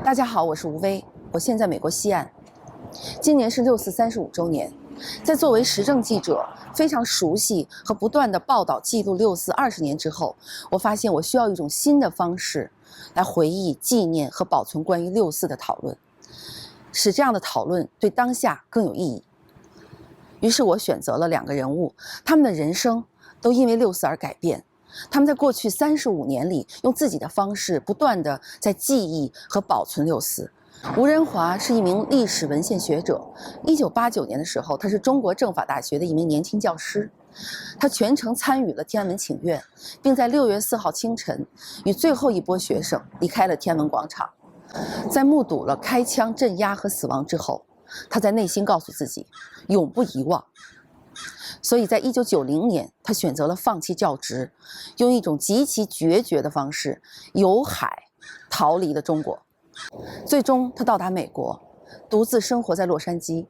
大家好，我是吴薇，我现在美国西岸。今年是6·4 35周年，在作为时政记者非常熟悉和不断的报道记录6·4 20年之后，我发现我需要一种新的方式来回忆、纪念和保存关于6·4的讨论，使这样的讨论对当下更有意义。于是我选择了2个人物，他们的人生都因为6·4而改变。他们在过去35年里，用自己的方式不断地在记忆和保存6·4。吴仁华是一名历史文献学者，1989年的时候，他是中国政法大学的一名年轻教师，他全程参与了天安门请愿，并在6月4号清晨与最后一波学生离开了天安门广场。在目睹了开枪镇压和死亡之后，他在内心告诉自己，永不遗忘。所以在1990年，他选择了放弃教职，用一种极其决绝的方式由海逃离了中国。最终他到达美国，独自生活在洛杉矶。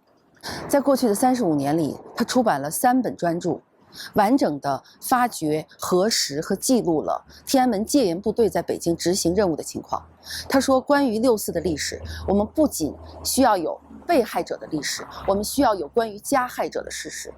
在过去的35年里，他出版了3本专著，完整的发掘、核实和记录了天安门戒严部队在北京执行任务的情况。他说，关于6·4的历史，我们不仅需要有被害者的历史，我们需要有关于加害者的事实。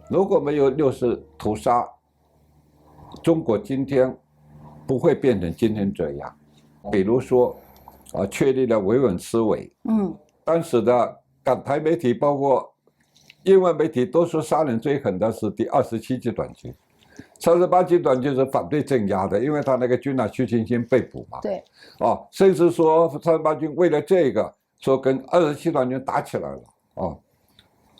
如果没有6·4屠杀，中国今天不会变成今天这样。比如说，确立了维稳思维。当时的港台媒体，包括英文媒体，都说杀人最狠的是第27集团军。38集团军是反对镇压的，因为他那个军长徐勤兴被捕嘛。对。甚至说38军为了这个，说跟27集团军打起来了。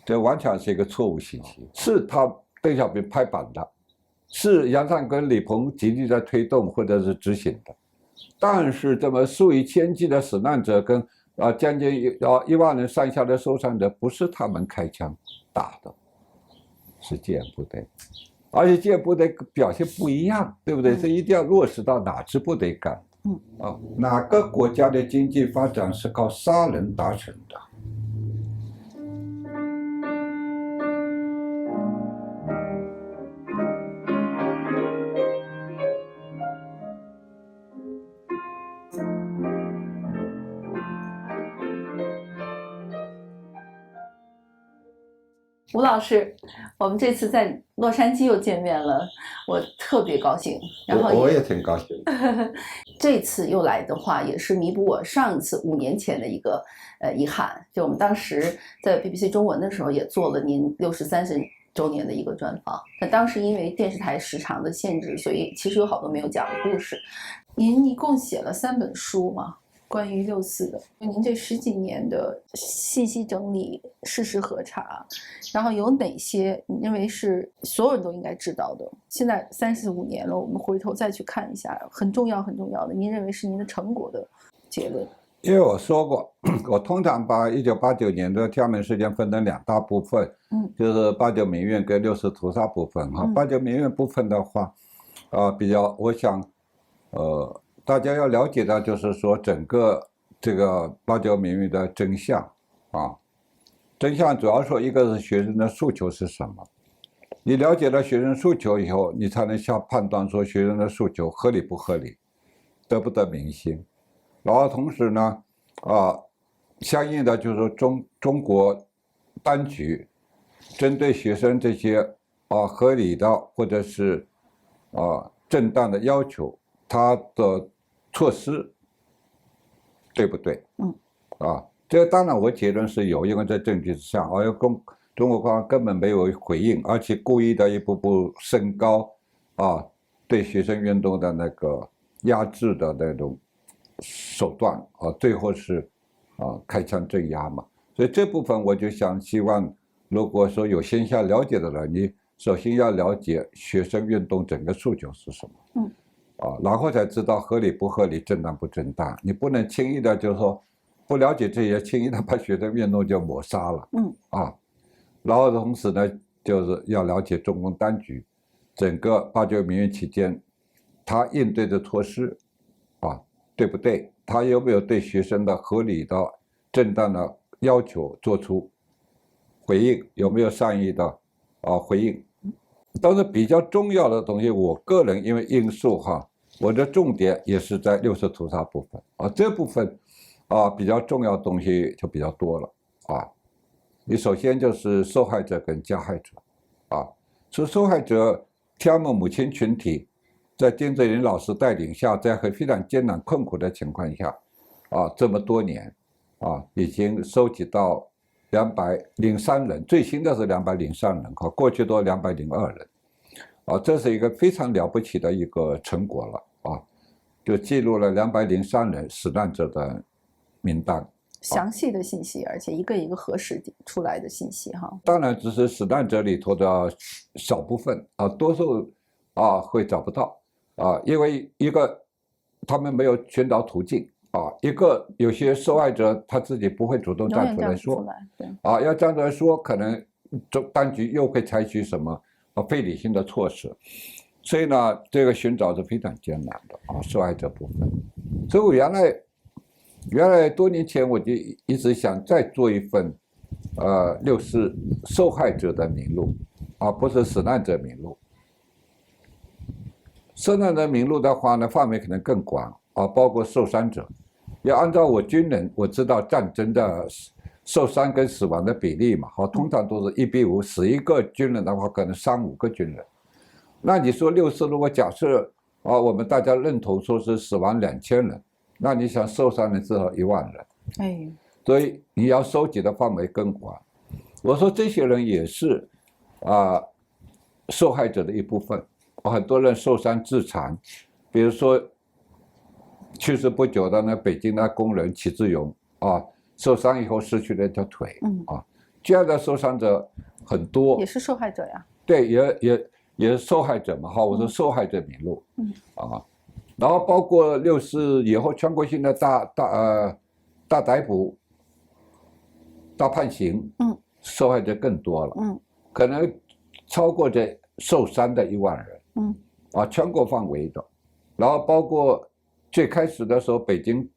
这完全是一个错误信息，是他邓小平拍板的，是杨尚昆、李鹏极力在推动或者是执行的，但是这么数以千计的死难者跟将近1万人上下的受伤者，不是他们开枪打的，是戒严部队，而且戒严部队表现不一样，对不对？这一定要落实到哪支部队干。哪个国家的经济发展是靠杀人达成的？吴老师，我们这次在洛杉矶又见面了，我特别高兴。然后我也挺高兴。这次又来的话，也是弥补我上一次5年前的一个遗憾。就我们当时在 BBC 中文的时候，也做了您6·4 30周年的一个专访。那当时因为电视台时长的限制，所以其实有好多没有讲的故事。您一共写了3本书吗？关于6·4的，您这10几年的信息整理、事实核查，然后有哪些你认为是所有人都应该知道的？现在35年了，我们回头再去看一下，很重要很重要的，您认为是您的成果的结论？因为我说过，我通常把1989年的天安门事件分成2大部分，就是89民运跟6·4屠杀部分。89民运部分的话，比较，我想，大家要了解的就是说整个这个89民运的真相真相主要说一个是学生的诉求是什么，你了解了学生诉求以后，你才能下判断说学生的诉求合理不合理，得不得民心。然后同时呢，相应的就是说中国当局针对学生这些合理的或者是正当的要求，他的措施对不对？这当然我结论是有，因为在证据之上，而中国官方根本没有回应，而且故意的一步步升高对学生运动的那个压制的那种手段最后是开枪镇压嘛。所以这部分我就希望，如果说有线下了解的人，你首先要了解学生运动整个诉求是什么。然后才知道合理不合理、正当不正当。你不能轻易的就说，不了解这些，轻易的把学生运动就抹杀了。嗯然后同时呢，就是要了解中共当局整个8·9民运期间他应对的措施对不对？他有没有对学生的合理的、正当的要求做出回应？有没有善意的回应？但是比较重要的东西，我个人因为因素我的重点也是在六四屠杀部分这部分比较重要的东西就比较多了你首先就是受害者跟加害者所以受害者他们母亲群体在丁正林老师带领下，在很非常艰难困苦的情况下这么多年已经收集到203人，最新的是203人过去都202人这是一个非常了不起的一个成果了就记录了203人死难者的名单，详细的信息，而且一个一个核实出来的信息当然只是死难者里头的少部分多数会找不到因为一个他们没有寻找途径一个有些受害者他自己不会主动站出来说要站出来说，可能当局又会采取什么非理性的措施，所以呢，这个寻找是非常艰难的受害者部分。所以我原来多年前我就一直想再做一份六四受害者的名录不是死难者名录。受难者名录的话呢，范围可能更广包括受伤者。要按照我军人，我知道战争的受伤跟死亡的比例嘛，通常都是1:5，死一个军人的话，可能3、5个军人。那你说六四如果假设我们大家认同说是死亡2000人，那你想受伤人至少1万人，所以你要收集的范围更广。我说这些人也是受害者的一部分。很多人受伤致残，比如说去世不久的北京的工人齐志勇受伤以后失去了一条腿这样的受伤者很多，也是受害者呀。对，也是受害者嘛我说受害者名录然后包括六四以后全国性的大逮捕、大判刑受害者更多了可能超过这受伤的1万人全国范围的。然后包括最开始的时候，北京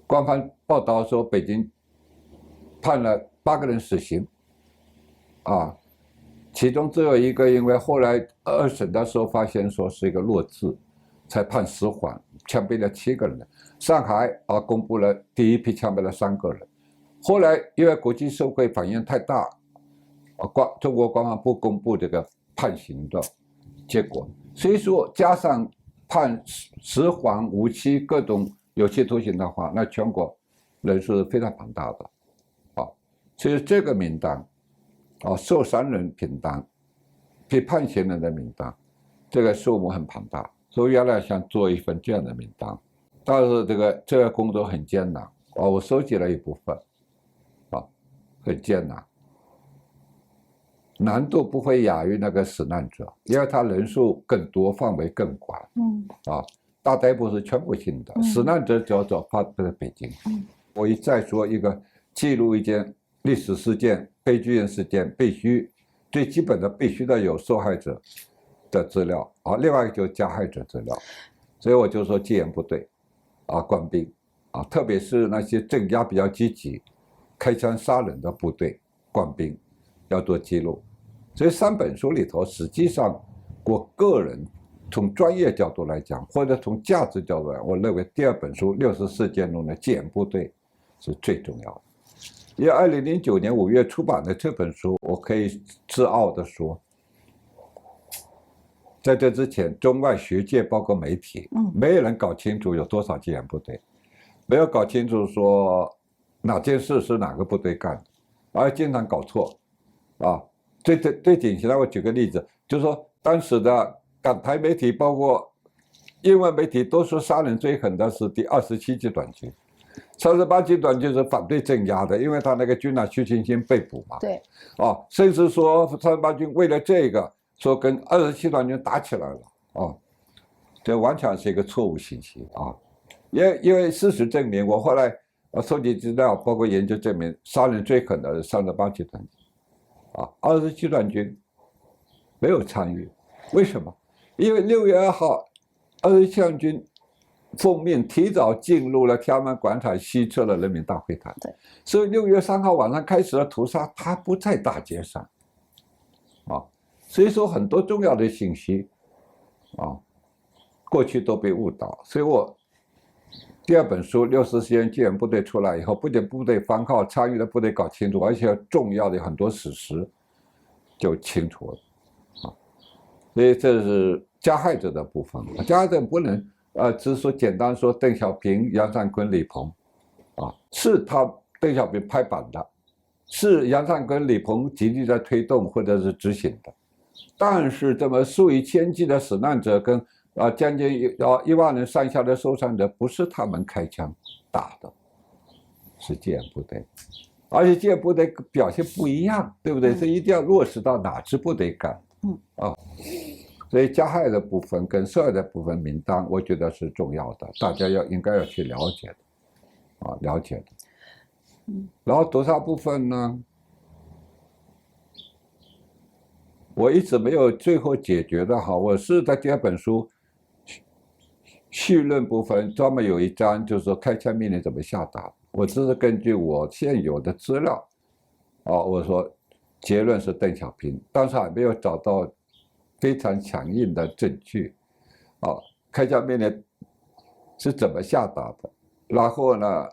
官方报道说北京判了8个人死刑其中只有一个因为后来2审的时候发现说是一个弱智，才判死缓，枪毙了7个人。上海公布了第一批枪毙了3个人，后来因为国际社会反应太大中国官方不公布这个判刑的结果，所以说加上判死缓、无期、各种有期徒刑的话，那全国人数是非常庞大的所以这个名单受伤人名单、被判刑人的名单，这个数目很庞大。所以原来想做一份这样的名单，但是这个工作很艰难我收集了一部分很艰难。难度不会亚于那个死难者，因为他人数更多，范围更广大逮捕是全国性的死难者只要发生在北京我一再说一个记录一件历史事件、悲剧性事件，必须最基本的必须得有受害者的资料另外一个就是加害者资料。所以我就说戒严部队官兵特别是那些镇压比较积极、开枪杀人的部队官兵要做记录。所以3本书里头，实际上我个人从专业角度来讲，或者从价值角度来讲，我认为第2本书《64事件中的戒严部队》是最重要的。因为2009年5月出版的这本书，我可以自傲地说，在这之前，中外学界包括媒体，没有人搞清楚有多少戒严部队，没有搞清楚说哪件事是哪个部队干的，而经常搞错最典型的，我举个例子，就是说当时的港台媒体，包括英文媒体，都说杀人最狠的是第27集团军，38集团军是反对镇压的，因为他那个军长徐勤兴被捕嘛。对。甚至说38军为了这个，说跟27团军打起来了这完全是一个错误信息因为事实证明，我后来收集资料，包括研究证明，杀人最狠的是328集团军，20集团军没有参与，为什么？因为6月2号，20集团军奉命提早进入了天安门广场西侧的人民大会堂，所以6月3号晚上开始的屠杀，它不在大街上，所以说很多重要的信息，过去都被误导，所以我第2本书60实验救援部队出来以后，不仅部队番号参与的部队搞清楚，而且重要的很多史实就清楚了，所以这是加害者的部分，加害者不能只是说简单说邓小平、杨尚昆、李鹏，是邓小平拍板的，是杨尚昆、李鹏极力在推动或者是执行的，但是这么数以千计的死难者跟将近1万人上下的受伤者，不是他们开枪打的，是戒严部队，而且戒严部队表现不一样，对不对？这一定要落实到哪支部队干，所以加害的部分跟受害的部分名单，我觉得是重要的，大家应该要去了解的，了解的。然后屠杀部分呢，我一直没有最后解决的哈，我是在第2本书绪论部分专门有一章，就是说开枪命令怎么下达，我只是根据我现有的资料，我说结论是邓小平，但是还没有找到非常强硬的证据，开枪命令是怎么下达的，然后呢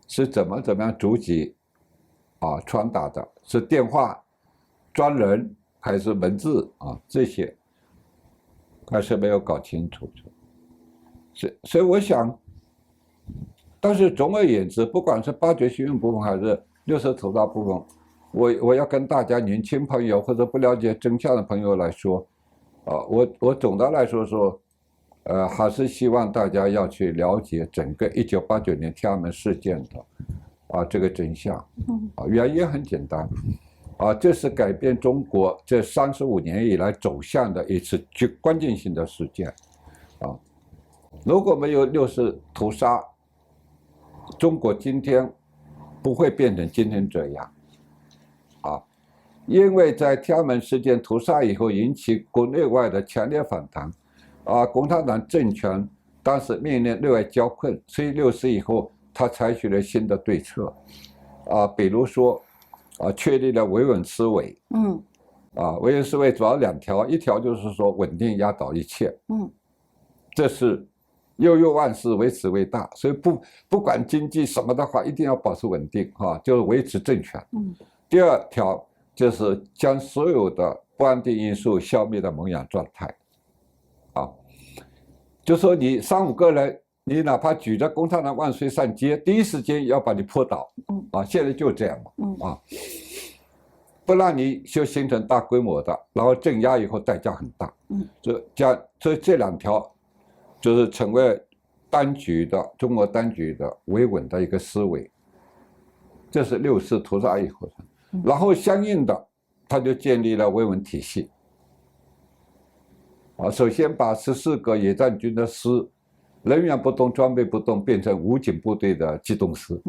是怎么样逐级传达的，是电话、专人还是文字这些还是没有搞清楚，所以我想，但是总而言之，不管是8九学院部分还是60屠杀部分，我要跟大家年轻朋友或者不了解真相的朋友来说，我总的来说说，还是希望大家要去了解整个1989年天安门事件的这个真相，原因很简单，这是改变中国这35年以来走向的一次关键性的事件，如果没有60屠杀，中国今天不会变成今天这样，因为在天安门事件屠杀以后，引起国内外的强烈反弹，共产党政权当时面临内外交困，所以60以后，他采取了新的对策，比如说，确立了维稳思维，维稳思维主要2条，一条就是说稳定压倒一切，这是悠悠万事为此为大，所以不管经济什么的话，一定要保持稳定，就是维持政权。第2条就是将所有的不安定因素消灭到萌芽状态，就说你3、5个人，你哪怕举着共产党万岁上街，第一时间要把你扑倒，现在就这样嘛，不让你就形成大规模的，然后镇压以后代价很大，所以这2条就是成为中国当局的维稳的一个思维，这是60屠杀以后，然后相应的他就建立了维稳体系，首先把14个野战军的师人员不动、装备不动，变成武警部队的机动师，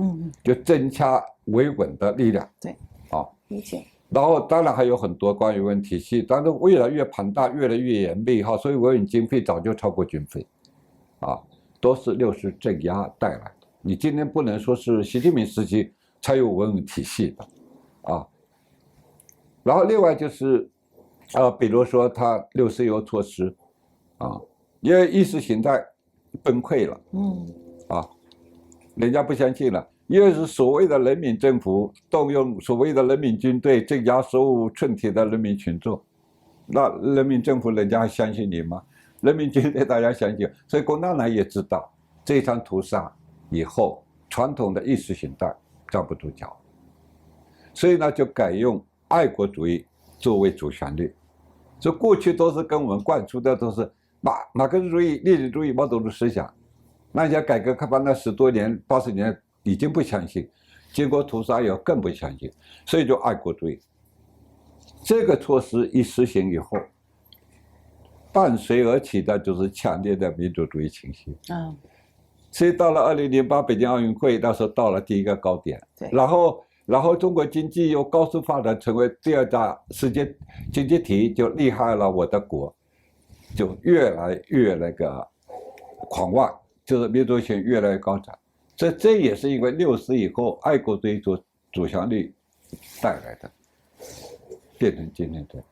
就增加维稳的力量。对，理解。然后当然还有很多关于维稳体系，但是越来越庞大，越来越严密所以维稳经费早就超过军费，都是60镇压带来的。你今天不能说是习近平时期才有维稳体系的，然后另外就是，比如说他60有措施，因为意识形态崩溃了，人家不相信了，因为是所谓的人民政府动用所谓的人民军队镇压手无寸铁的人民群众，那人民政府人家还相信你吗？人民军队大家相信，所以共产党也知道这场屠杀以后，传统的意识形态站不住脚，所以呢就改用爱国主义作为主旋律。所以过去都是跟我们灌输的都是马克思主义、列宁主义、毛泽东思想，那些改革开放那10多年、80年已经不相信，经过屠杀以后更不相信，所以就爱国主义。这个措施一实行以后，伴随而起的就是强烈的民族主义情绪，所以到了2008北京奥运会，那时候到了第一个高点。对，然后中国经济又高速发展，成为第2大世界经济体，就厉害了。我的国就越来越那个狂妄，就是民族性越来越高涨。这也是因为60以后爱国主义主旋律带来的，变成今天的。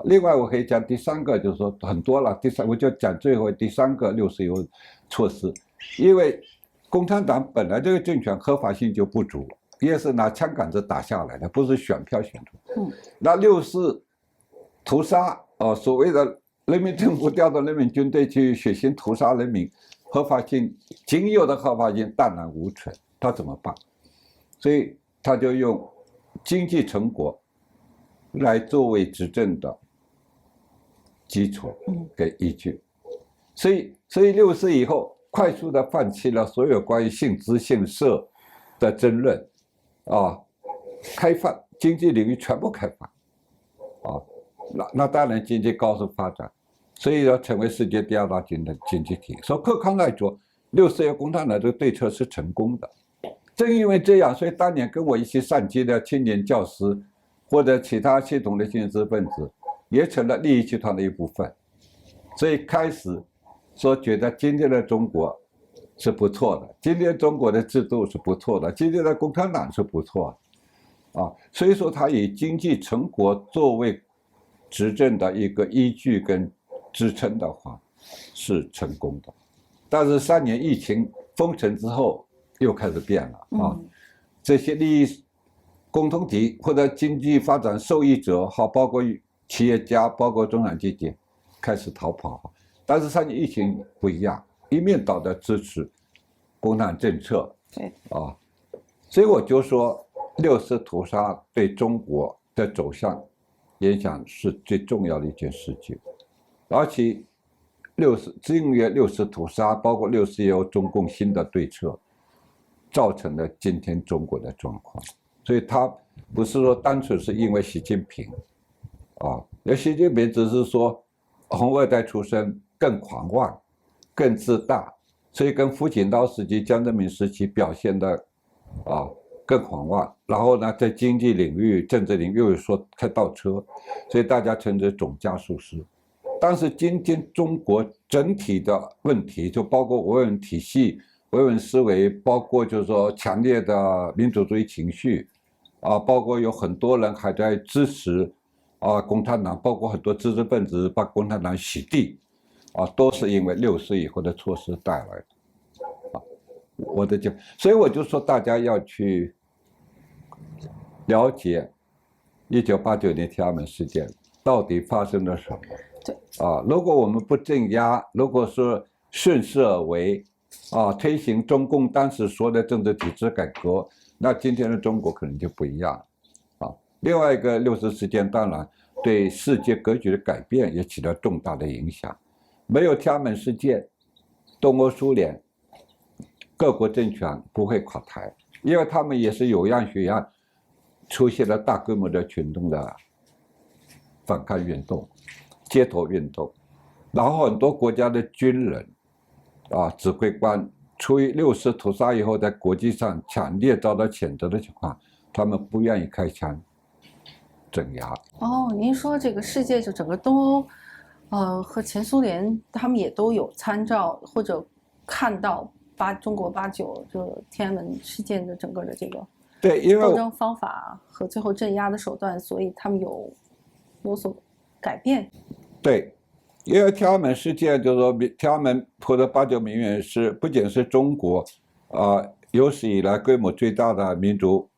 另外我可以讲第3个，就是说很多了。我就讲最后第3个60有措施，因为共产党本来这个政权合法性就不足，也是拿枪杆子打下来的，不是选票选出。那64屠杀所谓的人民政府调动人民军队去血腥屠杀人民，合法性仅有的合法性荡然无存，他怎么办？所以他就用经济成果来作为执政的基础跟依据。所以60以后快速的放弃了所有关于性资性社的争论开放经济领域全部开放那当然经济高速发展，所以要成为世界第2大经济体。所以客观来说，60有共产党这个对策是成功的。正因为这样，所以当年跟我一起上街的青年教师或者其他系统的知识分子，也成了利益集团的一部分。所以开始说觉得今天的中国是不错的，今天中国的制度是不错的，今天的共产党是不错的所以说他以经济成果作为执政的一个依据跟支撑的话是成功的。但是3年疫情封城之后又开始变了这些利益共同体或者经济发展受益者包括企业家包括中产阶级开始逃跑。但是3年疫情不一样，一面倒的支持共产政策。对所以我就说60屠杀对中国的走向影响是最重要的一件事情。而且因为60屠杀包括60有中共新的对策，造成了今天中国的状况。所以他不是说单纯是因为习近平习近平只是说红2代出身，更狂妄更自大，所以跟胡锦涛时期江泽民时期表现的更狂妄。然后呢在经济领域政治领域又说开倒车，所以大家称之总加速师。但是今天中国整体的问题，就包括维稳体系维稳思维，包括就是说强烈的民主主义情绪包括有很多人还在支持共产党，包括很多知识分子把共产党洗地都是因为60以后的措施带来的所以我就说大家要去了解1989年天安门事件到底发生了什么。对如果我们不镇压，如果说顺势而为推行中共当时说的政治体制改革，那今天的中国可能就不一样另外一个60事件当然对世界格局的改变也起了重大的影响。没有天安门事件，东欧苏联各国政权不会垮台，因为他们也是有样学样出现了大规模的群众的反抗运动街头运动，然后很多国家的军人指挥官出于60屠杀以后在国际上强烈遭到谴责的情况，他们不愿意开枪镇压。您说这个世界就整个东欧和前苏联他们也都有参照或者看到中国89就天安门事件的整个的这个对，因为斗争方法和最后镇压的手段，所以他们有所改变。对，因为天安门事件就是说天安门或者89民运是不仅是中国有史以来规模最大的民族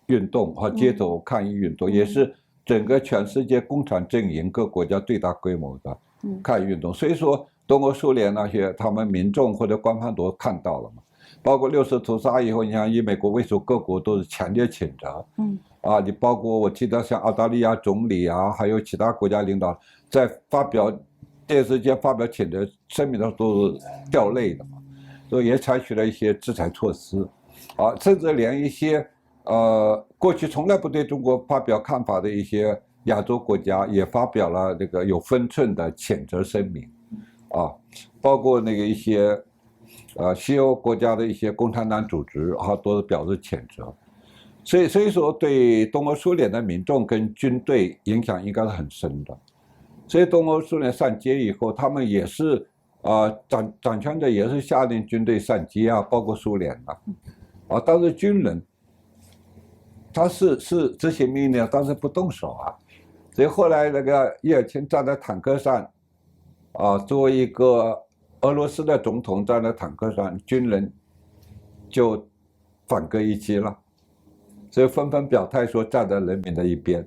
运动和街头抗议运动，也是整个全世界共产阵营各国家最大规模的抗议运动。所以说东欧苏联那些他们民众或者官方都看到了嘛，包括60屠杀以后，你像以美国为首各国都是强烈谴责你包括我记得像澳大利亚总理还有其他国家领导在发表电视间发表谴责声明的时候都是掉泪的嘛，所以也采取了一些制裁措施甚至连一些过去从来不对中国发表看法的一些亚洲国家也发表了这个有分寸的谴责声明包括那个一些西欧国家的一些共产党组织都是表示谴责。所以说对东欧苏联的民众跟军队影响应该是很深的。所以东欧苏联上街以后，他们也是掌权的也是下令军队上街包括苏联但是军人他是执行命令，但是不动手所以后来那个叶尔钦站在坦克上作为一个俄罗斯的总统站在坦克上，军人就反戈一击了。所以纷纷表态说站在人民的一边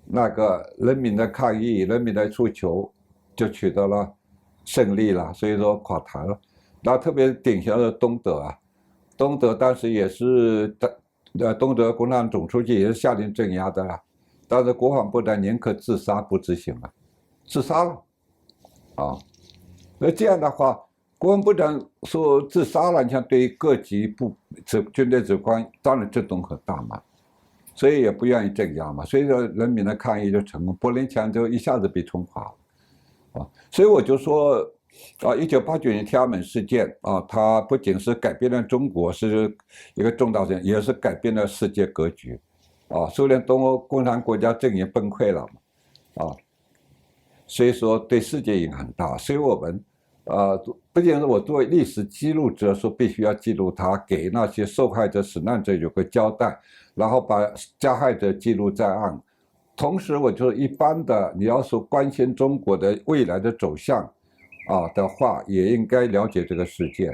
那个人民的抗议人民的诉求就取得了胜利了，所以说垮台了。那特别典型的东德东德当时也是东德共产党总书记也是下令镇压的但是国防部长宁可自杀不执行了，自杀了那这样的话，国防部长说自杀了，你像对于各级军队指挥官当然震动很大嘛，所以也不愿意镇压嘛，所以说人民的抗议就成功，柏林墙就一下子被冲垮了所以我就说1989年天安门事件它不仅是改变了中国是一个重大事件，也是改变了世界格局苏联东欧共产国家阵营崩溃了所以说对世界影响很大。所以我们不仅是我作为历史记录者说必须要记录它，给那些受害者死难者有个交代，然后把加害者记录在案。同时我就是一般的你要说关心中国的未来的走向的话，也应该了解这个世界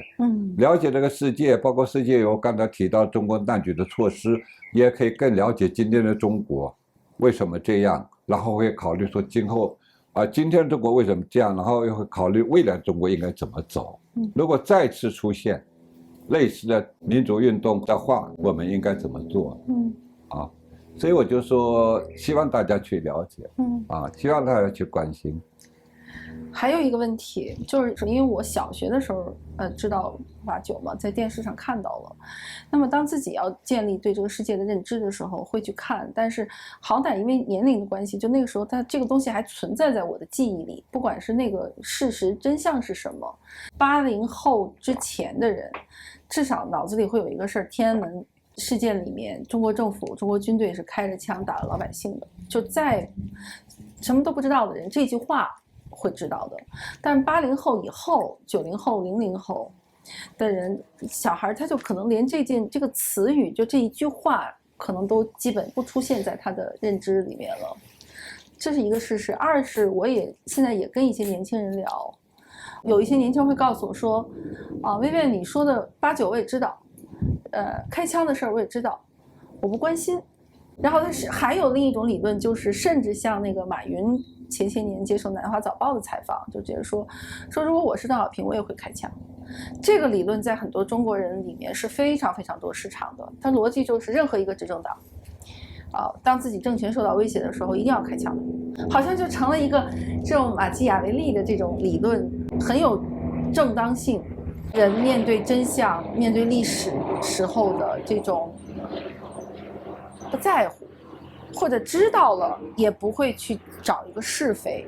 了解这个世界，包括世界有刚才提到中国难举的措施，也可以更了解今天的中国为什么这样，然后会考虑说今后今天中国为什么这样，然后又会考虑未来中国应该怎么走如果再次出现类似的民主运动的话，我们应该怎么做所以我就说希望大家去了解希望大家去关心。还有一个问题，就是因为我小学的时候知道89嘛，在电视上看到了。那么当自己要建立对这个世界的认知的时候，会去看，但是好歹因为年龄的关系，就那个时候它这个东西还存在在我的记忆里，不管是那个事实真相是什么。80后之前的人，至少脑子里会有一个事儿：天安门事件里面，中国政府、中国军队是开着枪打了老百姓的。就在什么都不知道的人，这句话会知道的。但80后以后、90后、00后的人，小孩他就可能连这个词语，就这一句话，可能都基本不出现在他的认知里面了。这是一个事实。二是我也现在也跟一些年轻人聊，有一些年轻人会告诉我说薇薇你说的89我也知道，开枪的事儿我也知道，我不关心。然后还有另一种理论，就是甚至像那个马云前些年接受《南华早报》的采访，就直接说如果我是邓小平，我也会开枪。这个理论在很多中国人里面是非常非常多市场的。它逻辑就是任何一个执政党当自己政权受到威胁的时候，一定要开枪，好像就成了一个这种马基雅维利的这种理论，很有正当性。人面对真相、面对历史时候的这种不在乎，或者知道了也不会去找一个是非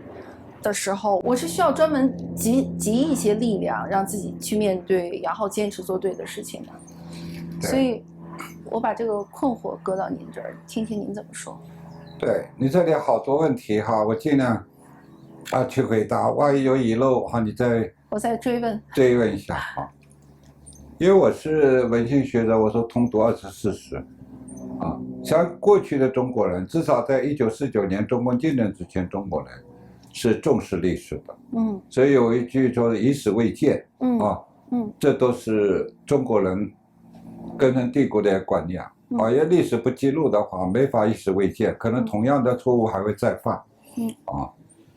的时候，我是需要专门集一些力量，让自己去面对，然后坚持做对的事情的。所以我把这个困惑搁到您这儿，听听您怎么说。对，你这里好多问题我尽量去回答，万一有遗漏我再追问一下因为我是文献学者，我说通读24史像过去的中国人，至少在1949年中共建政之前，中国人是重视历史的所以有一句说以史为鉴这都是中国人根深蒂固的观念因为历史不记录的话没法以史为鉴，可能同样的错误还会再犯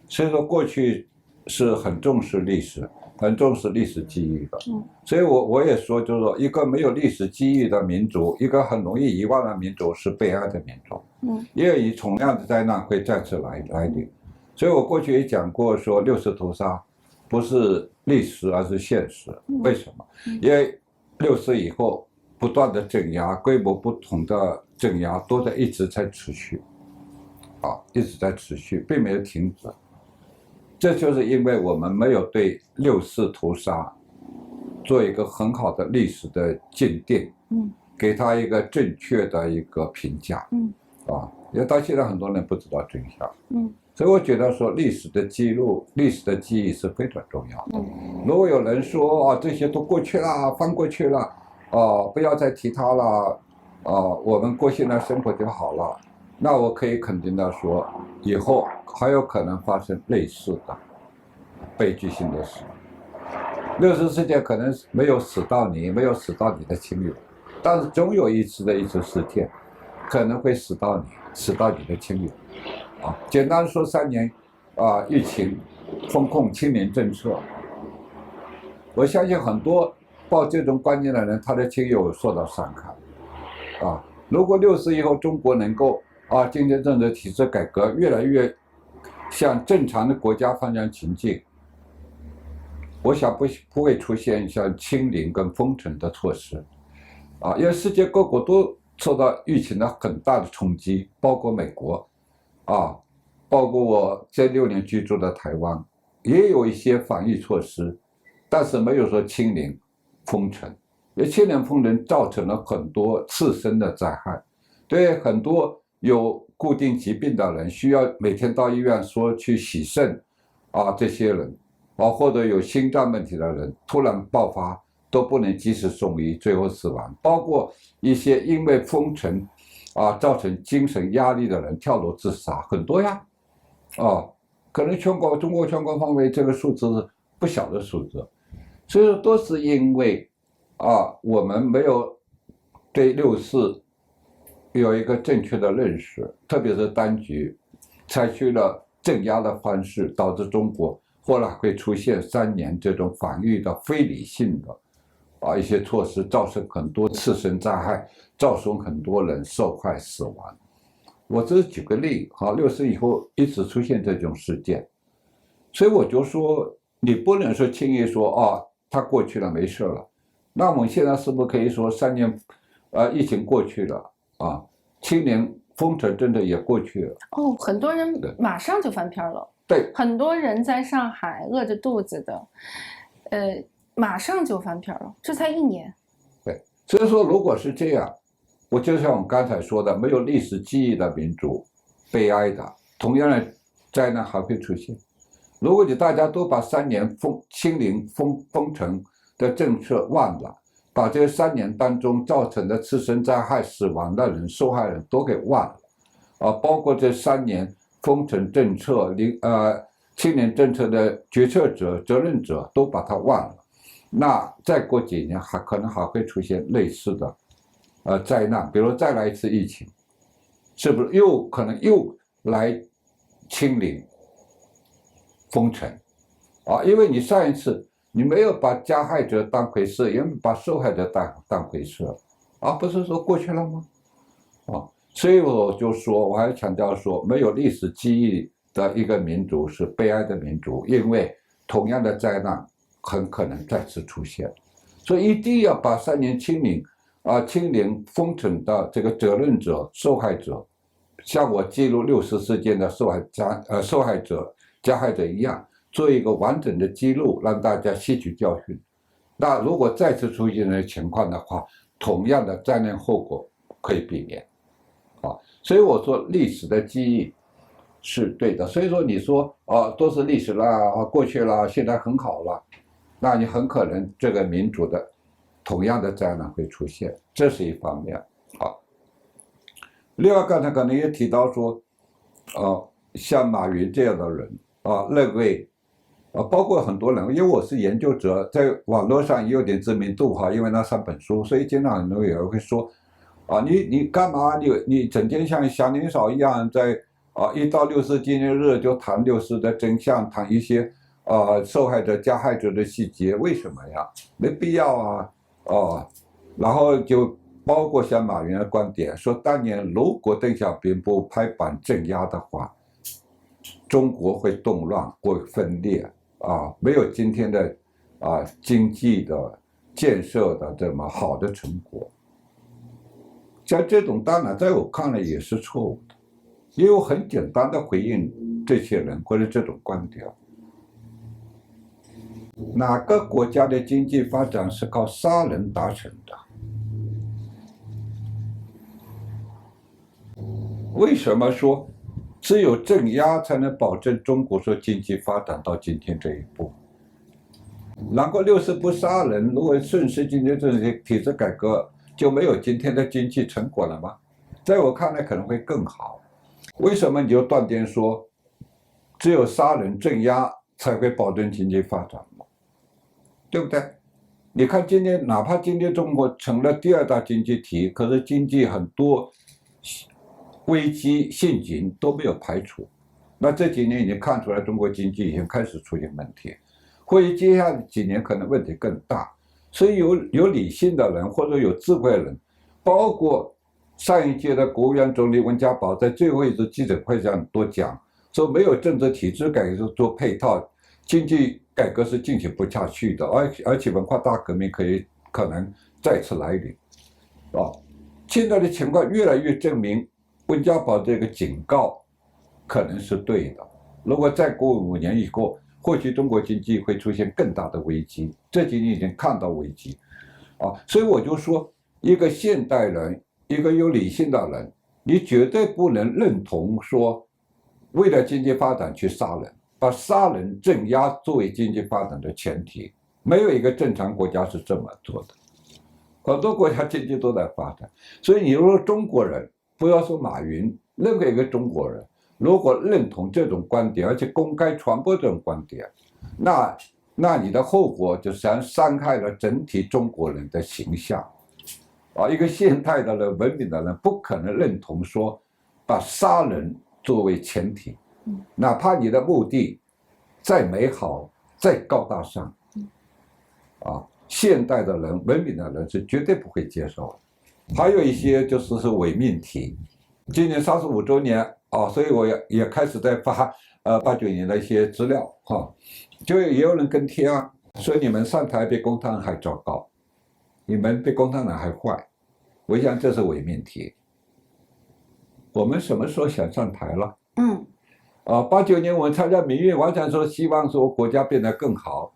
所以说过去是很重视历史，很重视历史记忆的所以我也说，就是说一个没有历史记忆的民族，一个很容易遗忘的民族是悲哀的民族因为同样的灾难会再次来临所以我过去也讲过，说六四屠杀不是历史而是现实为什么因为64以后不断的镇压，规模不同的镇压都在一直在持续一直在持续，并没有停止。这就是因为我们没有对64屠杀做一个很好的历史的鉴定，给他一个正确的一个评价，因为到现在很多人不知道真相，所以我觉得说历史的记录、历史的记忆是非常重要的。如果有人说这些都过去了，翻过去了，不要再提它了，我们过现在生活就好了，那我可以肯定的说，以后还有可能发生类似的悲剧性的事。60事件可能没有死到你，没有死到你的亲友，但是总有一次事件，可能会死到你的亲友。简单说3年，疫情、风控、清零政策，我相信很多抱这种观念的人，他的亲友受到伤害。如果60以后中国能够经济政治体制改革越来越向正常的国家发展前进，我想不会出现像清零跟封城的措施，因为世界各国都受到疫情的很大的冲击，包括美国，包括我这6年居住的台湾，也有一些防疫措施，但是没有说清零封城，因为清零封城造成了很多次生的灾害，对很多有固定疾病的人，需要每天到医院说去洗肾，这些人，或者有心脏问题的人突然爆发都不能及时送医，最后死亡，包括一些因为封城造成精神压力的人跳楼自杀，很多呀。可能中国全国范围这个数字是不小的数字，所以说都是因为我们没有对64有一个正确的认识，特别是当局采取了镇压的方式，导致中国后来会出现3年这种防御的非理性的一些措施，造成很多次生灾害，造成很多人受害死亡。我只是举个例，60以后一直出现这种事件，所以我就说你不能说轻易说它过去了没事了。那我们现在是不是可以说3年疫情过去了清零封城真的也过去了？很多人马上就翻篇了。对，很多人在上海饿着肚子的，马上就翻篇了，这才1年。对，所以说如果是这样，我就像我刚才说的，没有历史记忆的民族，悲哀的，同样的灾难还会出现。如果大家都把3年清零封城的政策忘了，把这3年当中造成的次生灾害、死亡的人、受害人都给忘了，包括这3年封城政策、清零政策的决策者、责任者都把它忘了，那再过几年可能还会出现类似的灾难，比如再来一次疫情，是不是可能又来清零封城因为你上一次你没有把加害者当回事，也没有把受害者当回事，不是说过去了吗？所以我就说，我还强调说，没有历史记忆的一个民族是悲哀的民族，因为同样的灾难很可能再次出现，所以一定要把3年清零封城的这个责任者、受害者，像我记录60事件的受害者、加害者一样，做一个完整的记录，让大家吸取教训。那如果再次出现这种情况的话，同样的灾难后果可以避免。所以我说历史的记忆是对的。所以说你说都是历史了，过去了，现在很好了，那你很可能这个民族的同样的灾难会出现，这是一方面。另外刚才可能也提到说，像马云这样的人认为包括很多人，因为我是研究者，在网络上也有点知名度因为那3本书，所以经常很多人会说你干嘛你整天像祥林嫂一样，在一到60纪念日就谈60的真相，谈一些受害者、加害者的细节，为什么呀？没必要然后就包括像马云的观点说，当年如果邓小平不拍板镇压的话，中国会动乱，会分裂没有今天的经济的建设的这么好的成果。像这种当然在我看来也是错误的，因为我很简单的回应这些人或者这种观点，哪个国家的经济发展是靠杀人达成的？为什么说只有镇压才能保证中国说经济发展到今天这一步？然后六四不杀人，如果顺势经济这些体制改革，就没有今天的经济成果了吗？在我看来可能会更好。为什么你就断定说只有杀人镇压才会保证经济发展吗？对不对？你看今天哪怕今天中国成了第二大经济体，可是经济很多危机陷阱都没有排除。那这几年已经看出来中国经济已经开始出现问题，会接下来几年可能问题更大。所以有理性的人或者有智慧的人，包括上一届的国务院总理温家宝在最后一次记者会上都讲说，没有政治体制改革做配套，经济改革是进行不下去的，而且文化大革命可能再次来临。现在的情况越来越证明温家宝这个警告可能是对的。如果再过5年以后，或许中国经济会出现更大的危机，这几年已经看到危机，所以我就说，一个现代人，一个有理性的人，你绝对不能认同说，为了经济发展去杀人，把杀人镇压作为经济发展的前提，没有一个正常国家是这么做的。很多国家经济都在发展，所以你说中国人，不要说马云，任何一个中国人，如果认同这种观点，而且公开传播这种观点，那你的后果就伤害了整体中国人的形象。一个现代的人、文明的人，不可能认同说把杀人作为前提，哪怕你的目的再美好、再高大上，现代的人、文明的人是绝对不会接受的。还有一些就是伪命题，今年35周年所以我也开始在发89年的一些资料就也有人跟贴说你们上台比共产党还糟糕，你们比共产党还坏。我想这是伪命题。我们什么时候想上台了？89年我们参加民运，完全说希望说国家变得更好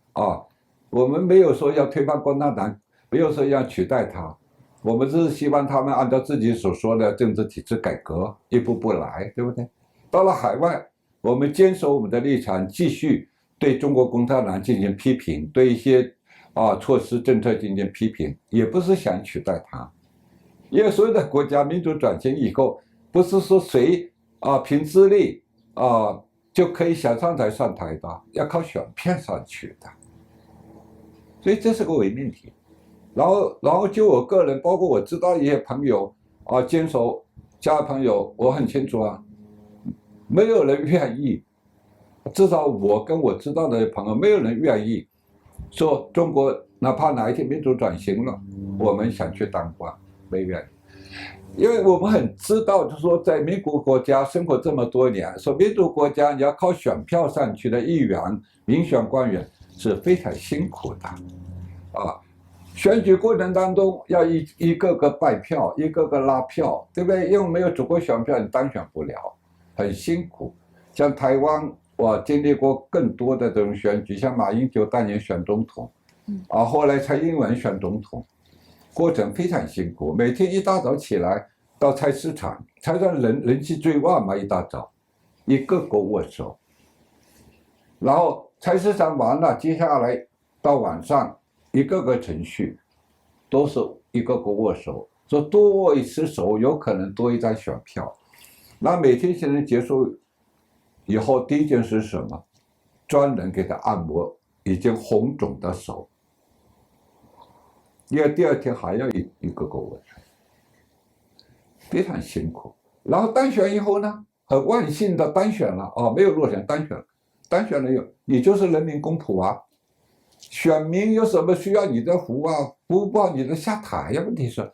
我们没有说要推翻共产党，没有说要取代它，我们只是希望他们按照自己所说的政治体制改革一步步来，对不对？到了海外，我们坚守我们的立场，继续对中国共产党进行批评，对一些措施政策进行批评，也不是想取代它。因为所有的国家民主转型以后，不是说谁凭资历就可以想上台的，要靠选票上去的。所以这是个伪命题。然后就我个人，包括我知道一些朋友坚守家的朋友，我很清楚没有人愿意，至少我跟我知道的朋友，没有人愿意说中国哪怕哪一天民主转型了，我们想去当官，没愿意。因为我们很知道，就是说在民主国家生活这么多年，说民主国家你要靠选票上去的议员、民选官员是非常辛苦的选举过程当中要一个个拜票，一个个拉票，对不对？因为没有足够选票，你当选不了，很辛苦。像台湾，我经历过更多的这种选举，像马英九当年选总统，后来蔡英文选总统，过程非常辛苦。每天一大早起来到菜市场，菜市场人气最旺嘛，一大早，一个个握手，然后菜市场完了，接下来到晚上。一个个程序都是一个个握手，说多握一次手，有可能多一张选票。那每天行程结束以后，第一件事是什么？专人给他按摩已经红肿的手，因为第二天还要一个个握手，非常辛苦。然后当选以后呢，很万幸的当选了没有落选，当选了。当选了以后，你就是人民公仆选民有什么需要你的服务服务不好你的下台问题是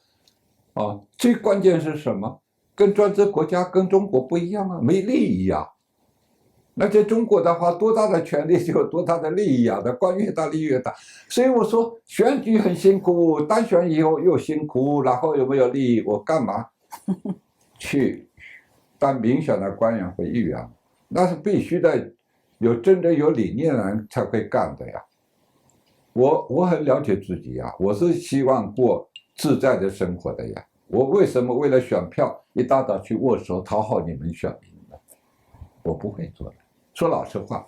最关键是什么？跟专制国家跟中国不一样没利益那在中国的话，多大的权利就有多大的利益的官越大利益越大。所以我说选举很辛苦，当选以后又辛苦，然后有没有利益？我干嘛去当民选的官员和议员？那是必须的，有真的有理念的人才会干的呀。我很了解自己呀，我是希望过自在的生活的呀。我为什么为了选票一大早去握手讨好你们选民呢？我不会做的，说老实话。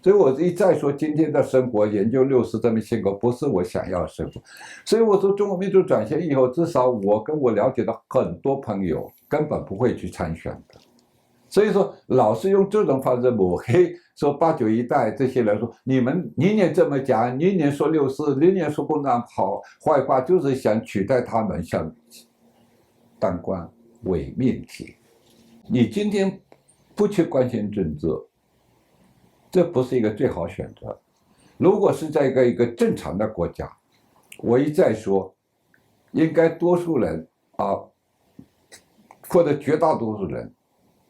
所以我一再说，今天的生活研究60这么辛苦，不是我想要的生活。所以我说，中国民主转型以后，至少我跟我了解的很多朋友根本不会去参选的。所以说，老是用这种方式抹黑，说89一代这些人说你年这么讲，年说60，年说共产党好坏话，就是想取代他们，想当官伪命题。你今天不去关心政治，这不是一个最好选择。如果是在一个正常的国家，我一再说，应该多数人啊，或者绝大多数人，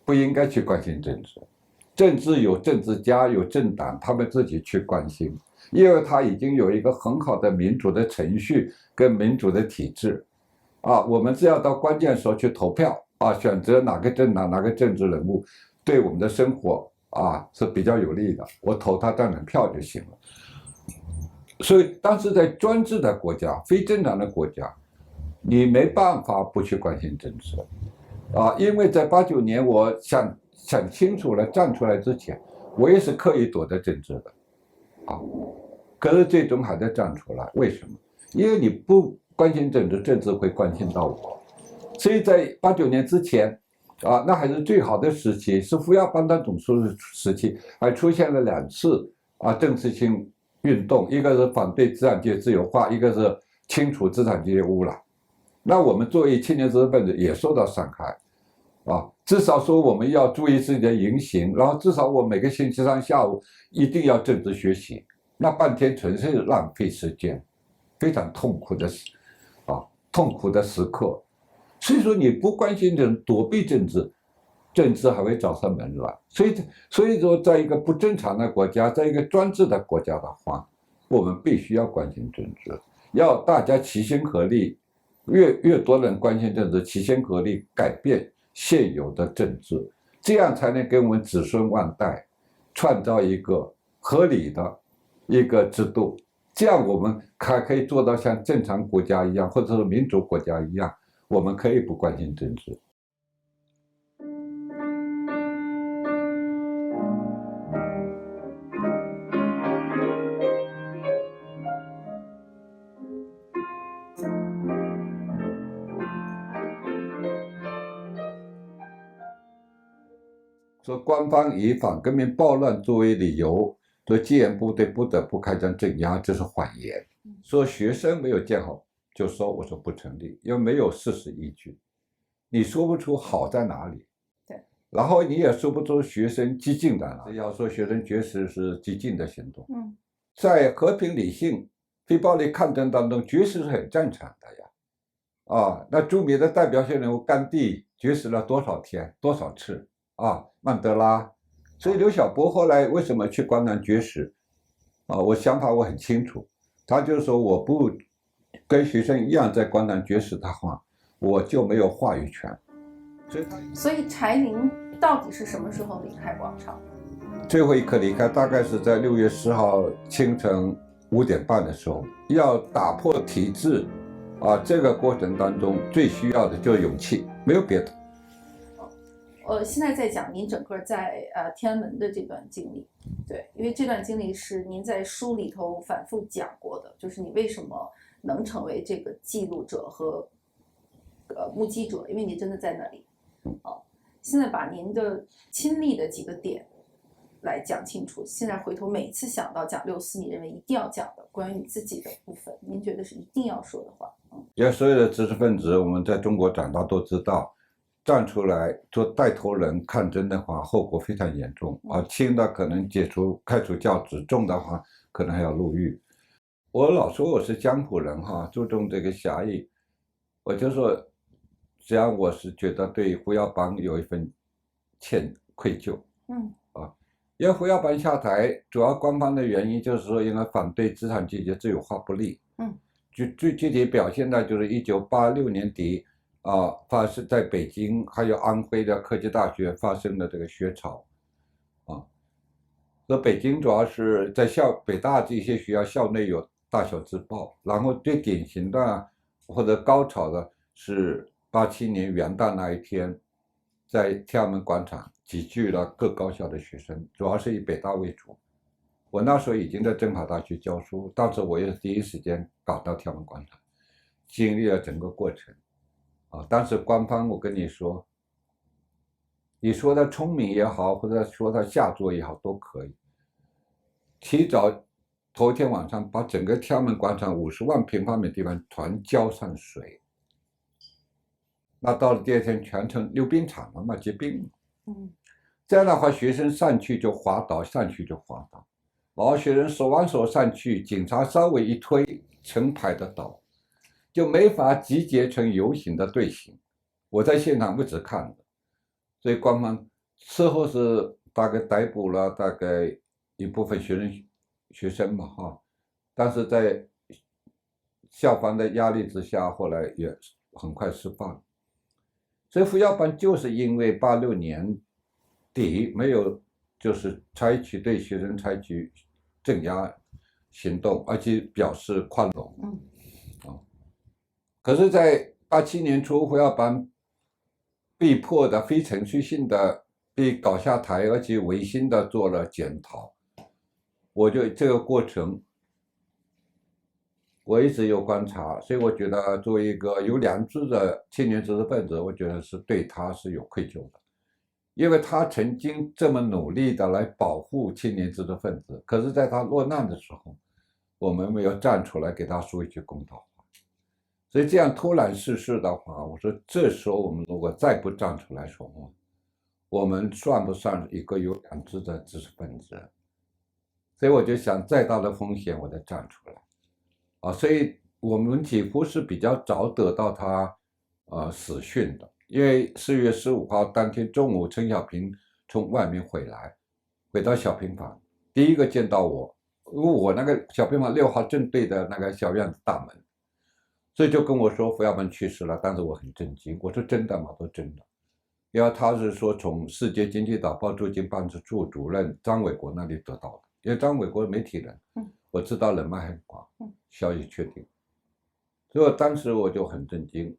不应该去关心政治。政治有政治家，有政党，他们自己去关心，因为他已经有一个很好的民主的程序跟民主的体制。啊，我们只要到关键时候去投票啊，选择哪个政党、哪个政治人物，对我们的生活啊是比较有利的，我投他当然票就行了。所以，但是在专制的国家、非正常的国家，你没办法不去关心政治，啊，因为在89年我想清楚了，站出来之前，我也是刻意躲在政治的，啊，可是最终还在站出来，为什么？因为你不关心政治，政治会关心到我。所以在89年之前，啊，那还是最好的时期，是胡耀邦当总书记时期，还出现了2次啊政治性运动，一个是反对资产阶级自由化，一个是清除资产阶级污染。那我们作为青年知识分子也受到伤害，啊，至少说我们要注意自己的言行，然后至少我每个星期三下午一定要政治学习，那半天纯是浪费时间，非常痛苦的时刻。所以说你不关心政治，躲避政治，政治还会找上门来。所以说，在一个不正常的国家，在一个专制的国家的话，我们必须要关心政治，要大家齐心合力，越多人关心政治，齐心合力改变现有的政治，这样才能给我们子孙万代创造一个合理的一个制度。这样我们还可以做到像正常国家一样，或者是民主国家一样，我们可以不关心政治。说官方以反革命暴乱作为理由，说戒严部队不得不开展镇压，这是谎言。说学生没有建好就说，我说不成立，因为没有事实依据，你说不出好在哪里。对，然后你也说不出学生激进在哪里。要说学生绝食是激进的行动，在和平理性、非暴力抗争当中，绝食是很正常的呀。啊，那著名的代表性人物甘地绝食了多少天、多少次啊？曼德拉，所以刘晓波后来为什么去关南绝食？啊，我想法我很清楚，他就说我不跟学生一样在关南绝食的话，我就没有话语权。所以柴玲到底是什么时候离开广场？最后一刻离开，大概是在6月10号清晨5点半的时候。要打破体制，啊，这个过程当中最需要的就是勇气，没有别的。现在在讲您整个在天安门的这段经历，对，因为这段经历是您在书里头反复讲过的，就是你为什么能成为这个记录者和目击者，因为你真的在那里。现在把您的亲历的几个点来讲清楚。现在回头每次想到讲64，你认为一定要讲的关于你自己的部分，您觉得是一定要说的话。因为所有的知识分子，我们在中国长大都知道，站出来做带头人抗争的话，后果非常严重啊，轻的可能开除教职，重的话可能还要入狱。我老说我是江湖人哈，注重这个侠义，我就说，只要我是觉得对胡耀邦有一份愧疚，因为胡耀邦下台，主要官方的原因就是说，因为反对资产阶级自由化不利，最具体表现在就是1986年底发生在北京还有安徽的科技大学发生的这个学潮，那北京主要是在北大这些学校校内有大小自爆。然后最典型的或者高潮的是87年元旦那一天，在天安门广场集聚了各高校的学生，主要是以北大为主。我那时候已经在政法大学教书，当时我也是第一时间赶到天安门广场，经历了整个过程。当时官方我跟你说，你说他聪明也好，或者说他下作也好都可以，提早头天晚上把整个天安门广场50万平方米地方全浇上水。那到了第二天全程溜冰场了嘛，结冰了。这样的话学生上去就滑倒，上去就滑倒，然后学生手挽手上去，警察稍微一推，成排的倒，就没法集结成游行的队形。我在现场一直看的，所以官方事后是大概逮捕了大概一部分学生嘛哈，但是在校方的压力之下，后来也很快释放。所以扶摇班就是因为86年底没有就是对学生采取镇压行动，而且表示宽容。可是在87年初，扶摇班被迫的非程序性的被搞下台，而且违心的做了检讨。我觉得这个过程我一直有观察，所以我觉得作为一个有良知的青年知识分子，我觉得是对他是有愧疚的，因为他曾经这么努力的来保护青年知识分子，可是在他落难的时候，我们没有站出来给他说一句公道话。所以这样突然逝世的话，我说这时候我们如果再不站出来说话，我们算不算一个有良知的知识分子？所以我就想，再大的风险我得站出来。所以我们几乎是比较早得到他死讯的，因为4月15号当天中午，陈小平从外面回到小平房，第一个见到我，因为我那个小平房6号正对着那个小院子大门，所以就跟我说扶摇班去世了。当时我很震惊，我说真的吗？说真的，因为他是说从世界经济导报驻京办事处主任张伟国那里得到的，因为张伟国媒体人，我知道人脉很广，消息确定，所以当时我就很震惊，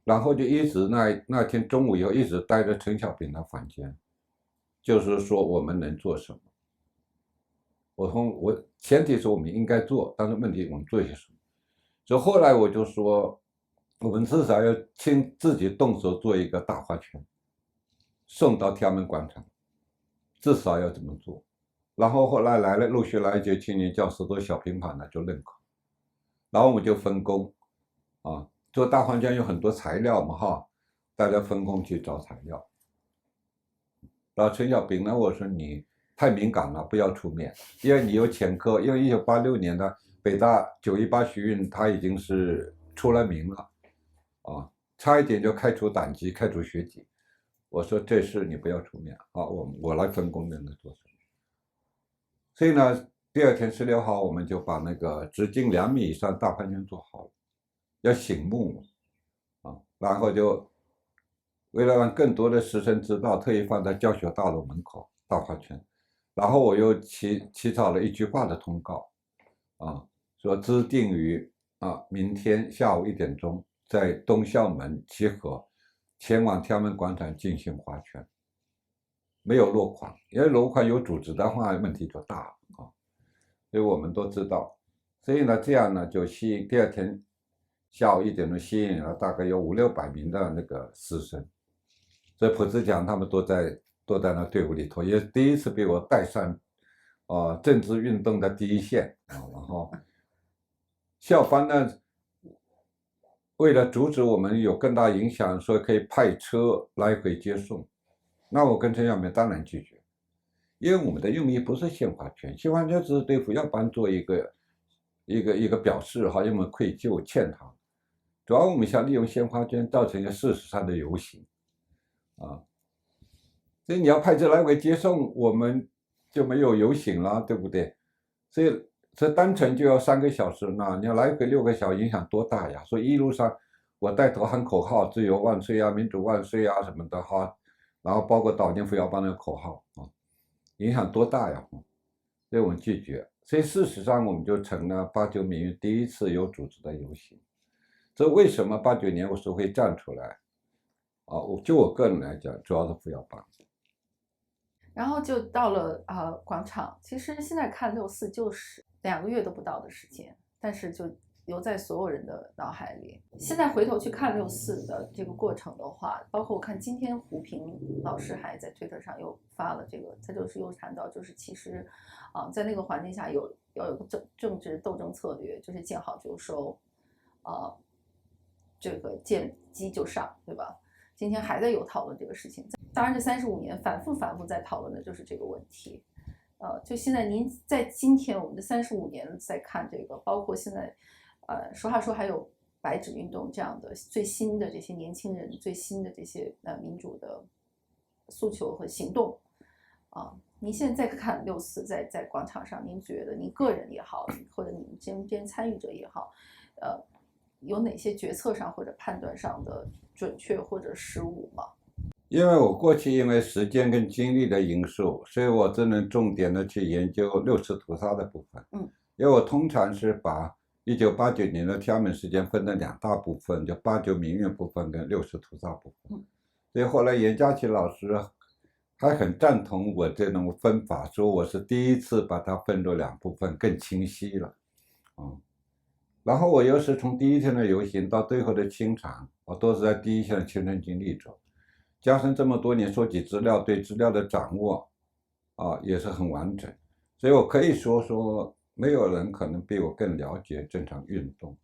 然后就一直那天中午以后一直待在陈小平的房间，就是说我们能做什么。我前提是我们应该做，但是问题我们做些什么？所以后来我就说，我们至少要自己动手做一个大花圈，送到天安门广场，至少要这么做。然后后来陆续来一些青年教师做小平板呢，就认可。然后我们就分工，做大花圈有很多材料嘛哈，大家分工去找材料。然后陈小平呢，我说你太敏感了，不要出面，因为你有前科，因为1986年的北大918学运他已经是出了名了，差一点就开除党籍、开除学籍。我说这事你不要出面我来分工人的做什么。所以呢，第二天16号我们就把那个直径2米以上大花圈做好了，要醒目然后就为了让更多的师生知道，特意放在教学大楼门口大花圈。然后我又起草了一句话的通告说指定于明天下午1点钟在东校门集合，前往天安门广场进行划圈。没有落款，因为落款有组织的话问题就大了所以我们都知道。所以呢，这样呢就吸引第二天下午1点钟吸引了大概有500-600名的那个师生，所以普子讲他们都在那队伍里头，也第一次被我带上政治运动的第一线然后校方呢为了阻止我们有更大影响，说可以派车来回接送。那我跟陈小平当然拒绝，因为我们的用意不是献花圈，献花圈只是对扶摇班做一个表示因为我们愧疚欠他。主要我们想利用鲜花圈造成一个事实上的游行所以你要派车来回接送，我们就没有游行了，对不对？所以这单程就要3个小时，那你要来回6个小时，影响多大呀？所以一路上我带头喊口号，自由万岁民主万岁什么的然后包括悼念扶摇班的口号影响多大呀？所以我们拒绝。所以事实上，我们就成了89民运第一次有组织的游行。这为什么89年我是会站出来？就我个人来讲，主要是傅耀邦。然后就到了广场。其实现在看6·4就是2个月都不到的时间，但是就留在所有人的脑海里。现在回头去看6·4的这个过程的话，包括我看今天胡平老师还在推特上又发了这个，他就是又谈到，就是其实在那个环境下要有个政治斗争策略，就是见好就收，这个见机就上，对吧？今天还在有讨论这个事情。当然，这35年反复在讨论的就是这个问题。就现在您在今天我们的35年在看这个，包括现在，实话说还有白纸运动这样的最新的这些年轻人，最新的这些民主的诉求和行动，您现在再看6·4在广场上，您觉得您个人也好，或者你们这边参与者也好，有哪些决策上或者判断上的准确或者失误吗？因为我过去因为时间跟精力的因素，所以我只能重点的去研究6次屠杀的部分。因为我通常是把1989年的天安门事件分了2大部分，就89民运部分跟6次屠杀部分。所以后来严家琪老师还很赞同我这种分法，说我是第一次把它分作2部分，更清晰了。然后我又是从第一天的游行到最后的清场，我都是在第一线的亲身经历中，加上这么多年收集资料，对资料的掌握，也是很完整，所以我可以说没有人可能比我更了解这场运动。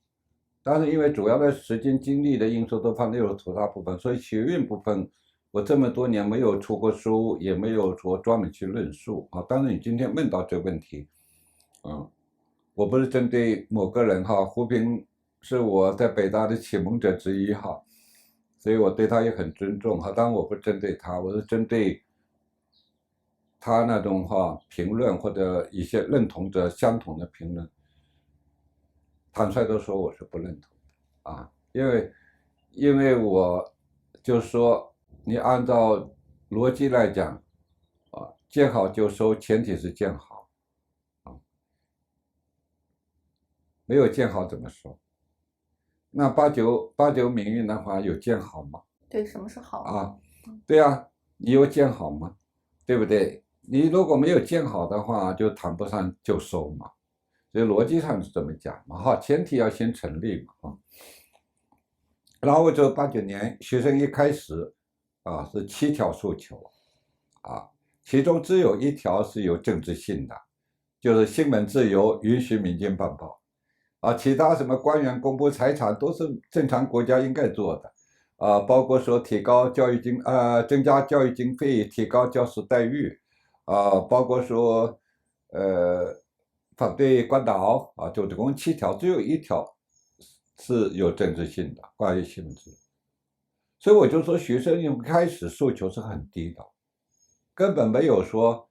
但是因为主要的时间精力的因素都放在6次屠杀部分，所以学运部分我这么多年没有出过书，也没有说专门去论述。当然你今天问到这个问题，我不是针对某个人胡平是我在北大的启蒙者之一所以我对他也很尊重当然我不针对他，我是针对他那种评论或者一些认同者相同的评论，坦率地说我是不认同因为我就说你按照逻辑来讲见好就收，前提是见好。没有见好怎么说？那89民运的话有见好吗？对，什么是好对你有见好吗？对不对？你如果没有见好的话，就谈不上就收嘛。所以逻辑上是这么讲嘛前提要先成立嘛然后就89年学生一开始是7条诉求其中只有1条是有政治性的，就是新闻自由，允许民间办报。其他什么官员公布财产都是正常国家应该做的，包括说提高增加教育经费，提高教师待遇，包括说反对关岛就总共7条，只有1条是有政治性的，关于新闻自由。所以我就说学生一开始诉求是很低的，根本没有说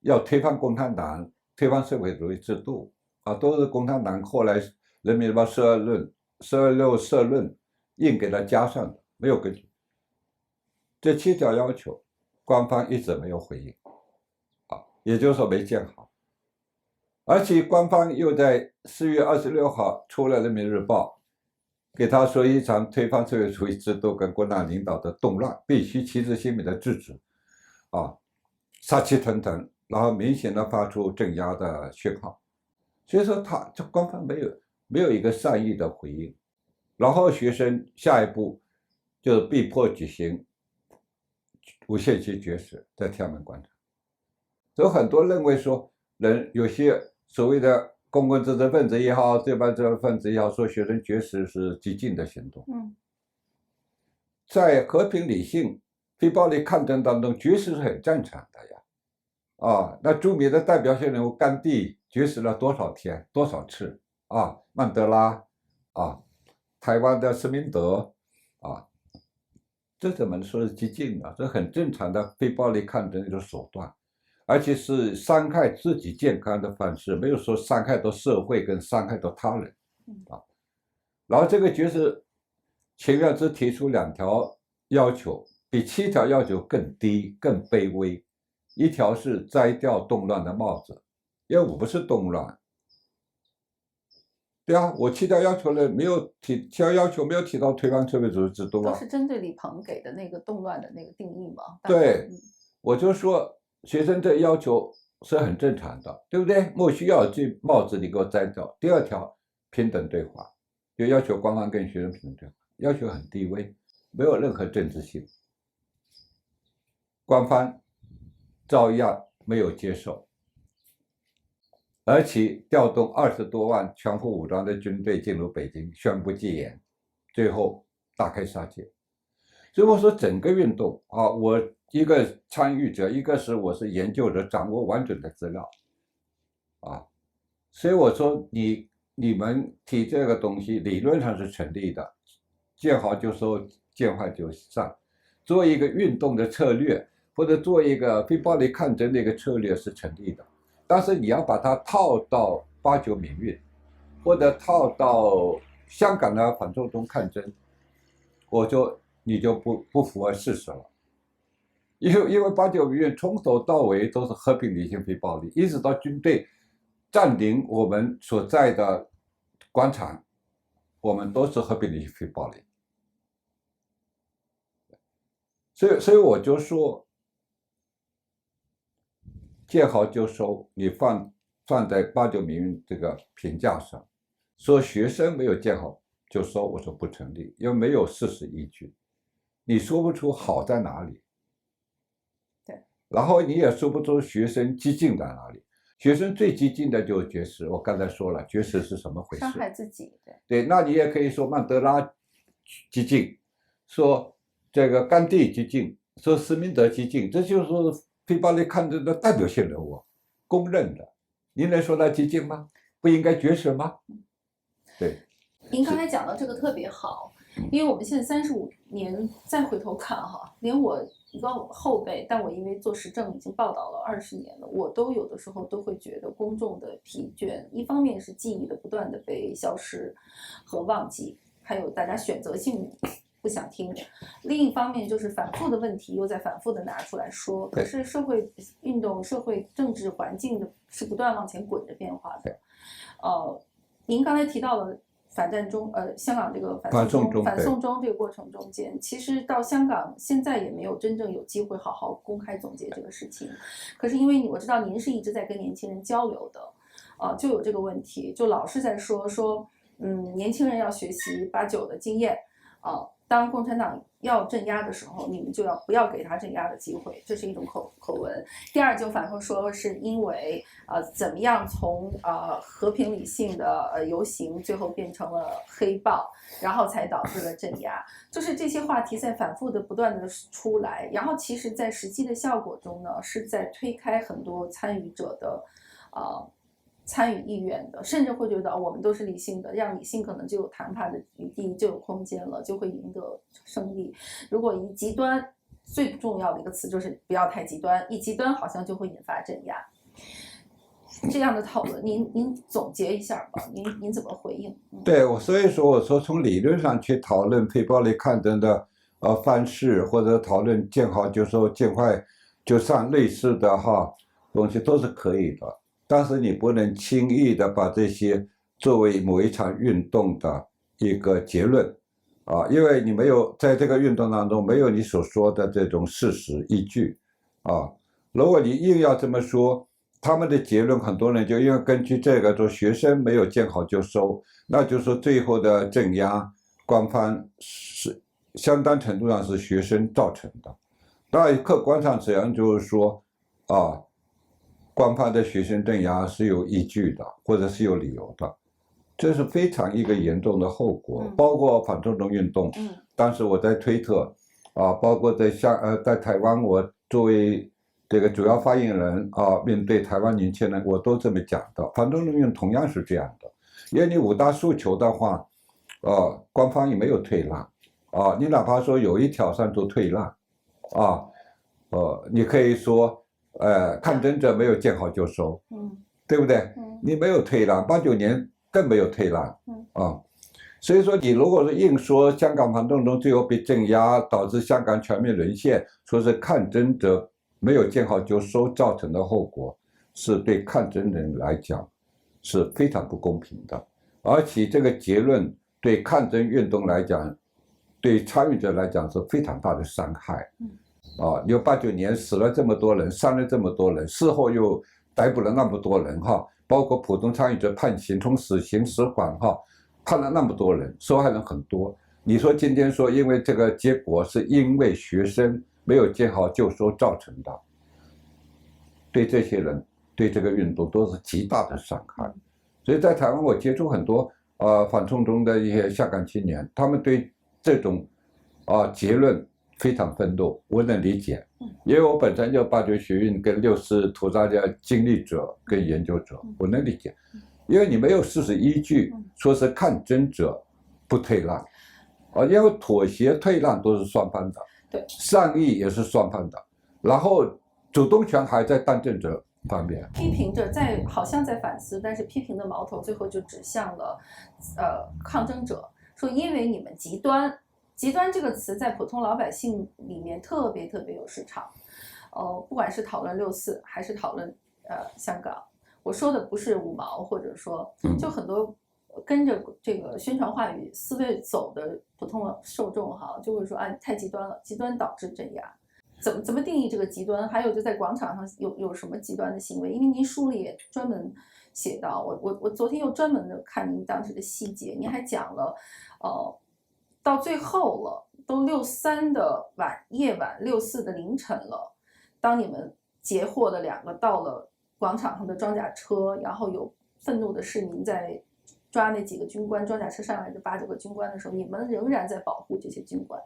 要推翻共产党，推翻社会主义制度。都是共产党后来人民日报12/6社论硬给他加上的，没有根据。这7条要求官方一直没有回应也就是说没见好。而且官方又在4月26号出了人民日报，给他说一场推翻社会主义制度跟共产党领导的动乱必须旗帜鲜明的制止杀气腾腾，然后明显的发出镇压的讯号。所以说这官方没有一个善意的回应，然后学生下一步就是被迫举行无限期绝食在天安门广场。所以很多认为说有些所谓的公共知识分子也好，对吧，知识分子也好，说学生绝食是激进的行动。在和平理性非暴力抗争当中，绝食是很正常的呀。那著名的代表性人物甘地绝食了多少天多少次曼德拉台湾的施明德这怎么说是激进呢？这很正常的非暴力抗争的手段，而且是伤害自己健康的方式，没有说伤害到社会跟伤害到他人然后这个绝食情愿只提出2条要求，比7条要求更低更卑微。1条是摘掉动乱的帽子因为我不是动乱。对啊，我其他要求呢没有提，其他要求没有提到推翻社会主义制度啊。都是针对李鹏给的那个动乱的那个定义嘛。对，我就说学生这要求是很正常的，对不对？莫须有这帽子你给我摘掉。第二条，平等对话，就要求官方跟学生平等对话，要求很低微，没有任何政治性。官方照样没有接受，而且调动20多万全副武装的军队进入北京，宣布戒严，最后大开杀戒。所以我说整个运动啊，我一个参与者，一个是我是研究者，掌握完整的资料啊，所以我说你们提这个东西理论上是成立的，见好就收，见坏就散，做一个运动的策略，或者做一个非暴力抗争的一个策略是成立的，但是你要把它套到89民运，或者套到香港的反送中抗争，你就不符合事实了。因为89民运从头到尾都是和平理性非暴力，一直到军队占领我们所在的广场，我们都是和平理性非暴力。所以我就说，见好就收，你放在89民运这个评价上，说学生没有见好就收，我说不成立，因为没有事实依据，你说不出好在哪里。对，然后你也说不出学生激进在哪里。学生最激进的就是绝食，我刚才说了，绝食是什么回事？伤害自己。对，那你也可以说曼德拉激进，说这个甘地激进，说施明德激进，这就是非暴力抗争的代表性人物，公认的。你能说他激进吗？不应该绝食吗？对。您刚才讲到这个特别好，因为我们现在35年再回头看哈，连我一个后辈，但我因为做时政已经报道了20年了，我都有的时候都会觉得公众的疲倦，一方面是记忆的不断的被消失和忘记，还有大家选择性不想听，另一方面就是反复的问题又在反复的拿出来说，可是社会运动、社会政治环境的是不断往前滚着变化的。您刚才提到了反战中，香港这个反送中这个过程中间，其实到香港现在也没有真正有机会好好公开总结这个事情。可是因为我知道您是一直在跟年轻人交流的，就有这个问题，就老是在说，年轻人要学习89的经验，当共产党要镇压的时候，你们就不要给他镇压的机会，这是一种口文。第二就反复说是因为怎么样从和平理性的游行最后变成了黑暴，然后才导致了镇压，就是这些话题在反复的不断的出来，然后其实在实际的效果中呢，是在推开很多参与者的参与意愿的，甚至会觉得我们都是理性的，让理性可能就有谈判的余地，就有空间了，就会赢得胜利。如果一极端，最重要的一个词就是不要太极端，一极端好像就会引发镇压。这样的讨论，您总结一下吧，您怎么回应？对，所以说我说从理论上去讨论非暴力抗争的方式，或者讨论见好就收、见坏就散类似的东西都是可以的。但是你不能轻易的把这些作为某一场运动的一个结论因为你没有在这个运动当中没有你所说的这种事实依据如果你硬要这么说，他们的结论很多人就因为根据这个说学生没有见好就收，那就是说最后的镇压官方是相当程度上是学生造成的。当然客观上这样就是说官方的学生镇压是有依据的，或者是有理由的，这是非常一个严重的后果。包括反送中运动，当时我在推特包括在台湾，我作为这个主要发言人面对台湾年轻人，我都这么讲的。反送中运动同样是这样的，因为你5大诉求的话，官方也没有退让你哪怕说有一条上做退让你可以说。抗争者没有见好就收，对不对？你没有退让，89年更没有退让，所以说你如果是硬说香港反送中最后被镇压，导致香港全面沦陷，说是抗争者没有见好就收造成的后果，是对抗争人来讲是非常不公平的，而且这个结论对抗争运动来讲，对参与者来讲是非常大的伤害。有89年死了这么多人，伤了这么多人，事后又逮捕了那么多人哈，包括普通参与者判刑，从死刑、死缓哈，判了那么多人，受害人很多。你说今天说因为这个结果是因为学生没有见好就收造成的，对这些人对这个运动都是极大的伤害。所以在台湾我接触很多反送中的一些下岗青年，他们对这种结论非常愤怒，我能理解，因为我本身就89学运跟6·4屠杀的经历者跟研究者，我能理解，因为你没有事实依据，说是抗争者不退让，因为妥协退让都是双方的，对，善意也是双方的，然后主动权还在当政者方面，批评者好像在反思，但是批评的矛头最后就指向了抗争者，说因为你们极端。极端这个词在普通老百姓里面特别有市场，不管是讨论6·4还是讨论香港，我说的不是五毛，或者说就很多跟着这个宣传话语思维走的普通受众哈，就会说太极端了，极端导致镇压。怎么定义这个极端？还有就在广场上有什么极端的行为？因为您书里也专门写到，我昨天又专门的看您当时的细节，您还讲了到最后了，都6·3的夜晚，6·4的凌晨了。当你们截获的2个到了广场上的装甲车，然后有愤怒的市民在抓那几个军官，装甲车上来的8、9个军官的时候，你们仍然在保护这些军官。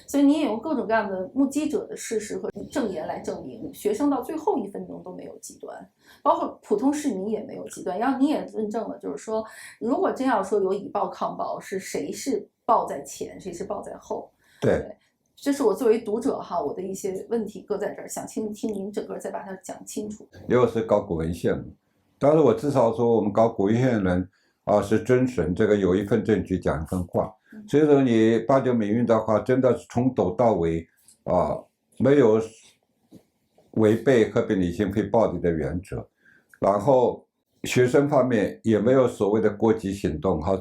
所以你也用各种各样的目击者的事实和证言来证明，学生到最后1分钟都没有极端，包括普通市民也没有极端。然后你也论证了，就是说，如果真要说有以暴抗暴，是谁是暴在前，谁是暴在后？对，这是我作为读者哈，我的一些问题搁在这儿，想听您整个再把它讲清楚。因为我是搞古文献，但是我至少说我们搞古文献人是遵循这个有一份证据讲一份话。所以说你89民运的话，真的是从头到尾没有违背和平理性非暴力的原则，然后学生方面也没有所谓的过激行动哈，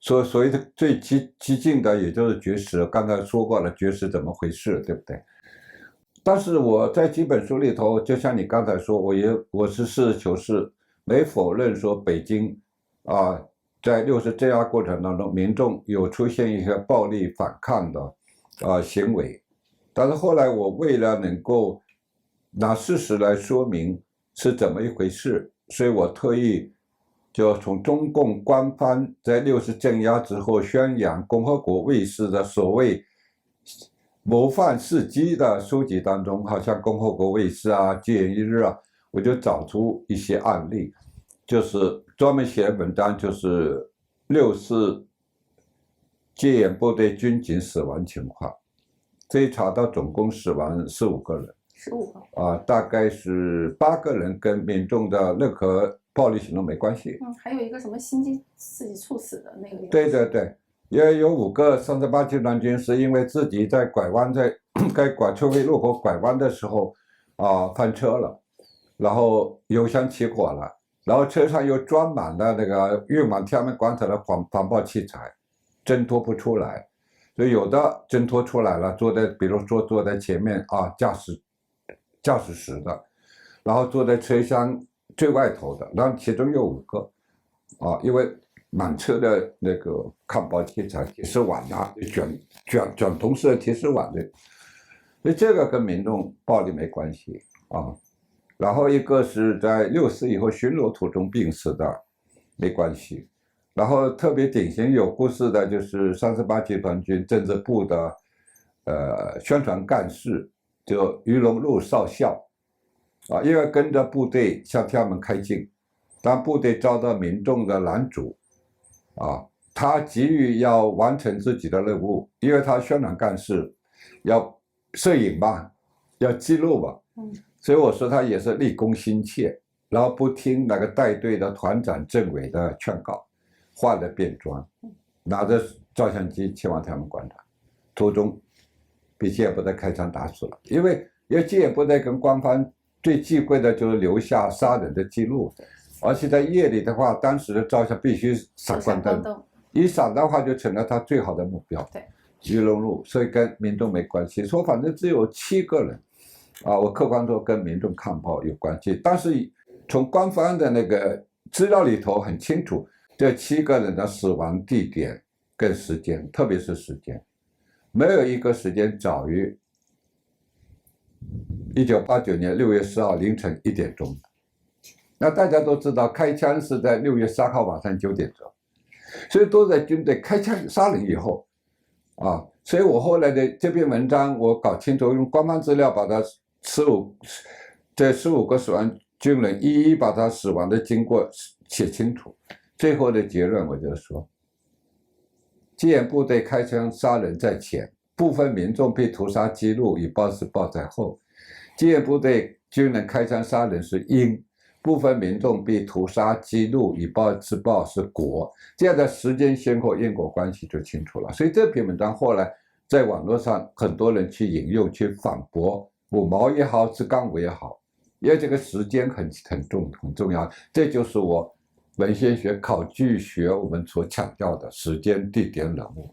所谓的最激进的也就是绝食，刚才说过了，绝食怎么回事，对不对？但是我在几本书里头，就像你刚才说，我是实事求是，没否认说北京在6·4镇压过程当中，民众有出现一些暴力反抗的行为，但是后来我为了能够拿事实来说明是怎么一回事，所以我特意就从中共官方在6·4镇压之后宣扬共和国卫士的所谓模范事迹的书籍当中，好像共和国卫士戒严一日我就找出一些案例，就是专门写文章，就是6·4戒严部队军警死亡情况，这一查到总共死亡15个人，15个大概是8个人跟民众的任何暴力行动没关系。还有一个什么心肌刺激猝死的那个。对，也有5个38集团军是因为自己在拐弯，在广秋惠路口拐弯的时候翻车了，然后油箱起火了，然后车上又装满了那个运往天安门广场的防爆器材，挣脱不出来，所以有的挣脱出来了，比如说坐在前面驾驶室的，然后坐在车厢最外头的，然后其中有5个因为满车的那个抗爆器材、铁丝网卷筒式的铁丝网的，所以这个跟民众暴力没关系然后一个是在6·4以后巡逻途中病死的，没关系。然后特别典型有故事的就是38集团军政治部的宣传干事，就于荣禄少校因为跟着部队向天安门开进，当部队遭到民众的拦阻他急于要完成自己的任务，因为他宣传干事要摄影嘛，要记录嘛，所以我说他也是立功心切，然后不听那个带队的团长政委的劝告，化了便装，拿着照相机前往天安门广场，途中被戒严部队开枪打死了。因为戒严部队跟官方最忌讳的就是留下杀人的记录，而且在夜里的话，当时的照相必须闪光灯，一闪的话就成了他最好的目标。对，鱼龙路，所以跟民众没关系。说反正只有7个人，我客观说跟民众抗暴有关系，但是从官方的那个资料里头很清楚，这7个人的死亡地点跟时间，特别是时间，没有一个时间早于1989年6月4号凌晨1点钟。那大家都知道，开枪是在6月3号晚上9点钟，所以都在军队开枪杀人以后，所以我后来的这篇文章我搞清楚，用官方资料把它这15个死亡军人一一把他死亡的经过写清楚。最后的结论我就说，戒严部队开枪杀人在前，部分民众被屠杀记录以报时报在后。戒严部队军人开枪杀人是因，部分民众被屠杀记录以报之报是果，这样的时间先后因果关系就清楚了。所以这篇文章后来在网络上很多人去引用去反驳五毛也好，自刚五也好，因为这个时间很重要，这就是我文献学考据学我们所强调的时间、地点、人物。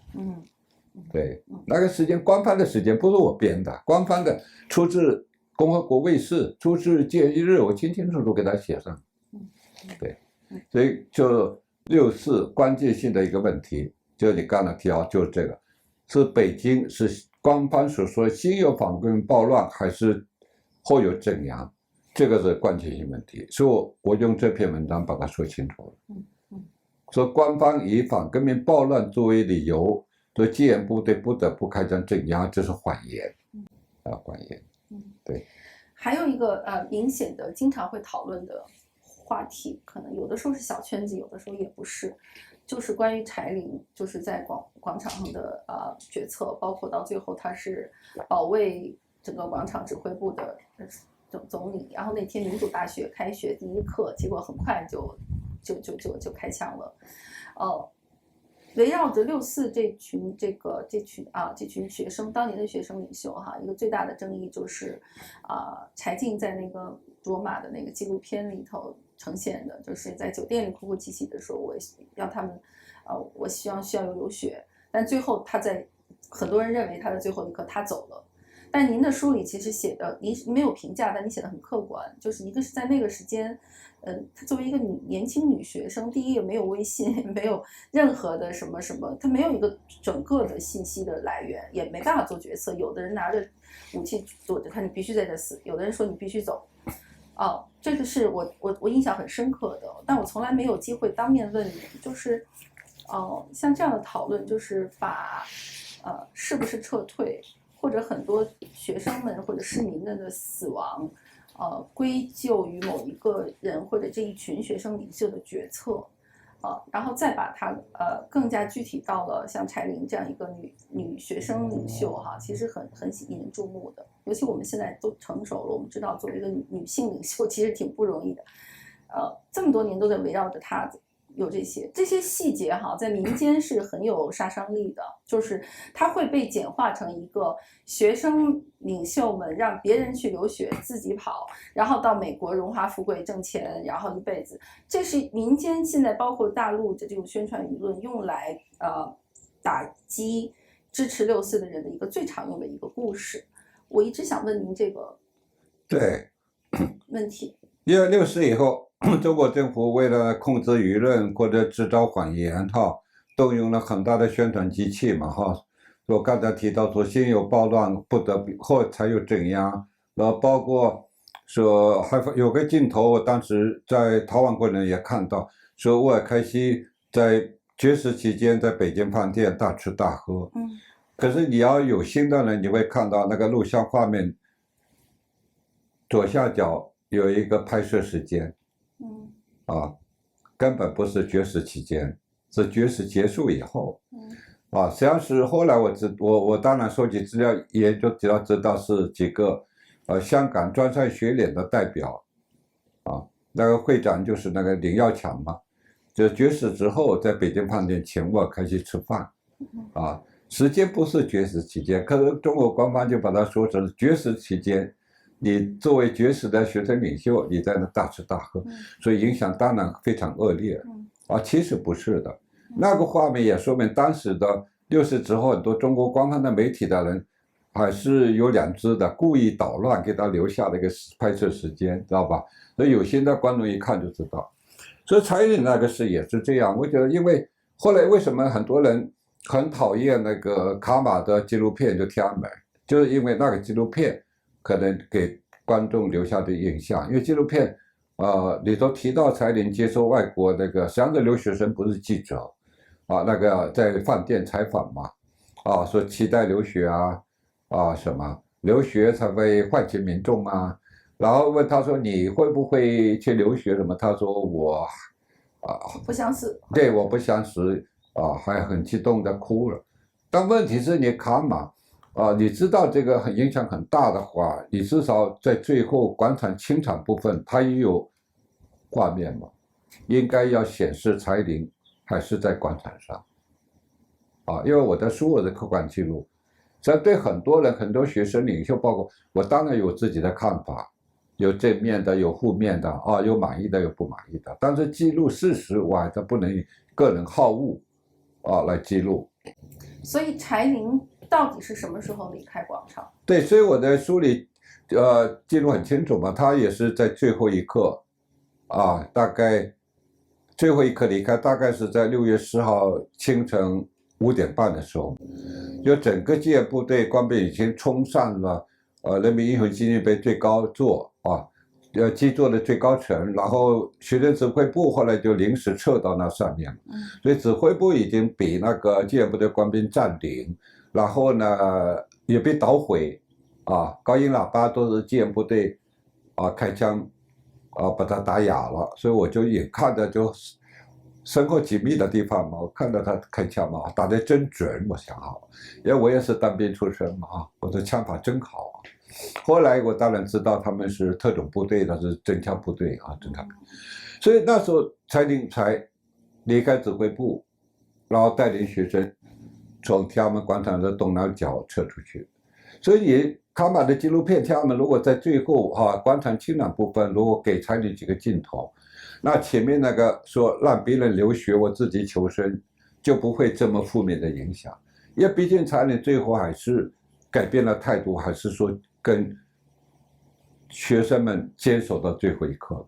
对，那个时间官方的时间不是我编的，官方的出自共和国卫视，出自戒严日，我清清楚楚给他写上。对，所以就6·4关键性的一个问题，就你刚才提到，就是这个，是北京是官方所说先有反革命暴乱，还是后有镇压？这个是关键性问题，所以我用这篇文章把它说清楚了。说官方以反革命暴乱作为理由，对戒严部队不得不开枪镇压，这是谎言。谎言。对。还有一个明显的经常会讨论的话题，可能有的时候是小圈子，有的时候也不是，就是关于柴玲就是在广场上的决策，包括到最后他是保卫整个广场指挥部的总理，然后那天民主大学开学第一课，结果很快就开枪了。围绕着6·4这群学生，当年的学生领袖一个最大的争议就是柴静在那个罗马的那个纪录片里头呈现的，就是在酒店里哭哭啼啼的说，我要他们我需要有流血，但最后很多人认为他的最后一刻他走了。但您的书里其实写的，您没有评价，但你写的很客观，就是一个是在那个时间，她作为一个年轻女学生，第一也没有微信，没有任何的什么，她没有一个整个的信息的来源，也没办法做决策。有的人拿着武器躲着他，你必须在这死；有的人说你必须走。这个是我印象很深刻的，但我从来没有机会当面问你，就是像这样的讨论，就是把是不是撤退，或者很多学生们或者市民们的死亡，归咎于某一个人或者这一群学生领袖的决策，然后再把它更加具体到了像柴玲这样一个女学生领袖其实很引人注目的。尤其我们现在都成熟了，我们知道作为一个女性领袖其实挺不容易的，这么多年都在围绕着她。有这些细节在民间是很有杀伤力的，就是它会被简化成一个学生领袖们让别人去流血自己跑，然后到美国荣华富贵挣钱，然后一辈子。这是民间现在包括大陆的这种宣传舆论用来打击支持6·4的人的一个最常用的一个故事。我一直想问您这个问题。因为6·4以后，中国政府为了控制舆论或者制造谎言动用了很大的宣传机器嘛我刚才提到说先有暴乱不得不后才有镇压，然后包括说还有个镜头，我当时在逃亡过程也看到，说沃尔开西在绝食期间在北京饭店大吃大喝。可是你要有心的人，你会看到那个录像画面左下角有一个拍摄时间。根本不是绝食期间，是绝食结束以后。实际上是后来我当然收集资料研究，只要知道是几个香港专上学联的代表那个会长就是那个林耀强嘛，就绝食之后在北京饭店请沃尔开西吃饭时间不是绝食期间，可是中国官方就把它说成绝食期间你作为绝食的学生领袖，你在那大吃大喝，所以影响当然非常恶劣。其实不是的，那个画面也说明当时的60之后，很多中国官方的媒体的人还是有良知的，故意捣乱，给他留下了一个拍摄时间，知道吧？所以有些的观众一看就知道。所以蔡依林那个事也是这样，我觉得，因为后来为什么很多人很讨厌那个卡玛的纪录片就《天安门》，就是因为那个纪录片可能给观众留下的印象，因为纪录片里头提到蔡依林接受外国那个，实际上这留学生不是记者那个在饭店采访嘛，说期待留学什么留学才会唤起民众啊，然后问他说你会不会去留学什么？他说我不相识，对，我不相识还很激动的哭了。但问题是你卡玛你知道这个影响很大的话，你至少在最后广场清场部分，它也有画面嘛，应该要显示蔡依林还是在广场上因为我的书我的客观记录，所以对很多人很多学生领袖，包括我当然有自己的看法，有正面的有负面的有满意的有不满意的，但是记录事实我还是不能以个人好恶来记录。所以柴玲到底是什么时候离开广场？对，所以我的书里记录很清楚嘛，他也是在最后一刻大概最后一刻离开，大概是在6月10号清晨5点半的时候，就整个戒严部队官兵已经冲上了人民英雄纪念碑最高座基座的最高层，然后学生指挥部后来就临时撤到那上面，所以指挥部已经被那个戒严部队官兵占领，然后呢也被捣毁高音喇叭都是戒严部队开枪把它打哑了，所以我就眼看着就身后几米的地方嘛，我看到他开枪嘛，打得真准，我想因为我也是当兵出身嘛我的枪法真好后来我当然知道他们是特种部队，他是真枪部队真枪，所以那时候蔡依林才离开指挥部，然后带领学生从天安门广场的东南角撤出去。所以你卡玛的纪录片，天安门如果在最后广场清场部分，如果给蔡依林几个镜头，那前面那个说让别人留学，我自己求生，就不会这么负面的影响。因为毕竟蔡依林最后还是改变了态度，还是说跟学生们坚守到最后一刻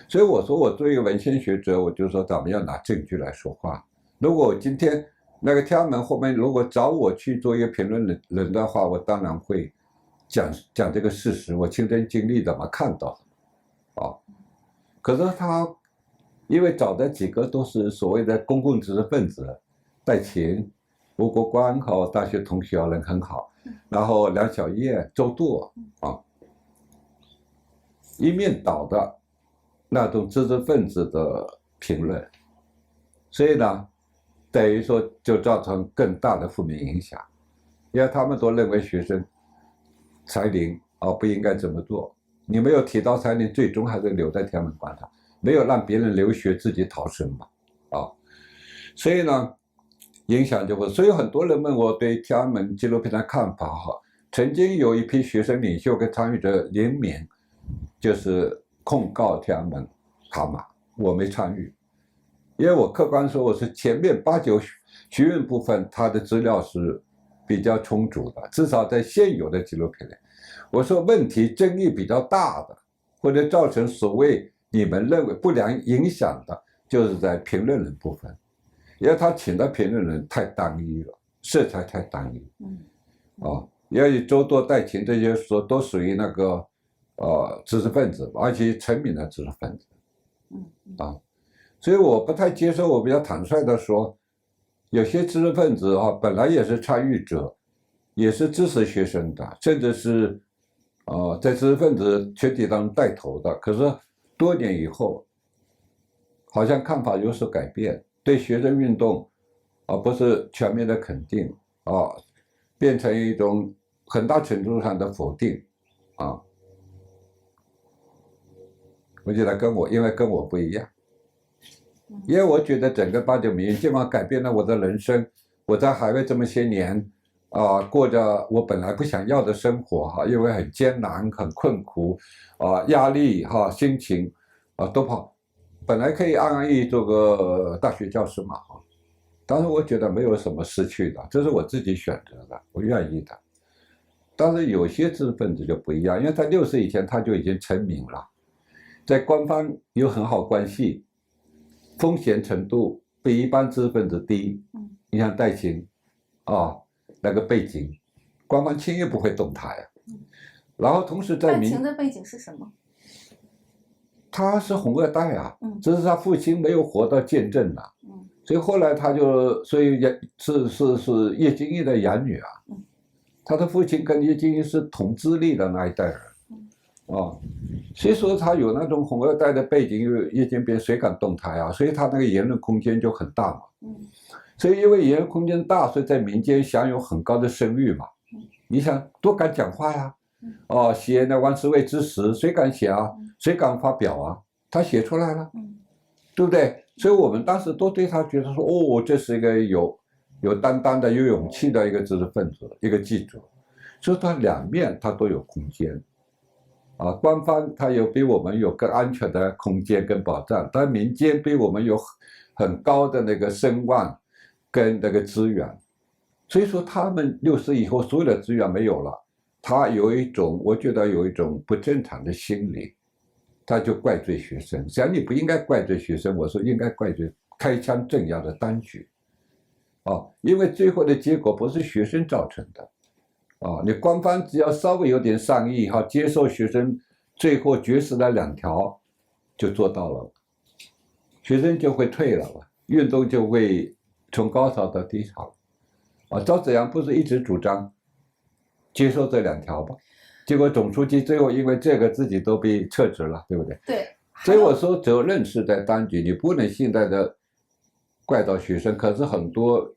所以我说我作为一个文献学者，我就说咱们要拿证据来说话。如果今天那个天安门后面如果找我去做一个评论人的话，我当然会讲这个事实，我亲身经历的嘛，看到可是他因为找的几个都是所谓的公共知识分子，戴琴、吴国光和大学同学人很好，然后梁小燕、周舵一面倒的那种知识分子的评论，所以呢等于说就造成更大的负面影响，因为他们都认为学生蔡依林不应该这么做，你没有提到蔡依林最终还是留在天安门广场，没有让别人留学自己逃生嘛所以呢影响就会，所以很多人问我对天安门纪录片的看法曾经有一批学生领袖跟参与者联名，就是控告天安门卡玛，我没参与，因为我客观说我是前面8、9学院部分它的资料是比较充足的，至少在现有的纪录片里，我说问题争议比较大的，或者造成所谓你们认为不良影响的，就是在评论人部分，因为他请的评论人太单一了，色彩太单一因为周舵、戴琴这些都属于那个知识分子，而且成名的知识分子所以我不太接受，我比较坦率的说，有些知识分子本来也是参与者，也是支持学生的，甚至是在知识分子群体当中带头的，可是多年以后好像看法有所改变，对学生运动不是全面的肯定变成一种很大程度上的否定我觉得因为跟我不一样，因为我觉得整个8·9民运尽管改变了我的人生，我在海外这么些年过着我本来不想要的生活哈，因为很艰难、很困苦，压力哈，心情都跑，本来可以安安逸逸做个大学教师嘛哈，当时我觉得没有什么失去的，这是我自己选择的，我愿意的。但是有些知识分子就不一样，因为在60以前他就已经成名了，在官方有很好关系，风险程度比一般知识分子低。你像戴晴那个背景，官方轻易不会动他呀。然后同时在戴晴的背景是什么？他是红二代啊，只是他父亲没有活到见证啊，所以后来他就，所以也是叶金义的养女啊，他的父亲跟叶金义是同资历的那一代人，所以说他有那种红二代的背景，因为叶金别谁敢动他呀，所以他那个言论空间就很大嘛，所以因为言论空间大，所以在民间享有很高的声誉嘛，你想多敢讲话呀，写那万世卫之时，谁敢写啊？谁敢发表啊？他写出来了，对不对？所以我们当时都对他觉得说，这是一个有担当的、有勇气的一个知识分子，一个记者。所以他两面他都有空间，官方他有比我们有更安全的空间跟保障，但民间比我们有很高的那个声望跟那个资源。所以说他们60以后所有的资源没有了，他有一种，我觉得有一种不正常的心理。他就怪罪学生，实际上你不应该怪罪学生，我说应该怪罪开枪镇压的当局，因为最后的结果不是学生造成的，你官方只要稍微有点善意接受学生最后绝食的2条，就做到了，学生就会退了，运动就会从高潮到低潮，赵紫阳不是一直主张接受这2条吗？结果总书记最后因为这个自己都被撤职了，对不对？对。所以我说责任是在当局，你不能现在的怪到学生。可是很多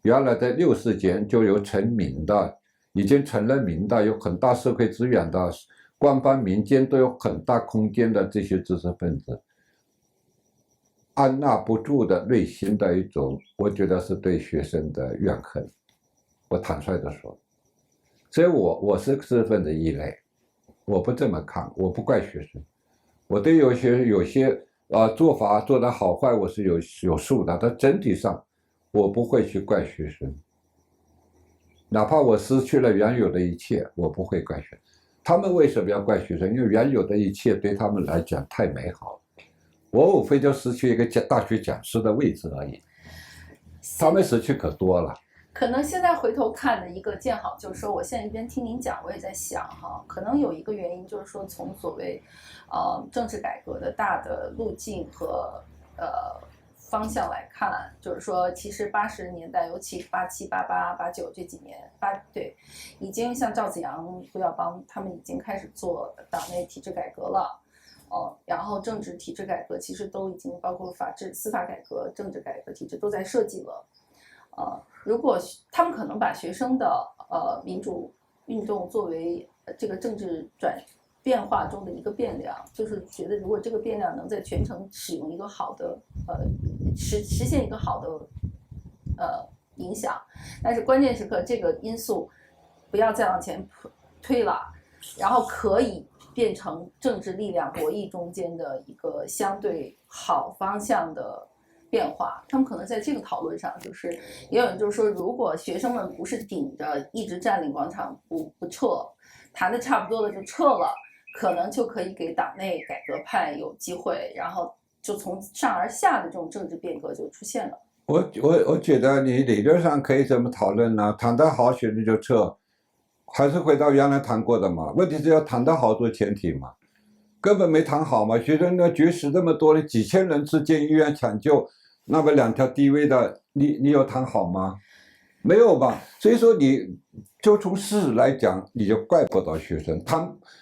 原来在60前就有成名的，已经成了名的，有很大社会资源的，官方民间都有很大空间的这些知识分子，按捺不住的内心的一种，我觉得是对学生的怨恨。我坦率地说。所以我是知识分子异类，我不这么看，我不怪学生，我对有些做法做得好坏我是有数的，但整体上我不会去怪学生，哪怕我失去了原有的一切，我不会怪学生。他们为什么要怪学生？因为原有的一切对他们来讲太美好了，我无非就失去一个大学讲师的位置而已，他们失去可多了。可能现在回头看的一个见好，就是说，我现在一边听您讲，我也在想可能有一个原因就是说，从所谓，政治改革的大的路径和方向来看，就是说，其实80年代，尤其87、88、89这几年，已经像赵紫阳、胡耀邦他们已经开始做党内体制改革了，然后政治体制改革其实都已经包括法治、司法改革、政治改革体制都在设计了。如果他们可能把学生的民主运动作为这个政治变化中的一个变量，就是觉得如果这个变量能在全程使用一个好的实现一个好的影响，但是关键时刻这个因素不要再往前推了，然后可以变成政治力量博弈中间的一个相对好方向的变化。他们可能在这个讨论上，就是也有人就是说，如果学生们不是顶着一直占领广场不撤，谈的差不多了就撤了，可能就可以给党内改革派有机会，然后就从上而下的这种政治变革就出现了。我觉得你理论上可以这么讨论呢，谈得好学生就撤，还是回到原来谈过的嘛？问题是要谈得好做前提嘛，根本没谈好嘛。学生的绝食这么多的几千人次进医院抢救，那么2条低危的，你有谈好吗？没有吧？所以说你就从事来讲，你就怪不到学生，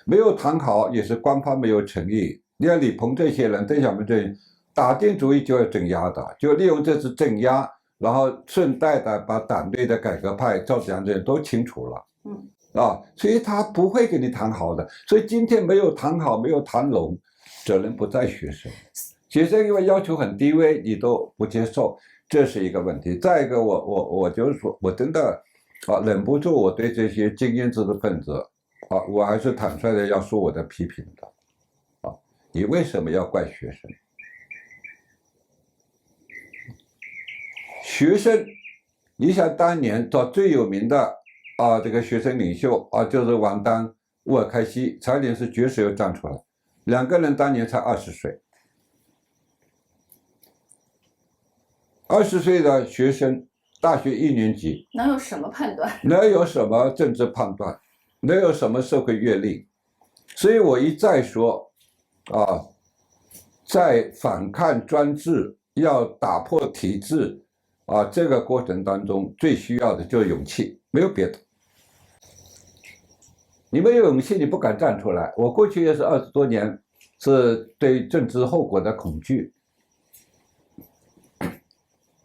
没有谈好也是官方没有诚意。你看李鹏这些人，邓小平这打定主意就要镇压的，就利用这次镇压，然后顺带的把党内的改革派赵紫阳这些都清除了。所以他不会跟你谈好的。所以今天没有谈好，没有谈拢，责任不在学生。学生因为要求很低微，你都不接受，这是一个问题。再一个，我就是说，我真的忍不住我对这些精英知识分子我还是坦率的要说我的批评的你为什么要怪学生？学生，你想当年找最有名的这个学生领袖就是王丹、乌尔开西，差点是绝食又站出来，两个人当年才20岁，20岁的学生，大学1年级，能有什么判断？能有什么政治判断？能有什么社会阅历？所以我一再说在反抗专制、要打破体制这个过程当中，最需要的就是勇气，没有别的。你没有勇气，你不敢站出来。我过去也是20多年，是对政治后果的恐惧。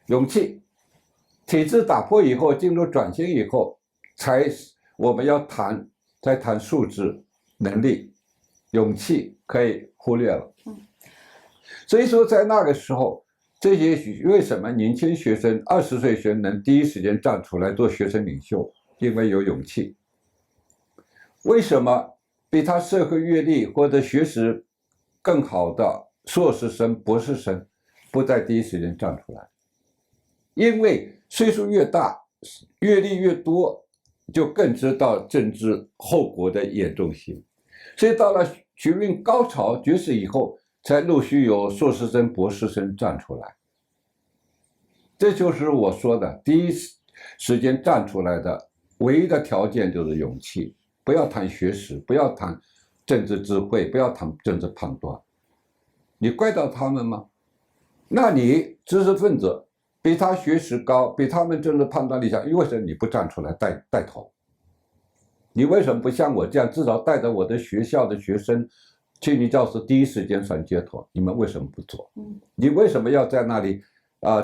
勇气，体制打破以后，进入转型以后，我们要再谈素质、能力，勇气可以忽略了。所以说，在那个时候，这些为什么年轻学生20岁学生能第一时间站出来做学生领袖？因为有勇气。为什么比他社会阅历或者学识更好的硕士生、博士生不在第一时间站出来？因为岁数越大，阅历越多，就更知道政治后果的严重性。所以到了学运高潮绝食以后，才陆续有硕士生、博士生站出来。这就是我说的，第一时间站出来的唯一的条件就是勇气。不要谈学识，不要谈政治智慧，不要谈政治判断。你怪到他们吗？那你知识分子比他学识高，比他们政治判断力强，为什么你不站出来带头？你为什么不像我这样，至少带着我的学校的学生去你教室第一时间上街头？你们为什么不做？你为什么要在那里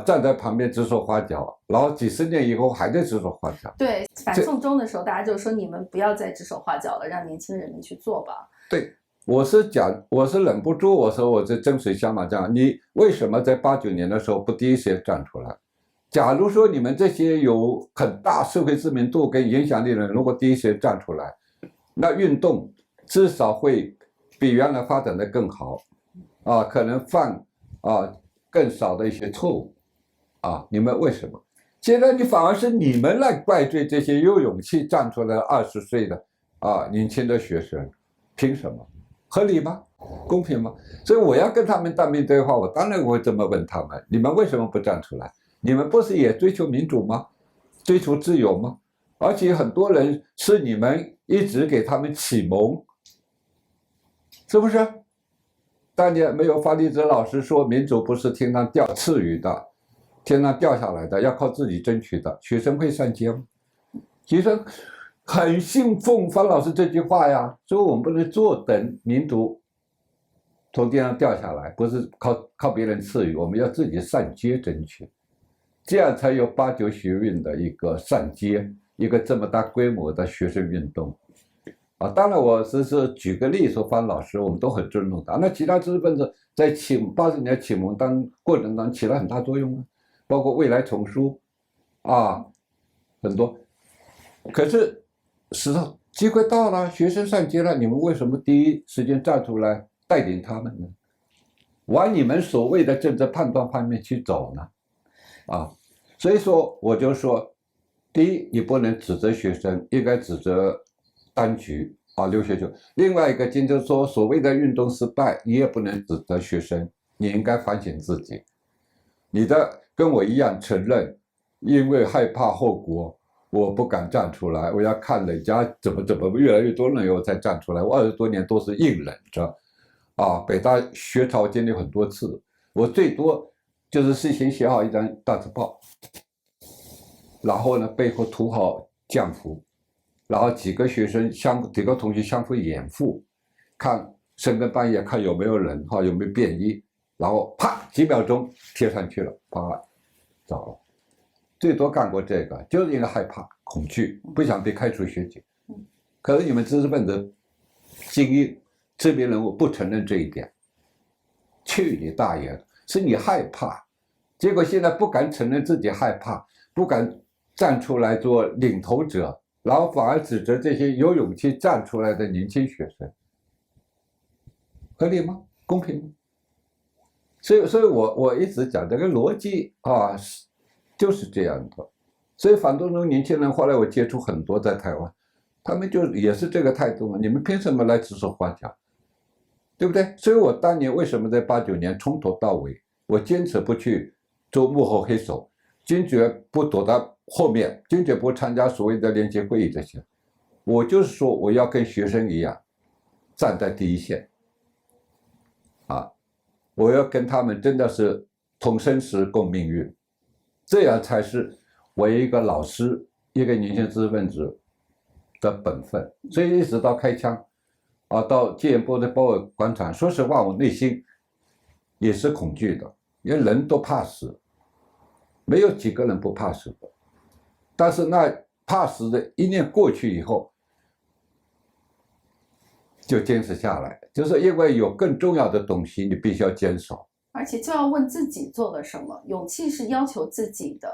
站在旁边指手画脚，然后几十年以后还在指手画脚？对，反送中的时候，大家就说你们不要再指手画脚了，让年轻人们去做吧。对，我是忍不住，我说我这真水香马酱，你为什么在89年的时候不第一时间站出来？假如说你们这些有很大社会知名度跟影响力的人，如果第一时间站出来，那运动至少会比原来发展的更好，可能犯更少的一些错误，你们为什么？现在你反而是你们来怪罪这些有勇气站出来的20岁的年轻的学生，凭什么？合理吗？公平吗？所以我要跟他们当面对话，我当然会这么问他们：你们为什么不站出来？你们不是也追求民主吗？追求自由吗？而且很多人是你们一直给他们启蒙，是不是？当年没有方励哲老师说民主不是天上赐予的，天上掉下来的，要靠自己争取的，学生会上街吗？学生很信奉方老师这句话呀，说我们不能坐等民主从天上掉下来，不是靠别人赐予，我们要自己上街争取，这样才有89学运的一个上街，一个这么大规模的学生运动。当然我只是举个例说，方老师我们都很尊重他。那其他知识分子在80年启蒙过程当中起了很大作用啊，包括未来丛书很多。可是机会到了，学生上街了，你们为什么第一时间站出来带领他们呢？往你们所谓的政治判断方面去走呢？所以说我就说，第一，你不能指责学生，应该指责当局留学生。另外一个，今天说所谓的运动失败，你也不能指责学生，你应该反省自己。你跟我一样承认，因为害怕后果，我不敢站出来，我要看人家怎么越来越多人以后才站出来。我20多年都是硬忍着，北大学潮经历很多次，我最多就是事先写好一张大字报，然后呢背后涂好浆糊，然后几个同学相互掩护，看深更半夜看有没有人有没有便衣，然后啪几秒钟贴上去了，啪走了。最多干过这个，就是因为害怕恐惧，不想被开除学籍。可是你们知识分子精英知名人物不承认这一点，去你大爷的！是你害怕，结果现在不敢承认自己害怕，不敢站出来做领头者，然后反而指责这些有勇气站出来的年轻学生，合理吗？公平吗？所以我一直讲这个逻辑啊，就是这样的。所以反动中年轻人后来我接触很多在台湾，他们就也是这个态度嘛，你们凭什么来指手画脚，对不对？所以我当年为什么在89年从头到尾，我坚持不去做幕后黑手，坚决不躲到后面，坚决不参加所谓的联席会议这些，我就是说我要跟学生一样，站在第一线，啊，我要跟他们真的是同生死共命运，这样才是我一个老师，一个年轻知识分子的本分。所以一直到开枪，啊，到戒严波的包围广场，说实话，我内心也是恐惧的，因为人都怕死，没有几个人不怕死的。但是那怕死的一念过去以后，就坚持下来，就是因为有更重要的东西，你必须要坚守。而且就要问自己做了什么。勇气是要求自己的，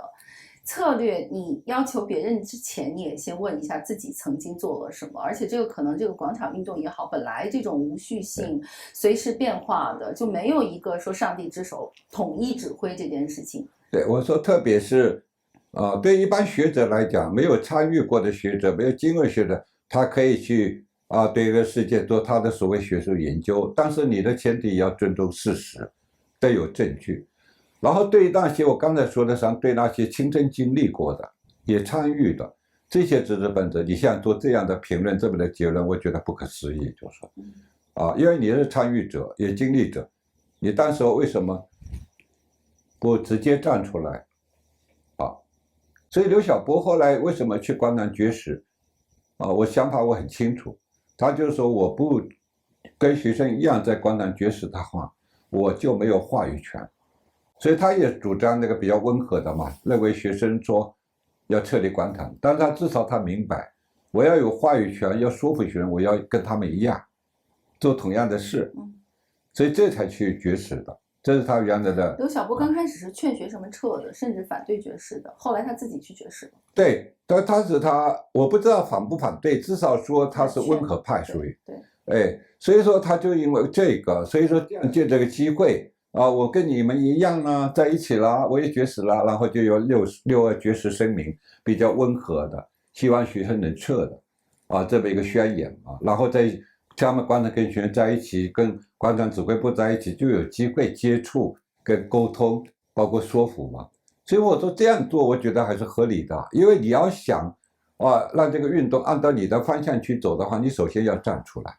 策略你要求别人之前，你也先问一下自己曾经做了什么。而且这个可能这个广场运动也好，本来这种无序性、随时变化的，就没有一个说上帝之手统一指挥这件事情。对，我说特别是对一般学者来讲，没有参与过的学者，没有经过学者，他可以去对一个事件做他的所谓学术研究，但是你的前提要尊重事实，得有证据。然后对那些我刚才说的上，对那些亲身经历过的、也参与的这些知识分子，你现在做这样的评论、这么的结论，我觉得不可思议，就是说，因为你是参与者、也经历者，你当时为什么不直接站出来？所以刘晓波后来为什么去广场绝食？我想法我很清楚，他就是说我不跟学生一样在广场绝食的话，我就没有话语权。所以他也主张那个比较温和的嘛，认为学生说要撤离广场，但是他至少他明白，我要有话语权，要说服学生，我要跟他们一样做同样的事，所以这才去绝食的。这是他原来的。刘晓波刚开始是劝学生们撤的，甚至反对绝食的，后来他自己去绝食了。对，但他是我不知道反不反对，至少说他是温和派，属于对，所以说他就因为这个，所以说借这个机会我跟你们一样呢，在一起了，我也绝食了，然后就有6.2绝食声明，比较温和的，希望学生能撤的这么一个宣言然后在他们广场跟学生在一起，跟广场指挥部在一起，就有机会接触跟沟通，包括说服嘛。所以我说这样做，我觉得还是合理的，因为你要想让这个运动按照你的方向去走的话，你首先要站出来，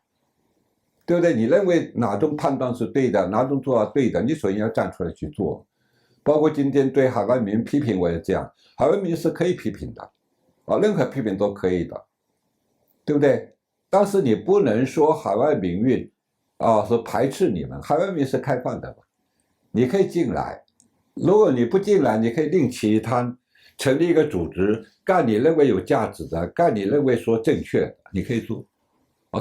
对不对？你认为哪种判断是对的，哪种做法对的，你首先要站出来去做。包括今天对海外民批评，我也这样，海外民是可以批评的任何批评都可以的，对不对？但是你不能说海外民运是排斥你们，海外民是开放的嘛，你可以进来，如果你不进来，你可以另起一摊，成立一个组织，干你认为有价值的，干你认为说正确的，你可以做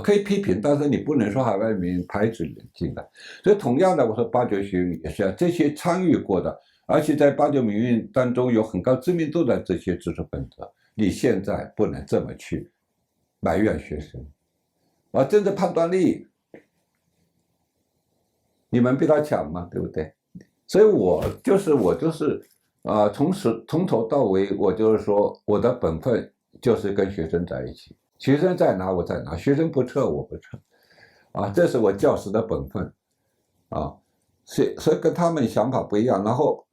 可以批评，但是你不能说海外民运排斥你进来。所以同样的，我说89学运也是这些参与过的，而且在89民运当中有很高知名度的这些知识分子，你现在不能这么去埋怨学生政治判断力你们比他强嘛，对不对？所以我就是从头到尾，我就是说我的本分就是跟学生在一起，学生在哪我在哪，学生不撤我不撤这是我教师的本分所以跟他们想法不一样。然后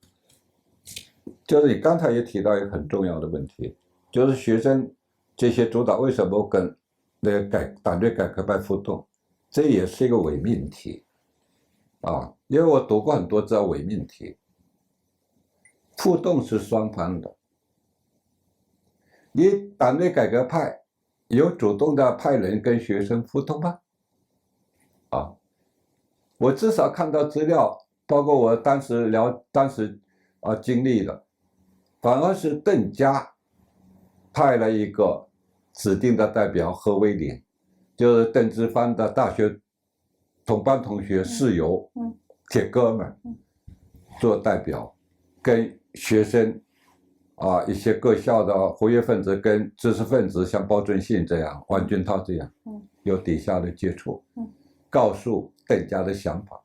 就是你刚才也提到一个很重要的问题，就是学生这些主导为什么跟那个党对改革派互动，这也是一个伪命题因为我读过很多这伪命题，互动是双方的，你党对改革派有主动的派人跟学生互动吗？我至少看到资料，包括我当时经历的，反而是邓家派了一个指定的代表何为林，就是邓芝芳的大学同班同学、室友、铁哥们做代表，跟学生一些各校的活跃分子跟知识分子，像包准信这样、王军涛这样，有底下的接触，告诉邓家的想法。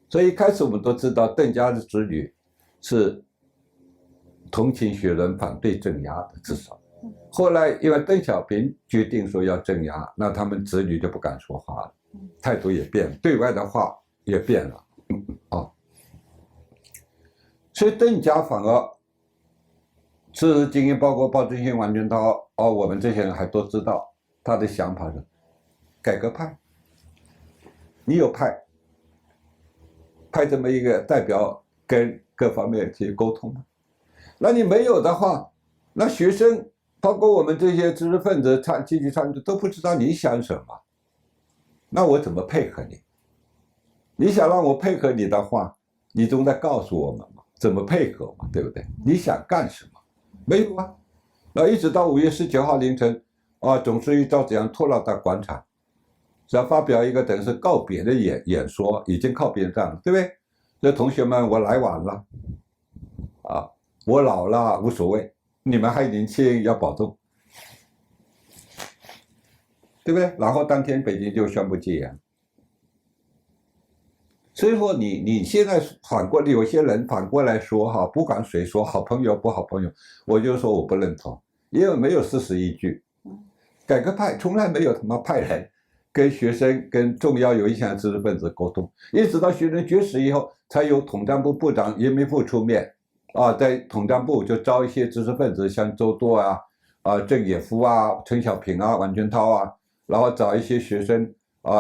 所以一开始我们都知道邓家的子女是同情学人、反对镇压的，至少。后来因为邓小平决定说要镇压，那他们子女就不敢说话了，态度也变了，对外的话也变了，所以邓家反而知识精英，包括包准信、王军涛，我们这些人还都知道他的想法是改革派。你有派这么一个代表跟各方面去沟通吗？那你没有的话，那学生包括我们这些知识分子积极参与都不知道你想什么，那我怎么配合你？你想让我配合你的话，你总得告诉我们嘛，怎么配合嘛，对不对？你想干什么？没有啊。那一直到5月19号凌晨，总书记赵紫阳拖到广场，是要发表一个等于是告别的演说，已经靠边站了，对不对？这同学们，我来晚了，我老了无所谓，你们还年轻，要保重，对不对？然后当天北京就宣布戒严。所以说你现在反过来，有些人反过来说哈，不管谁说好朋友不好朋友，我就说我不认同，因为没有事实依据。改革派从来没有他妈派人跟学生、跟重要有影响的知识分子沟通，一直到学生绝食以后，才由统战部部长严明富出面，在统战部就招一些知识分子，像周舵郑也夫陈小平王军涛然后找一些学生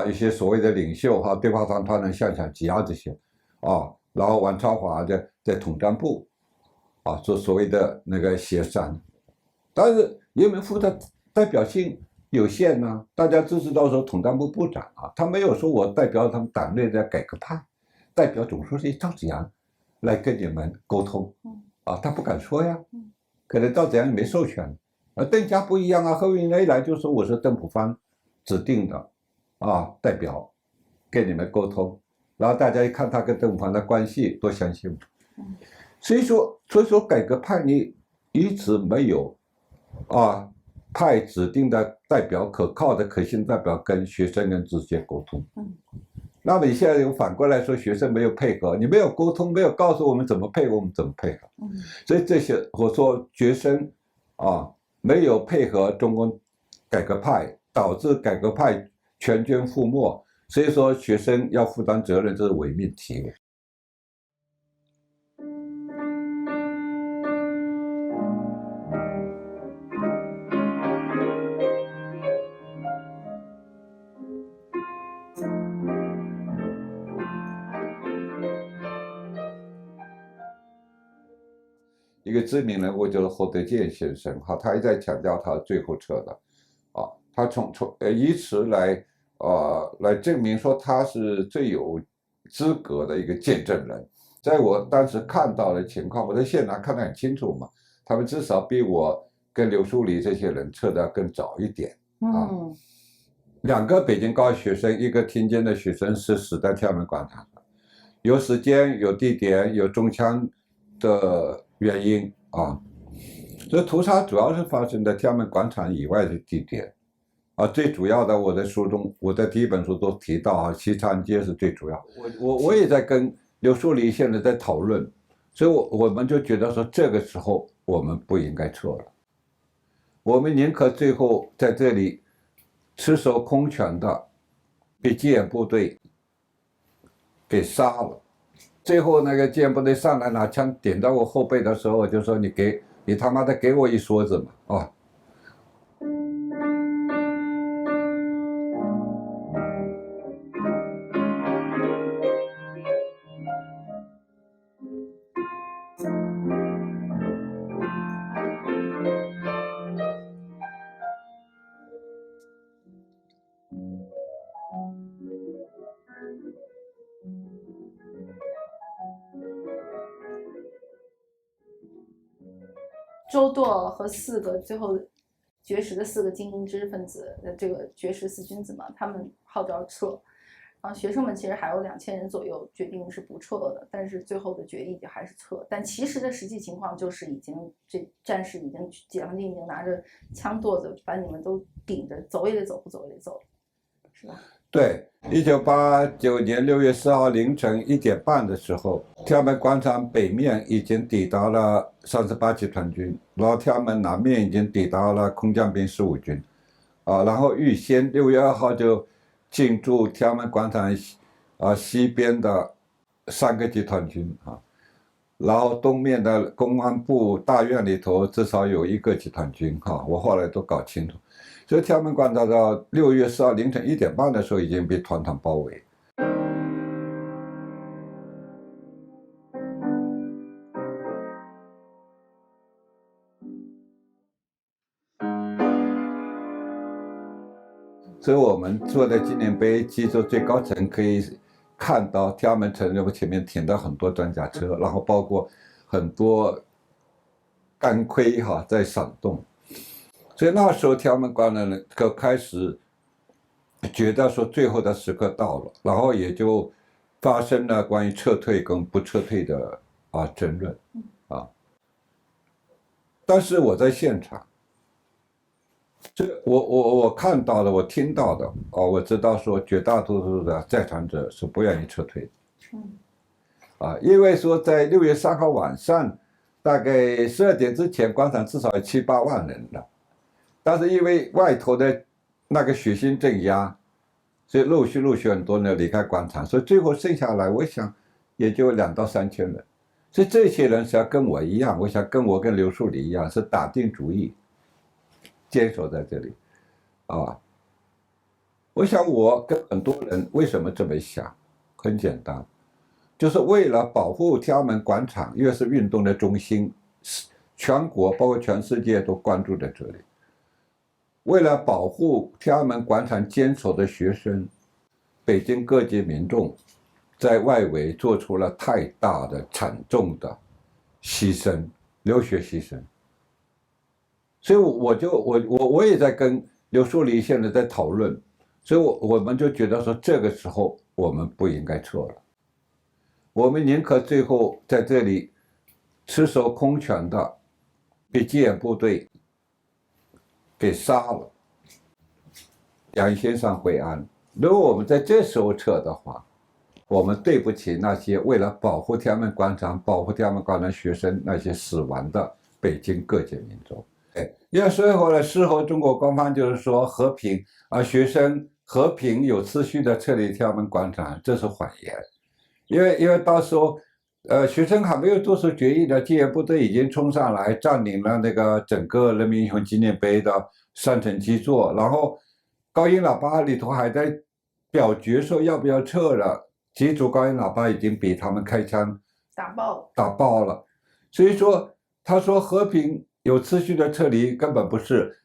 一些所谓的领袖对话团人向小吉这些然后王超华在统战部做所谓的那个协商，但是严明富的代表性有限呢，大家都知道说统战部部长他没有说我代表他们党内的改革派，代表总书记赵紫阳来跟你们沟通他不敢说呀，可能赵紫阳也没授权。邓家不一样贺云一来就说我是邓朴方指定的代表跟你们沟通，然后大家一看他跟邓朴方的关系，多相信。所以说改革派你一直没有派指定的代表，可靠的可信代表跟学生跟直接沟通。那么你现在又反过来说学生没有配合，你没有沟通，没有告诉我们怎么配合，我们怎么配合？所以这些我说学生没有配合中共改革派，导致改革派全军覆没，所以说学生要负担责任，这是伪命题。一个知名人物就是侯德健先生他一再强调他最后撤的他以此来证明说他是最有资格的一个见证人。在我当时看到的情况，我在现场看得很清楚嘛，他们至少比我跟刘树理这些人撤得更早一点两个北京高学生，一个听监的学生是死在天安门广场上，有时间有地点有中枪的原因这屠杀主要是发生在天安门广场以外的地点最主要的我在书中，我在第一本书都提到西长街是最主要。我也在跟刘树理现在在讨论，所以我们就觉得说这个时候我们不应该撤了，我们宁可最后在这里赤手空拳的被戒严部队给杀了。最后那个戒严部队上来拿枪点到我后背的时候，我就说你他妈的给我一梭子嘛周舵和4个最后绝食的4个精英知识分子，这个绝食4君子嘛，他们号召撤，学生们其实还有2000人左右决定是不撤的，但是最后的决议就还是撤。但其实的实际情况就是这战士解放军已经拿着枪垛子把你们都顶着，走也得走，不走也得走，是吧？对，1989年6月4号凌晨1点半的时候，天安门广场北面已经抵达了38集团军，然后天安门南面已经抵达了空降兵15军，然后预先6月2号就进驻天安门广场西边的3个集团军然后东面的公安部大院里头至少有1个集团军我后来都搞清楚。所以天安门广场到6月4号凌晨1点半的时候已经被团团包围。所以我们坐在纪念碑基座最高层，可以看到天安门城楼前面停了很多装甲车，然后包括很多钢盔在闪动。所以那时候天安门广场人就开始觉得说最后的时刻到了，然后也就发生了关于撤退跟不撤退的争论但是我在现场。我看到的，我听到的我知道说绝大多数的在场者是不愿意撤退的，因为说在6月3号晚上，大概12点之前，广场至少有7、8万人了，但是因为外头的那个血腥镇压，所以陆续很多人离开广场，所以最后剩下来，我想也就2到3千人，所以这些人是要跟我一样，我想跟刘树理一样，是打定主意。坚守在这里我想我跟很多人为什么这么想，很简单，就是为了保护天安门广场，因为是运动的中心，全国包括全世界都关注在这里。为了保护天安门广场坚守的学生，北京各界民众在外围做出了太大的惨重的牺牲，流血牺牲。所以我也在跟刘树理现在在讨论，所以我们就觉得说这个时候我们不应该撤了，我们宁可最后在这里赤手空拳的被戒严部队给杀了，杨先生回安。如果我们在这时候撤的话，我们对不起那些为了保护天安门广场、保护天安门广场学生那些死亡的北京各界民众。因为所以后来事后中国官方就是说和平学生和平有秩序的撤离天安门广场，这是谎言。因为到时候学生还没有做出决议的，戒严部队已经冲上来占领了那个整个人民英雄纪念碑的3层基座，然后高音喇叭里头还在表决说要不要撤了，几组高音喇叭已经比他们开枪打爆了。所以说他说和平有秩序的撤离根本不是。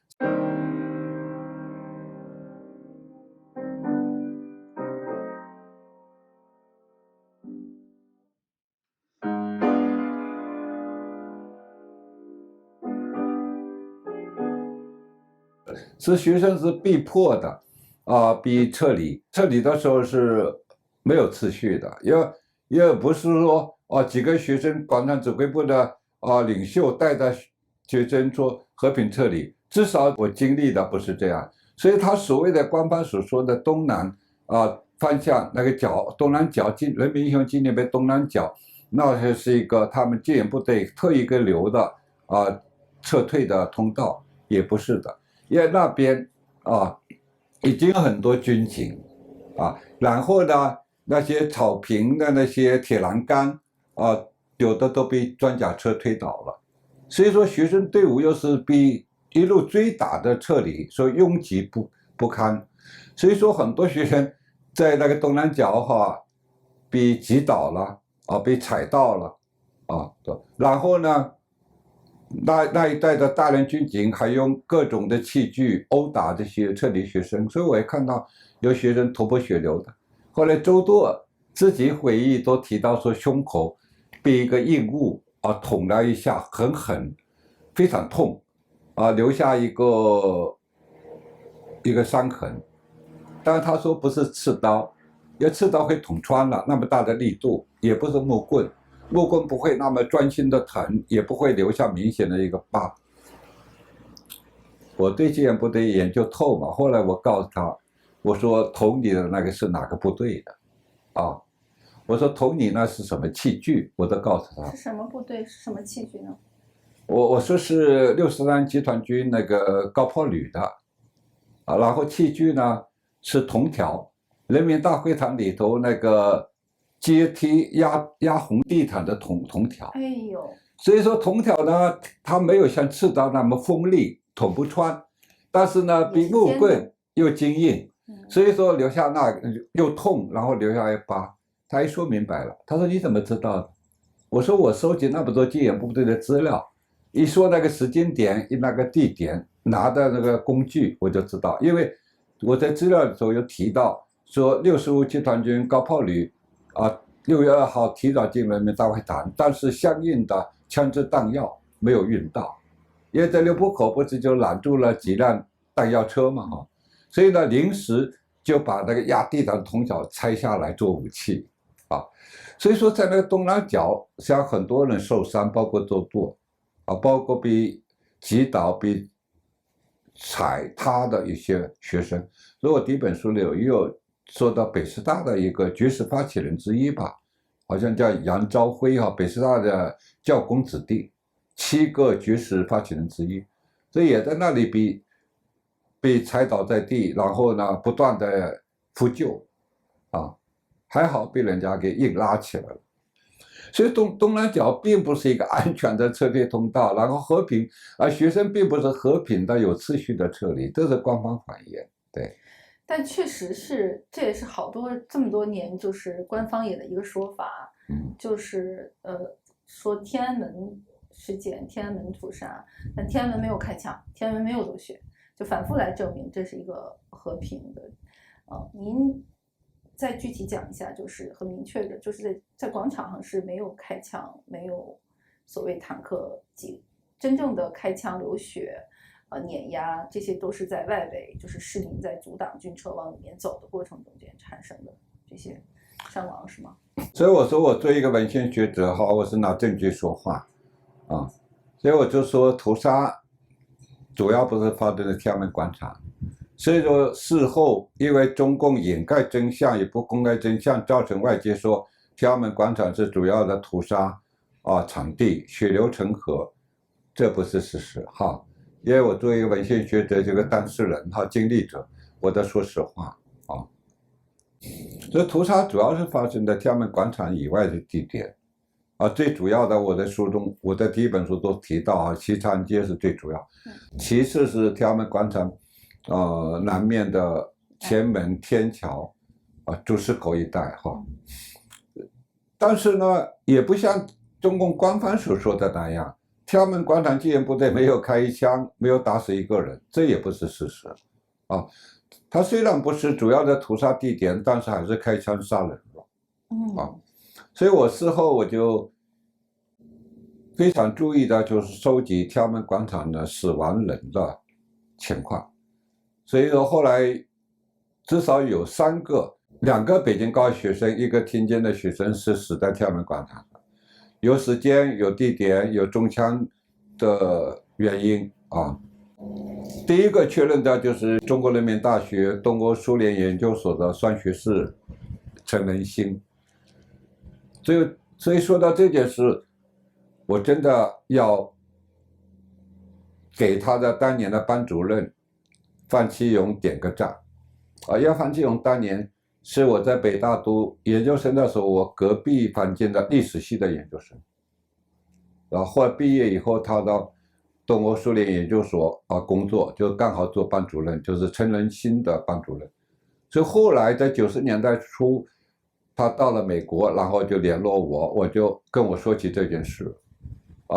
是学生是被迫的逼撤离的时候是没有秩序的，因为不是说几个学生广场指挥部的领袖带着学生做和平撤离，至少我经历的不是这样。所以他所谓的官方所说的东南方向那个角，东南角人民英雄纪念碑东南角，那是一个他们戒严部队特意给留的撤退的通道，也不是的。因为那边已经有很多军警然后呢那些草坪的那些铁栏杆有的都被装甲车推倒了，所以说学生队伍又是被一路追打的撤离，所以拥挤不堪，所以说很多学生在那个东南角被击倒了被踩到了然后呢那一带的大连军警还用各种的器具殴打这些撤离学生，所以我也看到有学生头破血流的。后来周舵自己回忆都提到说胸口被一个硬物捅了一下，很狠，非常痛留下一个伤痕。但是他说不是刺刀因为刺刀会捅穿了，那么大的力度，也不是木棍，木棍不会那么专心的疼，也不会留下明显的一个疤。我对纪元部队研究透嘛，后来我告诉他，我说捅你的那个是哪个部队的，啊，我说捅你那是什么器具，我都告诉他。是什么部队？是什么器具呢？我说是63集团军那个高炮旅的，啊，然后器具呢是铜条，人民大会堂里头那个阶梯压红地毯的铜条。哎呦，所以说铜条呢，它没有像刺刀那么锋利，捅不穿，但是呢比木棍又坚硬，所以说留下那又痛，然后留下一疤。他一说明白了，他说你怎么知道的？我说我收集那么多纪元部队的资料，一说那个时间点、那个地点、拿的那个工具，我就知道，因为我在资料里头有提到说65集团军高炮旅啊，6月2号提早进人民大会堂，但是相应的枪支弹药没有运到，因为在六浦口不是就拦住了几辆弹药车嘛哈，所以呢临时就把那个压地毯铜条拆下来做武器啊，所以说在那个东南角，实际上很多人受伤，包括周舵啊，包括被击倒、被踩踏的一些学生。所以我第一本书里有说到北师大的一个绝食发起人之一吧，好像叫杨朝辉哈，北师大的教工子弟，7个绝食发起人之一，所以也在那里被踩倒在地，然后呢不断的呼救，啊，还好被人家给硬拉起来了。所以东南角并不是一个安全的撤退通道，然后和平，而学生并不是和平的有秩序的撤离，这是官方谎言。对，但确实是，这也是这么多年就是官方也的一个说法，就是说天安门事件、天安门屠杀，但天安门没有开枪，天安门没有流血，就反复来证明这是一个和平的。您再具体讲一下，就是很明确的，就是在广场上是没有开枪，没有所谓坦克真正的开枪流血。碾压，这些都是在外围，就是市民在阻挡军车往里面走的过程中间产生的这些伤亡，是吗？所以我说我做一个文献学者哈，我是拿证据说话啊，所以我就说屠杀主要不是发生在天安门广场，所以说事后因为中共掩盖真相也不公开真相，造成外界说天安门广场是主要的屠杀场地，血流成河，这不是事实哈。因为我作为一个文献学者，这个当事人哈，经历者，我在说实话啊。所以屠杀主要是发生在天安门广场以外的地点啊，最主要的我在书中，我在第一本书都提到啊，西长街是最主要，其次是天安门广场南面的前门、天桥朱市口一带哈。但是呢，也不像中共官方所说的那样。天安门广场纪元部队没有开一枪，没有打死一个人，这也不是事实啊。它虽然不是主要的屠杀地点，但是还是开枪杀人了啊。所以我事后我就非常注意的就是收集天安门广场的死亡人的情况。所以说后来至少有2个北京高学生，一个天津的学生是死在天安门广场。有时间、有地点、有中枪的原因啊。第一个确认的就是中国人民大学东欧苏联研究所的双学士陈仁兴。所以说到这件事，我真的要给他的当年的班主任范其勇点个赞啊！因为范其勇当年是我在北大读研究生的时候，我隔壁房间的历史系的研究生，然后后来毕业以后，他到东欧苏联研究所工作，就刚好做班主任，就是陈仁兴的班主任。所以后来在90年代初，他到了美国，然后就联络我，我就跟我说起这件事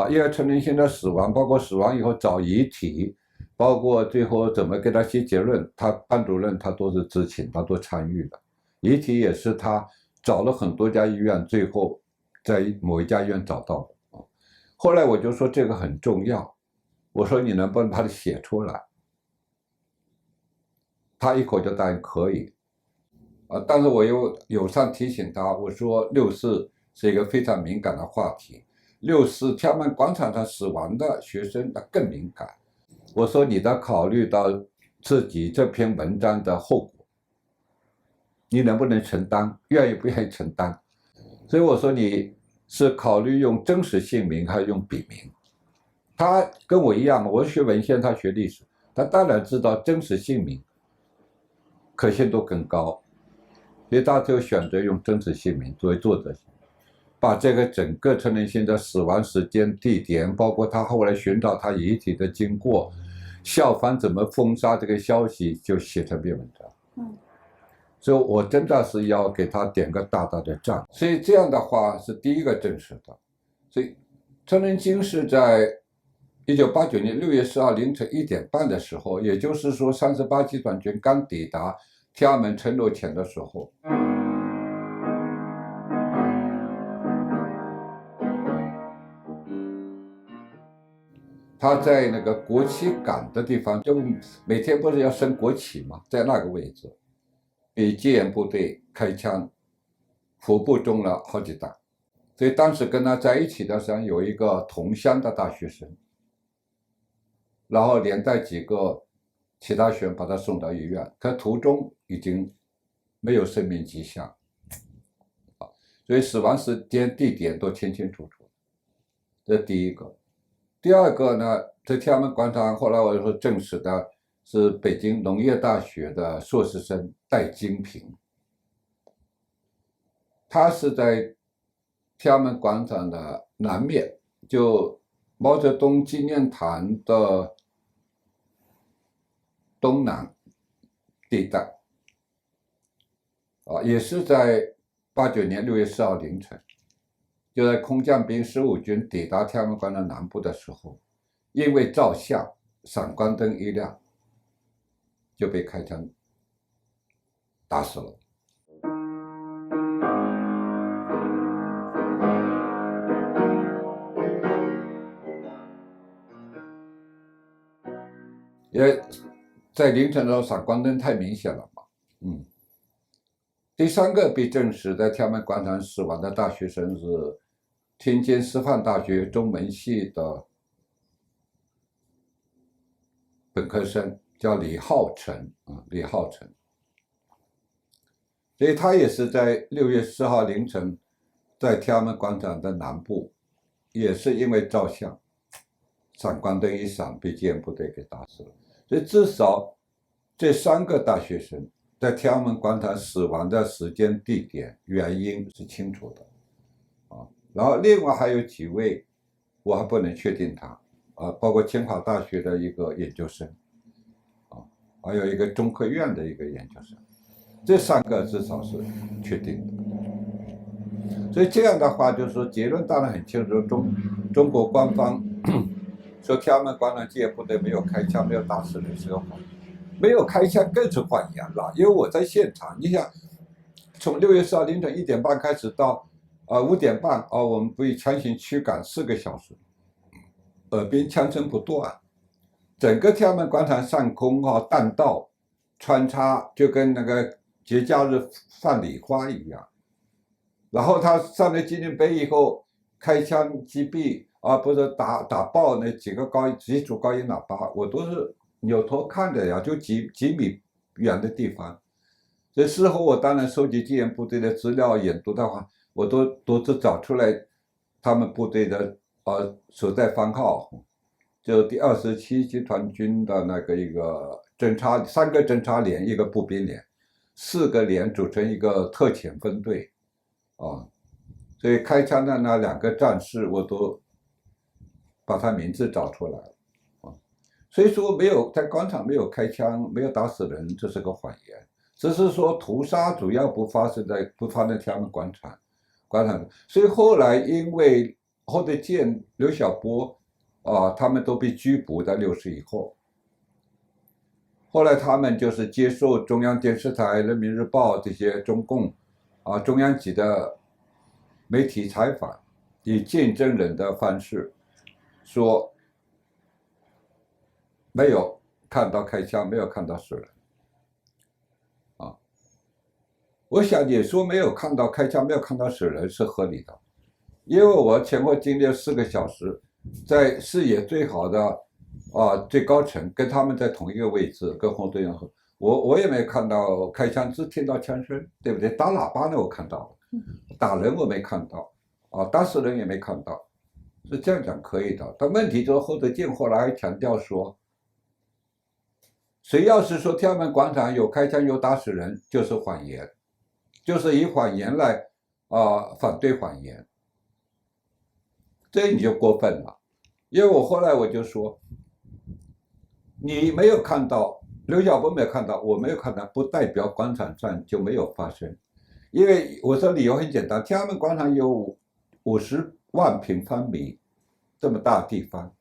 因为陈仁兴的死亡，包括死亡以后找遗体，包括最后怎么给他写结论，他班主任他都是知情，他都参与的。遗体也是他找了很多家医院，最后在某一家医院找到的。后来我就说这个很重要，我说你能不能把它写出来？他一口就答应可以。但是我又友善提醒他，我说6·4是一个非常敏感的话题，6·4天安门广场上死亡的学生那更敏感。我说你得考虑到自己这篇文章的后果，你能不能承担，愿意不愿意承担？所以我说你是考虑用真实姓名还是用笔名？他跟我一样，我学文献，他学历史，他当然知道真实姓名可信度更高，所以他就选择用真实姓名作为作者，把这个整个陈仁信的死亡时间、地点，包括他后来寻找他遗体的经过，校方怎么封杀这个消息，就写成篇文章。所以我真的是要给他点个大大的赞。所以这样的话是第一个证实的。所以陈仁金是在1989年6月4号凌晨1点半的时候，也就是说38集团军刚抵达天安门城楼前的时候，他在那个国旗杆的地方，就每天不是要升国旗吗？在那个位置，被戒严部队开枪，腹部中了好几弹。所以当时跟他在一起的时候有一个同乡的大学生，然后连带几个其他学生把他送到医院，可途中已经没有生命迹象，所以死亡时间、地点都清清楚楚。这是第一个。第二个呢，在天安门广场，后来我说证实的是北京农业大学的硕士生戴金平，他是在天安门广场的南面，就毛泽东纪念堂的东南地带，也是在89年6月4号凌晨，就在空降兵15军抵达天安门广场南部的时候，因为照相，闪光灯一亮，就被开枪打死了。因为在凌晨的时候闪光灯太明显了嘛。第三个被证实在天安门广场死亡的大学生是天津师范大学中文系的本科生，叫李浩成。李浩成，所以他也是在6月4号凌晨，在天安门广场的南部，也是因为照相，闪光灯一闪，被戒严部队给打死了。所以至少这3个大学生在天安门广场死亡的时间、地点、原因是清楚的。然后另外还有几位，我还不能确定他，包括清华大学的一个研究生，还有一个中科院的一个研究生，这3个至少是确定的。所以这样的话，就是说结论当然很清楚，中国官方说天安门广场戒严部队没有开枪，没有打死人是个谎言，没有开枪更是谎言了。因为我在现场，你想，从6月4号凌晨1点半开始到5点半，我们被强行驱赶4个小时，耳边枪声不断，整个天安门广场上空弹道穿插，就跟那个节假日放礼花一样。然后他上了纪念碑以后，开枪击毙不是打爆那几组高音喇叭，我都是扭头看的呀，就几米远的地方。所以事后我当然收集戒严部队的资料研读的话，我都是找出来他们部队的所在番号，就第27集团军的那个一个3个侦察连，一个步兵连，4个连组成一个特遣分队。所以开枪的那2个战士，我都把他名字找出来了。所以说没有在广场没有开枪，没有打死人，这是个谎言。只是说屠杀主要不发生在天安门广场。所以后来因为侯德健、刘晓波他们都被拘捕在60以后。后来他们就是接受中央电视台、人民日报这些中共中央级的媒体采访，以见证人的方式说没有看到开枪，没有看到死人。我想你说没有看到开枪，没有看到死人是合理的，因为我前后经历了4个小时，在视野最好的最高层，跟他们在同一个位置，跟红队一样。我也没看到开枪，只听到枪声，对不对？打喇叭呢我看到了，打人我没看到，打死人也没看到，是这样讲可以的。但问题就是侯德健后来还强调说，谁要是说天安门广场有开枪有打死人，就是谎言，就是以谎言来反对谎言，这你就过分了。因为我后来我就说，你没有看到，刘晓波没有看到，我没有看到，不代表广场站就没有发生。因为我说理由很简单，天安门广场有50万平方米这么大地方，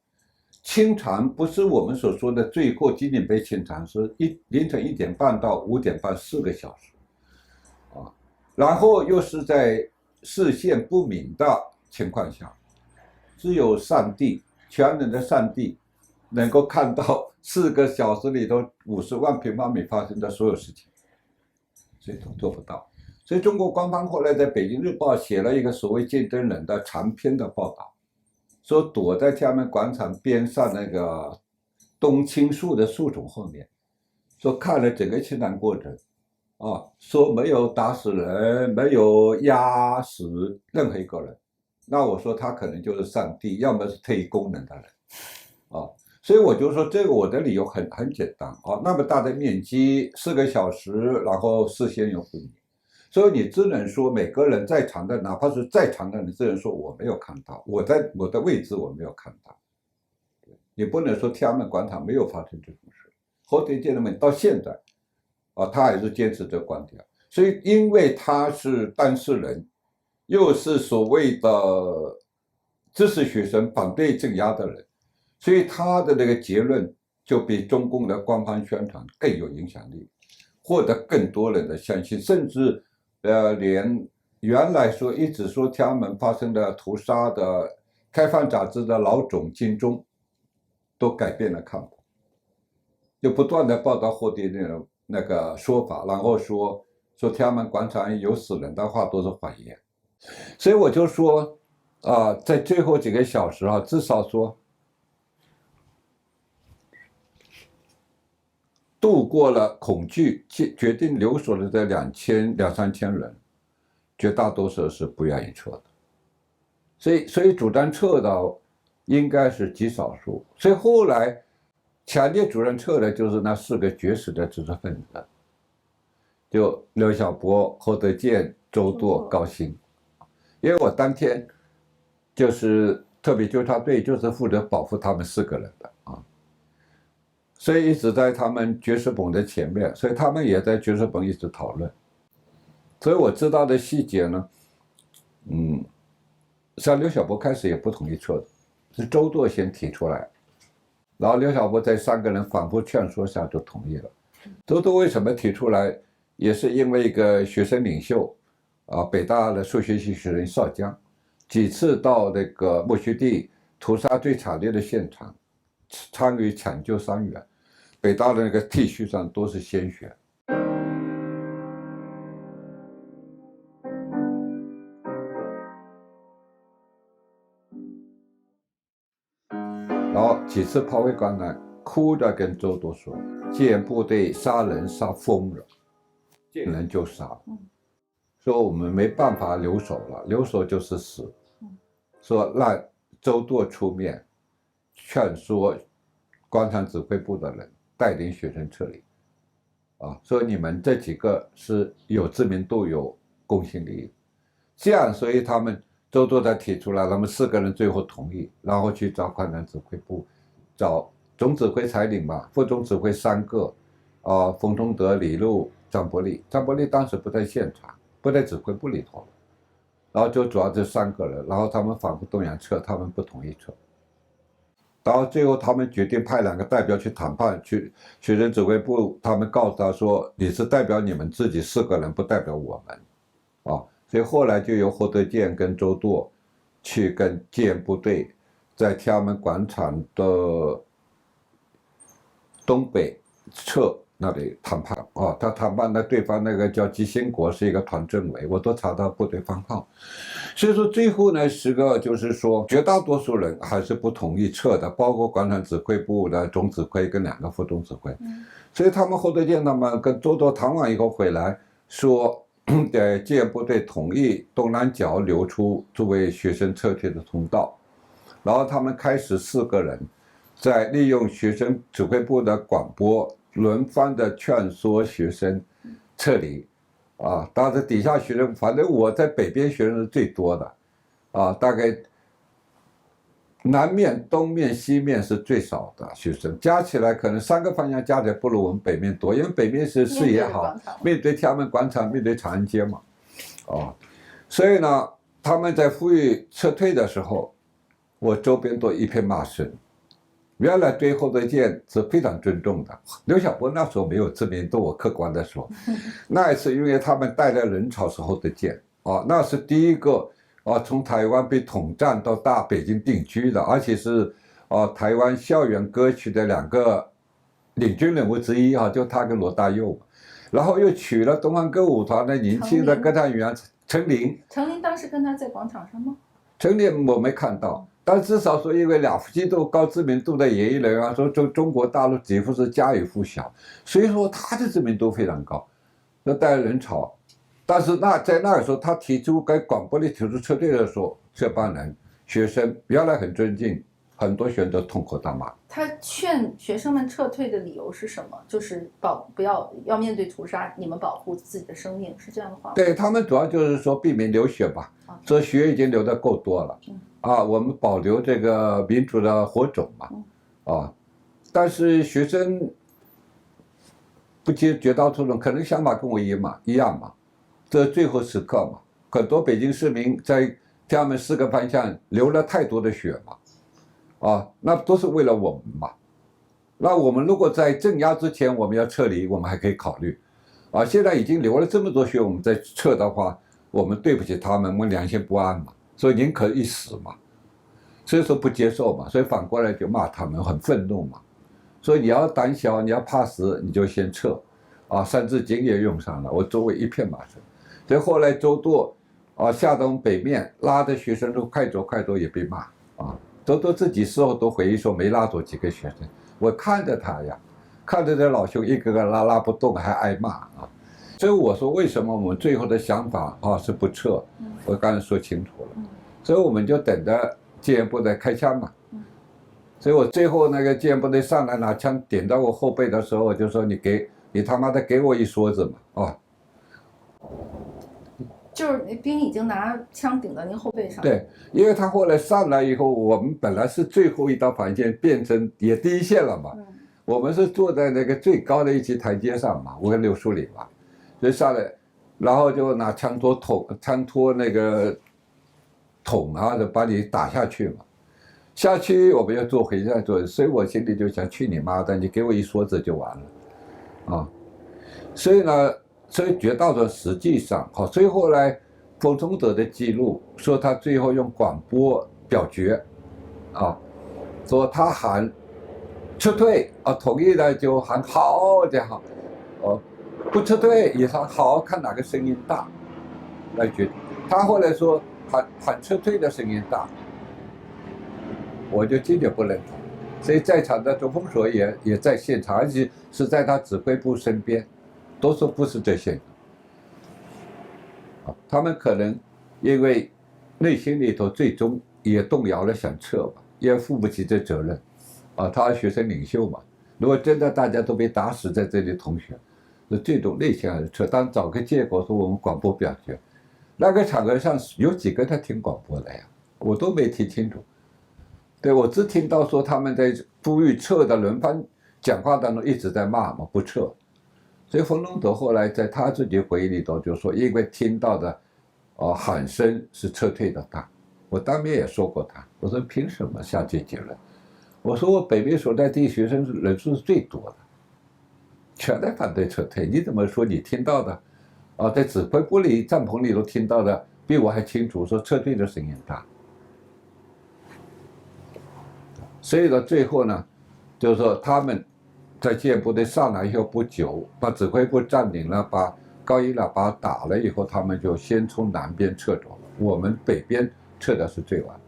清场不是我们所说的最后仅仅被清场，是凌晨1点半到5点半4个小时，然后又是在视线不明的情况下，只有上帝，全能的上帝能够看到4个小时里头50万平方米发生的所有事情，所以都做不到。所以中国官方后来在北京日报写了一个所谓见证人的长篇的报道，说躲在天安门广场边上那个冬青树的树种后面，说看了整个清场过程，说没有打死人，没有压死任何一个人。那我说他可能就是上帝，要么是特异功能的人，所以我就说这个我的理由很简单那么大的面积4个小时，然后视线又不明，所以你只能说每个人在场的，哪怕是在场的人，只能说我没有看到，我在我的位置我没有看到，你不能说天安门广场没有发生这种事。侯德健他们到现在他还是坚持这个观点，所以因为他是当事人，又是所谓的知识学生反对镇压的人，所以他的那个结论就比中共的官方宣传更有影响力，获得更多人的相信，甚至连原来说一直说天安门发生的屠杀的开放杂志的老总金钟都改变了看法，就不断的报道霍迪那个说法，然后说天安门广场有死人的话都是谎言。所以我就说在最后几个小时至少说度过了恐惧，决定留守的这2、3千人，绝大多数是不愿意撤的。所以主张撤的应该是极少数。所以后来强烈主张撤的就是那4个绝食的知识分子，就刘晓波、侯德健、周舵、高鑫。因为我当天就是特别纠察队就是负责保护他们4个人的所以一直在他们爵士棚的前面，所以他们也在爵士棚一直讨论。所以我知道的细节呢，像刘晓波开始也不同意撤的，是周舵先提出来，然后刘晓波在3个人反复劝说下就同意了。周舵为什么提出来，也是因为一个学生领袖北大的数学系学生邵江，几次到那个莫须地屠杀最惨烈的现场参与抢救伤员，北大的那个 T 恤上都是鲜血。然后几次炮灰馆呢，哭着跟周舵说，建部队杀人杀疯了，见人就杀，说我们没办法留守了，留守就是死，说让周舵出面劝说广场指挥部的人带领学生撤离说你们这几个是有知名度有公信力，这样所以他们周舵才提出来，他们4个人最后同意，然后去找广场指挥部，找总指挥彩岭嘛，副总指挥3个冯崇德、李路、张伯蛎当时不在现场，不在指挥部里头，然后就主要这3个人，然后他们反复动员撤，他们不同意撤，然后最后他们决定派2个代表去谈判，去学生指挥部，他们告诉他说你是代表你们自己4个人，不代表我们所以后来就由侯德健跟周舵去跟建部队在天安门广场的东北撤那里谈判啊，他谈判的对方那个叫基辛国是一个团政委，我都查到部队番号。所以说最后呢，是个就是说绝大多数人还是不同意撤的，包括广场指挥部的总指挥跟2个副总指挥。所以他们后头见他们跟周多谈完以后回来说，戒严部队同意东南角留出作为学生撤退的通道，然后他们开始4个人在利用学生指挥部的广播轮番的劝说学生撤离。当时底下学生，反正我在北边学生是最多的，大概南面、东面、西面是最少的学生，加起来可能3个方向加起来不如我们北面多，因为北面是视野好，面对天安门广场，面对长安街嘛，所以呢，他们在呼吁撤退的时候，我周边都一片骂声。原来对后头建是非常尊重的，刘晓波那时候没有知名度，我客观的说，那一次因为他们带来人潮是后头建那是第一个从台湾被统战到大北京定居的，而且是台湾校园歌曲的2个领军人物之一就他跟罗大佑，然后又娶了东方歌舞团的年轻的歌唱员陈琳。陈琳当时跟他在广场上吗？陈琳我没看到。但至少说，因为2夫妻都高知名度的演艺人员，说中国大陆几乎是家喻户晓，所以说他的知名度非常高，那带来人潮。但是在那个时候，他提出在广播里提出撤退的时候，这帮人学生原来很尊敬，很多学生都痛口大骂。他劝学生们撤退的理由是什么？就是不要面对屠杀，你们保护自己的生命，是这样的话吗？对，他们主要就是说避免流血吧，说血已经流得够多了。我们保留这个民主的火种嘛，但是学生不接绝大多数人可能想法跟我一样嘛，这最后时刻嘛，很多北京市民在天安门4个方向流了太多的血嘛，那都是为了我们嘛。那我们如果在镇压之前我们要撤离，我们还可以考虑，现在已经流了这么多血，我们再撤的话，我们对不起他们，我们良心不安嘛。所以宁可一死嘛，所以说不接受嘛，所以反过来就骂他们，很愤怒嘛。所以你要胆小，你要怕死，你就先撤，三字经也用上了，我周围一片骂声。所以后来周舵下东北面拉的学生都快走快走也被骂周舵自己事后都回忆说没拉走几个学生，我看着他呀，看着这老兄一个个拉不动，还挨骂所以我说为什么我们最后的想法是不撤，我刚才说清楚了。所以我们就等着戒严部队开枪嘛。所以我最后那个戒严部队上来拿枪点到我后背的时候，我就说你他妈的给我一梭子嘛就是兵已经拿枪顶到您后背上。对，因为他后来上来以后，我们本来是最后一道防线，变成也第一线了嘛。我们是坐在那个最高的一级台阶上嘛，我跟刘书礼嘛，就上来，然后就拿枪托那个桶就把你打下去嘛。下去我们要坐回来坐，所以我心里就想去你妈的，你给我一梭子就完了所以呢，所以绝大多数实际上所以后来冯崇德的记录说他最后用广播表决说他喊撤退同意的就喊好这样不撤退也喊好，看哪个声音大来决定。他后来说喊撤退的声音大，我就坚决不认同。所以在场的周峰所也在现场，而且是在他指挥部身边，都说不是这些人他们可能因为内心里头最终也动摇了，想撤吧，也负不起这责任他是学生领袖嘛，如果真的大家都被打死在这里，同学那最终内心还是撤。当找个借口说我们广播表决，那个场合上有几个他听广播的呀？我都没听清楚。对，我只听到说他们在呼吁撤的轮番讲话当中一直在骂嘛，不撤。所以冯崇德后来在他自己回忆里头就说，因为听到的喊声是撤退的大。我当面也说过他，我说凭什么下这结论？我说我北面所在地学生人数是最多的，全在反对撤退。你怎么说你听到的在指挥部里帐篷里头听到的比我还清楚，说撤退的声音大。所以到最后呢，就是说他们在纪检部队上来以后不久，把指挥部占领了，把高一喇叭打了以后，他们就先从南边撤走了，我们北边撤的是最晚的。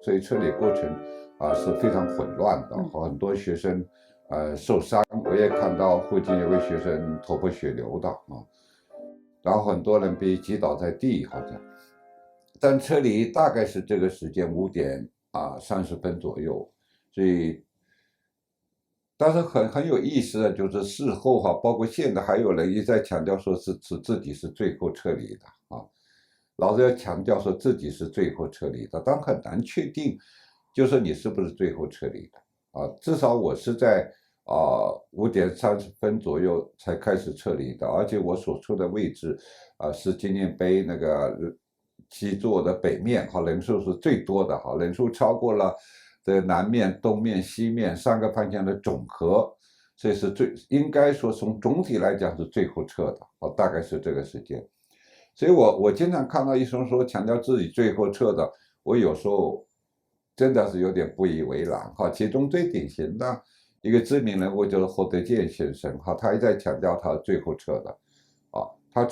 所以撤离过程是非常混乱的，很多学生受伤，我也看到附近有位学生头破血流的然后很多人被击倒在地，好像。但撤离大概是这个时间5点30分左右，所以，但是很有意思的就是事后包括现在还有人一再强调说自己是最后撤离的老是要强调说自己是最后撤离的，但很难确定，就是你是不是最后撤离的至少我是在5点30分左右才开始撤离的，而且我所处的位置是纪念碑那个基座的北面人数是最多的人数超过了的南面、东面、西面3个方向的总和，所以是应该说从总体来讲是最后撤的大概是这个时间。所以我经常看到医生说强调自己最后撤的，我有时候真的是有点不以为然其中最典型的一个知名人物就是侯德健先生他一再强调他最后撤的他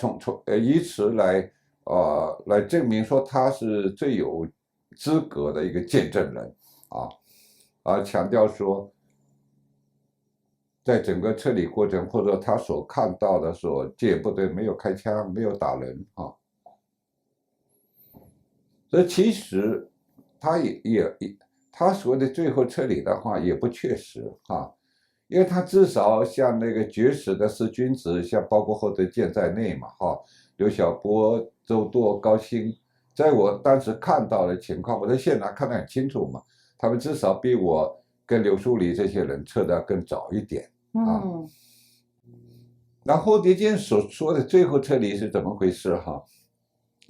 以此来证明说他是最有资格的一个见证人强调说在整个撤离过程，或者他所看到的说纪检部队没有开枪，没有打人所以其实他所谓的最后撤离的话也不确实因为他至少像那个绝食的四君子，像包括侯德健在内嘛刘晓波、周舵、高鑫，在我当时看到的情况，我在现场看得很清楚嘛，他们至少比我跟刘树理这些人撤得更早一点那侯德健所说的最后撤离是怎么回事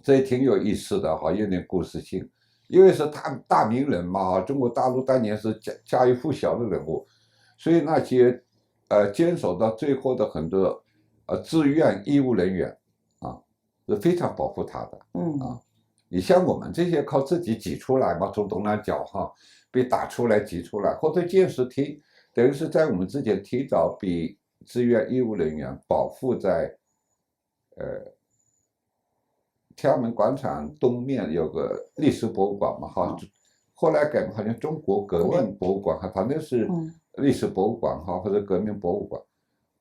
这也挺有意思的有点故事性，因为是大名人嘛中国大陆当年是家喻户晓的人物，所以那些坚守到最后的很多志愿医务人员是非常保护他的你像我们这些靠自己挤出来嘛，从东南角被打出来挤出来，或者建设等于是在我们之前提早比志愿医务人员保护在天安门广场东面有个历史博物馆嘛后来改名好像中国革命博物馆反正是历史博物馆或者革命博物馆，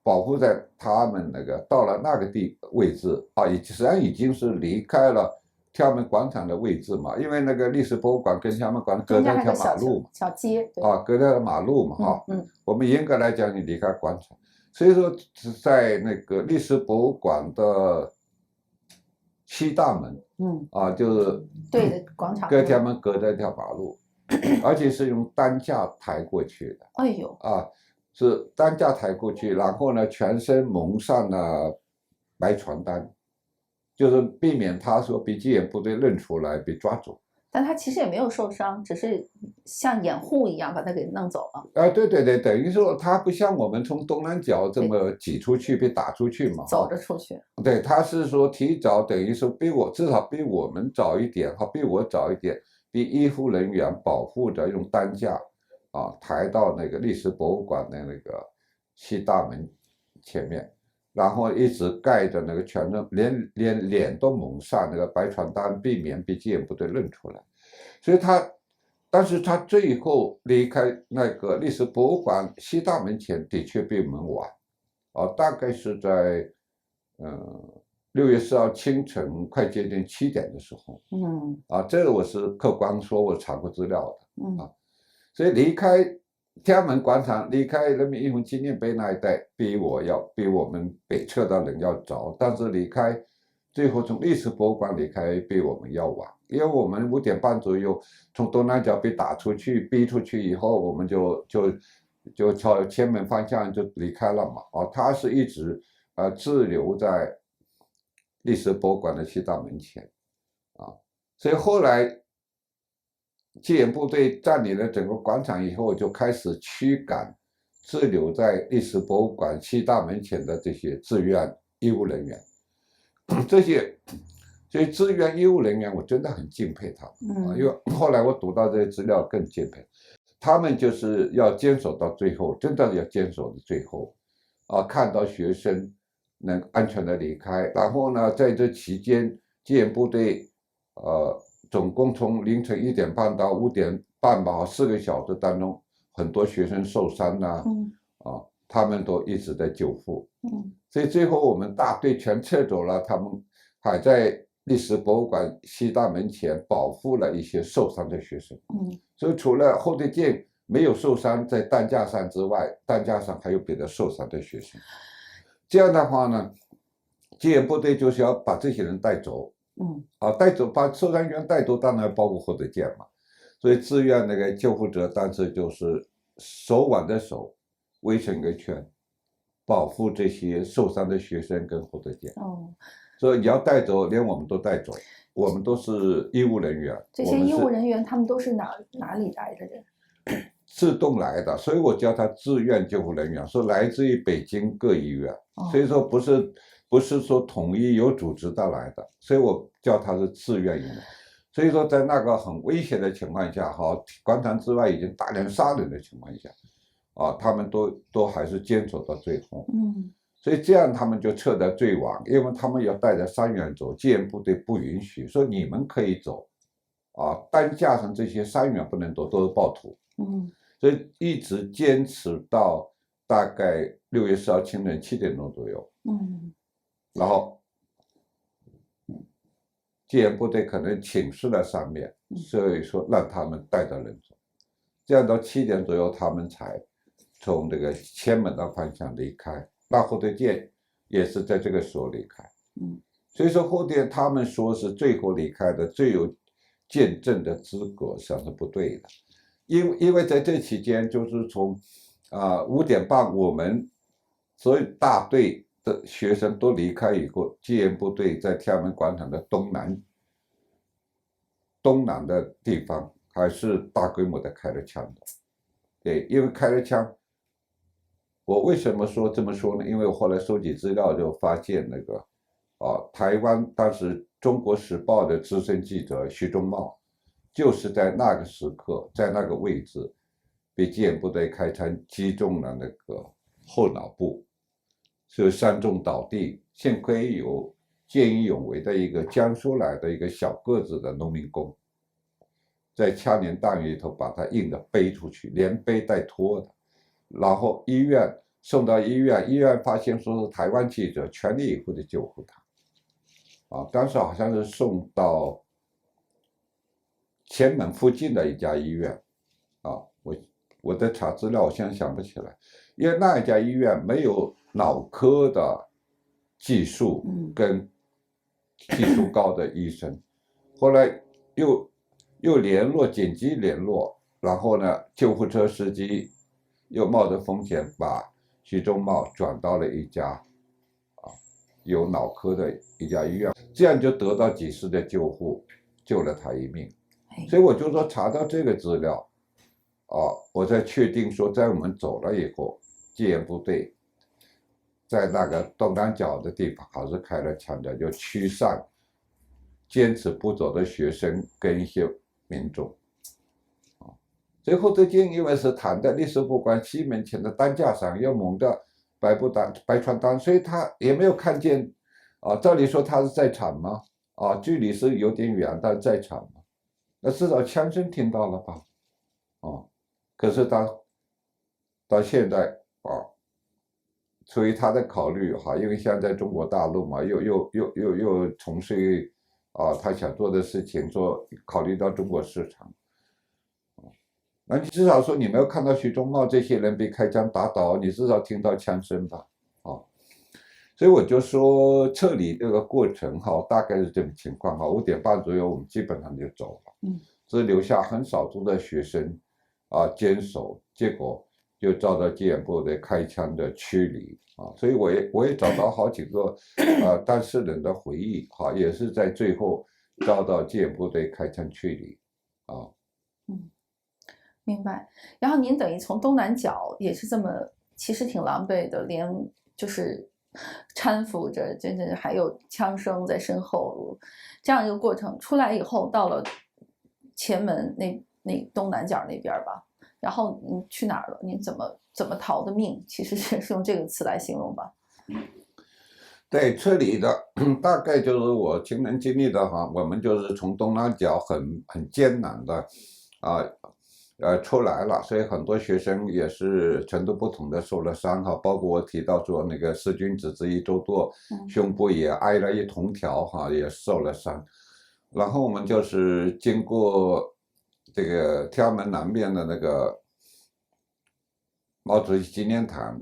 保护在他们那个到了那个位置实际上已经是离开了天安门广场的位置嘛，因为那个历史博物馆跟天安门广场隔着一条马路嘛，小街隔着马路嘛我们严格来讲你离开广场，所以说在那个历史博物馆的西大门就是对的广场跟天安门隔着一条马路而且是用担架抬过去的哎呦是担架抬过去，然后呢全身蒙上了白传单，就是避免他说被纪检部队认出来被抓走。但他其实也没有受伤，只是像掩护一样把他给弄走了对，等于说他不像我们从东南角这么挤出去被打出去嘛，走着出去。对，他是说提早，等于说至少比我们早一点比我早一点，被医护人员保护着用担架抬到那个历史博物馆的那个西大门前面，然后一直盖着那个全身连脸都蒙上那个白传单，避免被纪检部队认出来。所以但是他最后离开那个历史博物馆西大门前的确比我们晚大概是在6月4号清晨快接近7点的时候这个我是客观说，我查过资料的所以离开天安门广场，离开人民英雄纪念碑那一带比我们北侧的人要早，但是最后从历史博物馆离开比我们要晚，因为我们5点半左右从东南角被打出去逼出去以后，我们就朝前门方向就离开了嘛他是一直滞留在历史博物馆的西大门前所以后来戒严部队占领了整个广场以后，就开始驱赶滞留在历史博物馆西大门前的这些志愿医务人员。这些志愿医务人员，我真的很敬佩他们，因为后来我读到这些资料更敬佩。他们就是要坚守到最后，真的要坚守到最后，看到学生能安全的离开。然后呢，在这期间，戒严部队，总共从凌晨1点半到5点半吧，4个小时当中，很多学生受伤呐，他们都一直在救护。所以最后我们大队全撤走了，他们还在历史博物馆西大门前保护了一些受伤的学生。所以除了后队舰没有受伤在担架上之外，担架上还有别的受伤的学生。这样的话呢，戒严部队就是要把这些人带走。带走，把受伤员带走，当然包括后队舰嘛。所以志愿那个救护者当时就是手挽着手，围成一个圈，保护这些受伤的学生跟后队舰。所以你要带走，连我们都带走，我们都是医务人员。这些医务人员他们都是哪里来的人？自动来的，所以我叫他志愿救护人员，说来自于北京各医院，所以说不是说统一有组织的来的，所以我叫他是志愿人员。所以说在那个很危险的情况下，广场之外已经大量杀人的情况下，他们都还是坚守到最后。所以这样他们就撤得最晚，因为他们要带着伤员走，戒严部队不允许，说你们可以走，担架上这些伤员不能走，都是暴徒。所以一直坚持到大概6月10号清晨7点钟左右。然后戒严部队可能请示了上面，所以说让他们带着人走。这样到7点左右，他们才从这个前门的方向离开。那后队舰也是在这个时候离开。所以说后队他们说是最后离开的，最有见证的资格，实际上是不对的。因为在这期间，就是从5点半，我们所有大队的学生都离开以后，戒严部队在天安门广场的东南的地方还是大规模的开了枪的。对，因为开了枪，我为什么说这么说呢？因为我后来收集资料就发现那个台湾当时《中国时报》的资深记者徐忠茂，就是在那个时刻，在那个位置，被戒严部队开枪击中了那个后脑部，所以3中倒地。幸亏有见义勇为的一个江苏来的一个小个子的农民工，在枪林弹雨里头把他硬的背出去，连背带拖的，然后送到医院，医院发现说是台湾记者，全力以赴的救护他。当时好像是送到前门附近的一家医院。我在查资料，我现在想不起来，因为那一家医院没有脑科的技术跟技术高的医生。后来又紧急联络，然后呢，救护车司机又冒着风险把徐忠茂转到了一家有脑科的一家医院，这样就得到及时的救护，救了他一命。所以我就说查到这个资料，我才确定说，在我们走了以后，戒严部队在那个东南角的地方还是开了枪的，就驱散坚持不走的学生跟一些民众。最后这件因为是躺在历史博物馆西门前的担架上，又蒙着白床单，所以他也没有看见。照理说他是在场吗？距离是有点远，但在场吗？那至少枪声听到了吧？可是到现在所以他在考虑因为现在中国大陆嘛，又从事他想做的事情，考虑到中国市场。那你至少说你没有看到徐忠茂这些人被开枪打倒，你至少听到枪声吧？所以我就说撤离这个过程大概是这种情况5点半左右我们基本上就走了。只留下很少数的学生坚守，结果就遭到戒严部队开枪的驱离。所以我也找到好几个当事人的回忆也是在最后遭到戒严部队开枪驱离。明白。然后您等于从东南角也是这么，其实挺狼狈的，连就是搀扶着，真的还有枪声在身后，这样一个过程出来以后，到了前门那东南角那边吧，然后你去哪儿了？你怎么逃的命？其实是用这个词来形容吧。对，这里的大概就是我亲身经历的哈，我们就是从东南角很艰难的出来了，所以很多学生也是程度不同的受了伤哈，包括我提到说那个施君子之一周舵，胸部也挨了一铜条哈，也受了伤。然后我们就是经过这个天安门南面的那个毛主席纪念堂，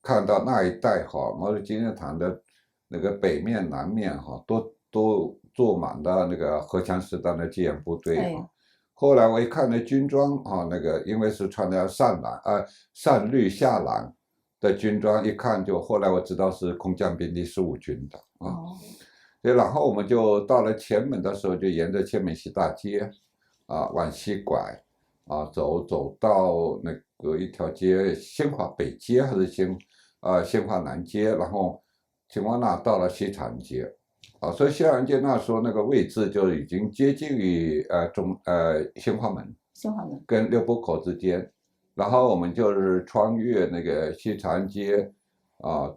看到那一带哈，毛主席纪念堂的那个北面、南面哈，都坐满了那个荷枪实弹的戒严部队哈。后来我一看那军装啊，那个因为是穿的上绿下蓝的军装，一看就后来我知道是空降兵第15军的啊。对，然后我们就到了前门的时候，就沿着前门西大街往西拐走到那个一条街，新华北街还是新华南街，然后经过那到了西长街，所以西长街那时候那个位置就已经接近于新华门跟六波口之间，然后我们就是穿越那个西长街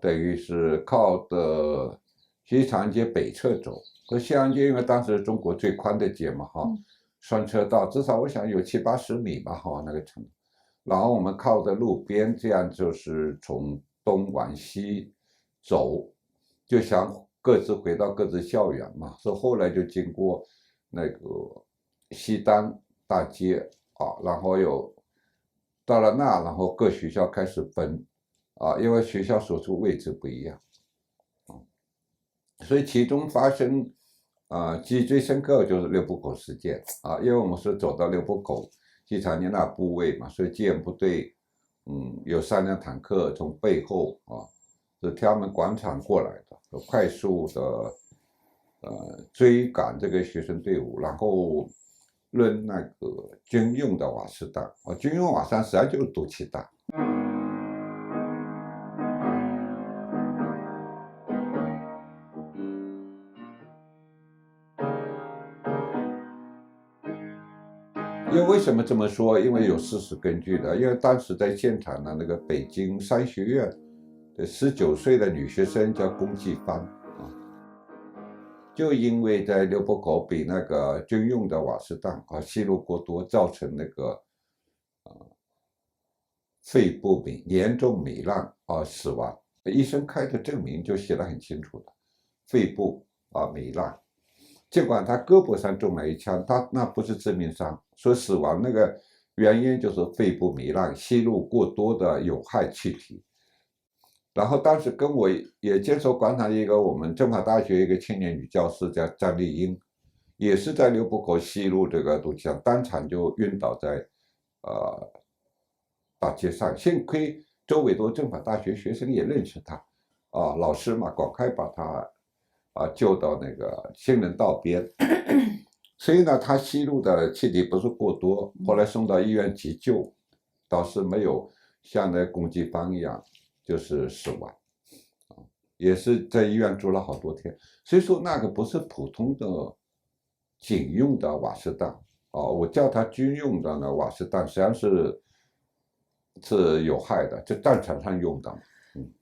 等于是靠的西长街北侧走，西长街因为当时是中国最宽的街嘛哈，双车道至少我想有70-80米吧哈那个程度，然后我们靠着路边，这样就是从东往西走，就想各自回到各自校园嘛。所以后来就经过那个西单大街然后又到了那，然后各学校开始分因为学校所处位置不一样所以其中发生记忆最深刻的就是六步口事件因为我们是走到六步口机场那部位嘛，所以戒严部队有3辆坦克从背后是天安门广场过来的，快速的追赶这个学生队伍，然后扔那个军用的瓦斯弹军用瓦斯弹实际上就是毒气弹。因为为什么这么说？因为有事实根据的。因为当时在现场的那个北京商学院的19岁的女学生叫龚继芳就因为在六波口比那个军用的瓦斯弹吸入过多，造成那个肺部严重糜烂死亡。医生开的证明就写得很清楚了，肺部糜烂。尽管他胳膊上中了一枪，他那不是致命伤，说死亡那个原因就是肺部糜烂，吸入过多的有害气体。然后当时跟我也接受观察一个我们政法大学一个青年女教师叫张丽英，也是在六步口吸入这个毒气弹，当场就晕倒在大街上。幸亏周围的政法大学学生也认识她老师嘛，赶快把她救到那个行人道边，所以呢，他吸入的气体不是过多，后来送到医院急救，倒是没有像那龚继芳一样就是死亡，也是在医院住了好多天。所以说那个不是普通的警用的瓦斯弹我叫它军用的呢瓦斯弹，实际上是有害的，就战场上用的。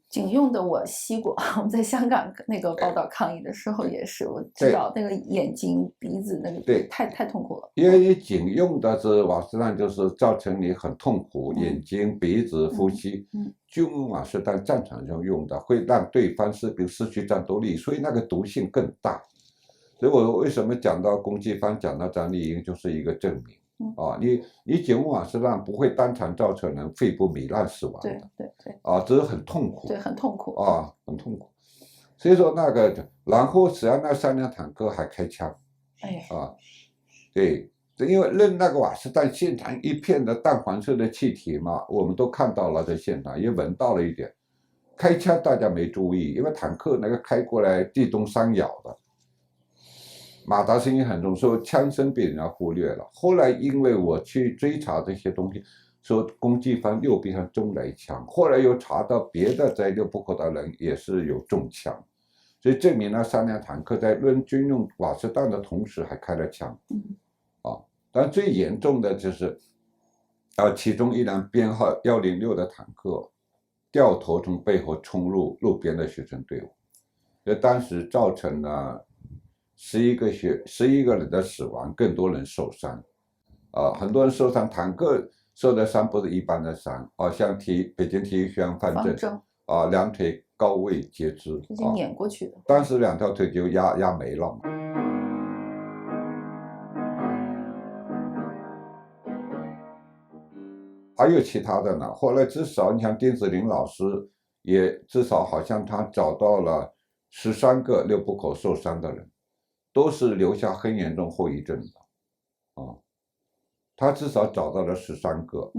警用的我吸过，我们在香港那个报道抗议的时候也是，我知道那个眼睛、鼻子那个太痛苦了。因为警用的这瓦斯弹就是造成你很痛苦，眼睛、鼻子、呼吸。军用瓦斯弹战场上用的会让对方士兵失去战斗力，所以那个毒性更大。所以我为什么讲到龚继芳，讲到张丽英，就是一个证明。你警用瓦斯弹不会当场造成人肺部糜烂死亡的，对只是很痛苦，对，很痛苦很痛苦。所以说那个，然后实际上那3辆坦克还开枪，对，因为扔那个瓦斯弹，现场一片的淡黄色的气体嘛，我们都看到了，在现场也闻到了一点。开枪大家没注意，因为坦克那个开过来地动山摇的。马达声音很重，说枪声被人家忽略了。后来因为我去追查这些东西，说攻击方右臂上中了一枪，后来又查到别的在六浦口的人也是有中枪，所以证明了3辆坦克在论军用瓦斯弹的同时还开了枪。但最严重的就是其中一辆编号106的坦克掉头从背后冲入路边的学生队伍，所以当时造成了11个人的死亡，更多人受伤。很多人受伤，坦克受的伤不是一般的伤，像北京体育学院范正2腿高位截肢，已经碾过去的，当时2条腿就压没了嘛。还有其他的呢，后来至少你像丁子霖老师，也至少好像他找到了13个六浦口受伤的人，都是留下很严重后遗症的。他至少找到了13个。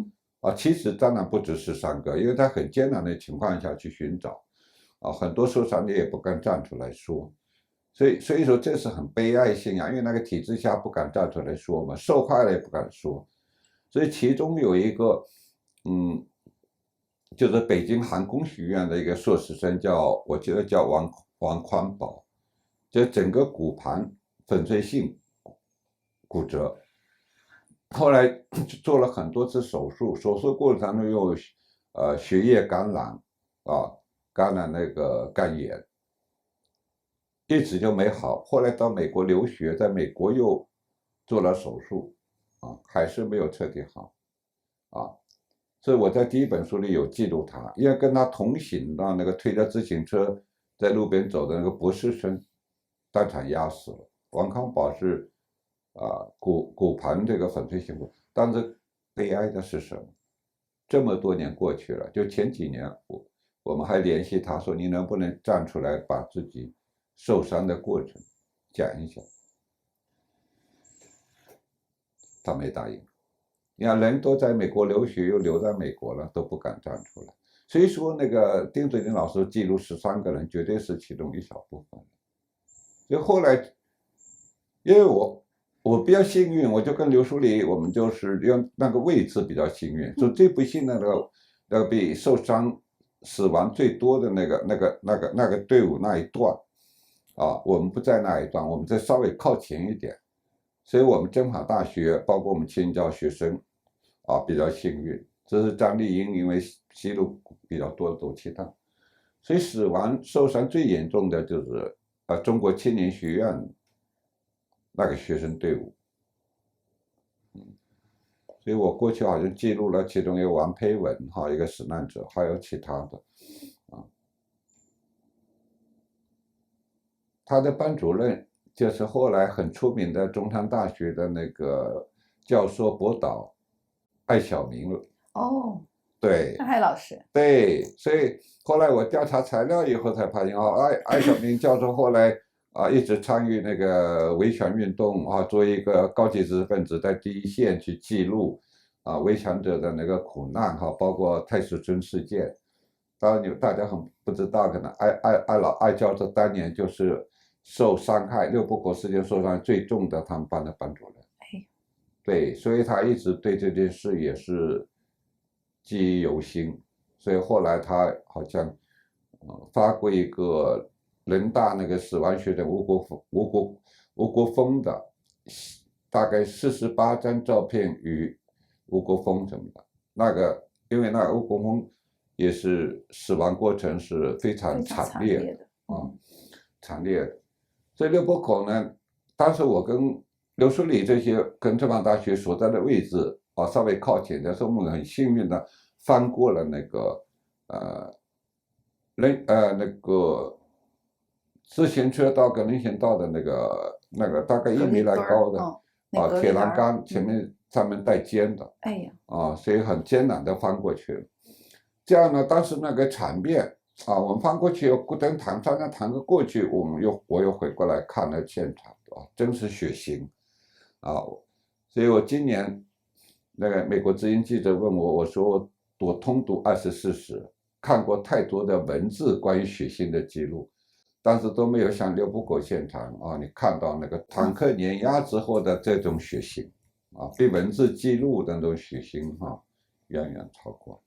其实当然不止13个，因为在很艰难的情况下去寻找。很多受伤的也不敢站出来说。所以说这是很悲哀性啊，因为那个体制下不敢站出来说嘛，受害了也不敢说。所以其中有一个，就是北京航空学院的一个硕士生我记得叫王宽宝，就整个骨盘粉碎性骨折，后来做了很多次手术，手术过程当中又血液感染感染那个肝炎，一直就没好。后来到美国留学，在美国又做了手术。还是没有彻底好。所以我在第1本书里有记录他，因为跟他同行的那个推着自行车在路边走的那个博士生当场压死了。王康宝是骨盘这个粉碎性骨，但是悲哀的是什么？这么多年过去了，就前几年我们还联系他说，你能不能站出来把自己受伤的过程讲一讲？他没答应。你看人都在美国留学，又留在美国了，都不敢站出来。所以说那个丁子霖老师记录13个人，绝对是其中一小部分。所以后来，因为我比较幸运，我就跟刘书礼，我们就是用那个位置比较幸运，就最不幸的那个被受伤死亡最多的那个队伍那一段，我们不在那一段，我们在稍微靠前一点。所以我们政法大学包括我们青教学生比较幸运，这是张丽英因为吸入比较多的毒气弹，所以死亡受伤最严重的就是中国青年学院那个学生队伍。所以我过去好像记录了其中有王培文一个死难者，还有其他的他的班主任就是后来很出名的中山大学的那个教授博导艾晓明。对，艾老师。对，所以后来我调查材料以后才发现艾晓明教授后来一直参与那个维权运动作为一个高级知识分子，在第一线去记录维权者的那个苦难包括太师村事件。当然大家很不知道，可能艾教授当年就是受伤害六浦口事件受伤最重的他们班的班主任。对，所以他一直对这件事也是记忆犹新。所以后来他好像发过一个人大那个死亡学的吴国峰的大概48张照片与吴国峰什么的，那个因为那个吴国峰也是死亡过程是非常惨烈的惨烈的。所以六浦口呢，当时我跟刘书礼这些跟政法大学所在的位置稍微靠前的时候，我们很幸运的翻过了那个那个自行车道跟人行道的那个大概1米来高的铁栏杆，前面上面带尖的，所以很艰难的翻过去了。这样呢，当时那个场面我们翻过去，等3辆坦克过去，我又回过来看了现场真是血腥所以我今年那个美国之音记者问我说我通读24史，看过太多的文字关于血腥的记录，但是都没有像刘布口现场啊，你看到那个坦克碾压之后的这种血腥啊，比文字记录的那种血腥远远超过。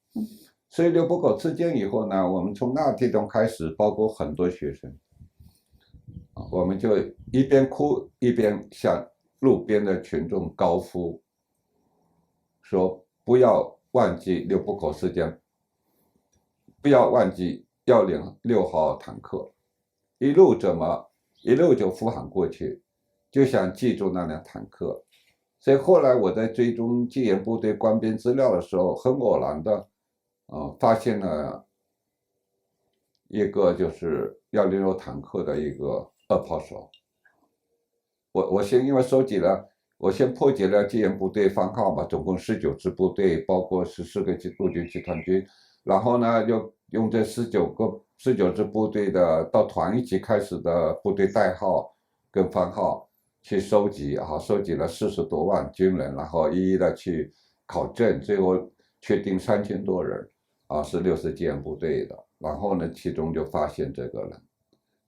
所以刘布口事件以后呢，我们从那地方开始，包括很多学生啊，我们就一边哭一边向路边的群众高呼，说不要忘记刘布口事件，不要忘记106号坦克，一路就呼喊过去，就想记住那辆坦克。所以后来我在追踪戒严部队官兵资料的时候，很偶然的，发现了一个就是106坦克的一个二炮手。我先因为收集了，我先破解了戒严部队番号嘛，总共19支部队，包括14个陆军集团军，然后呢，又用这19支部队的到团一级开始的部队代号跟番号去收集，收集了40多万军人，然后一一的去考证，最后确定3000多人是60戒严部队的，然后呢，其中就发现这个人。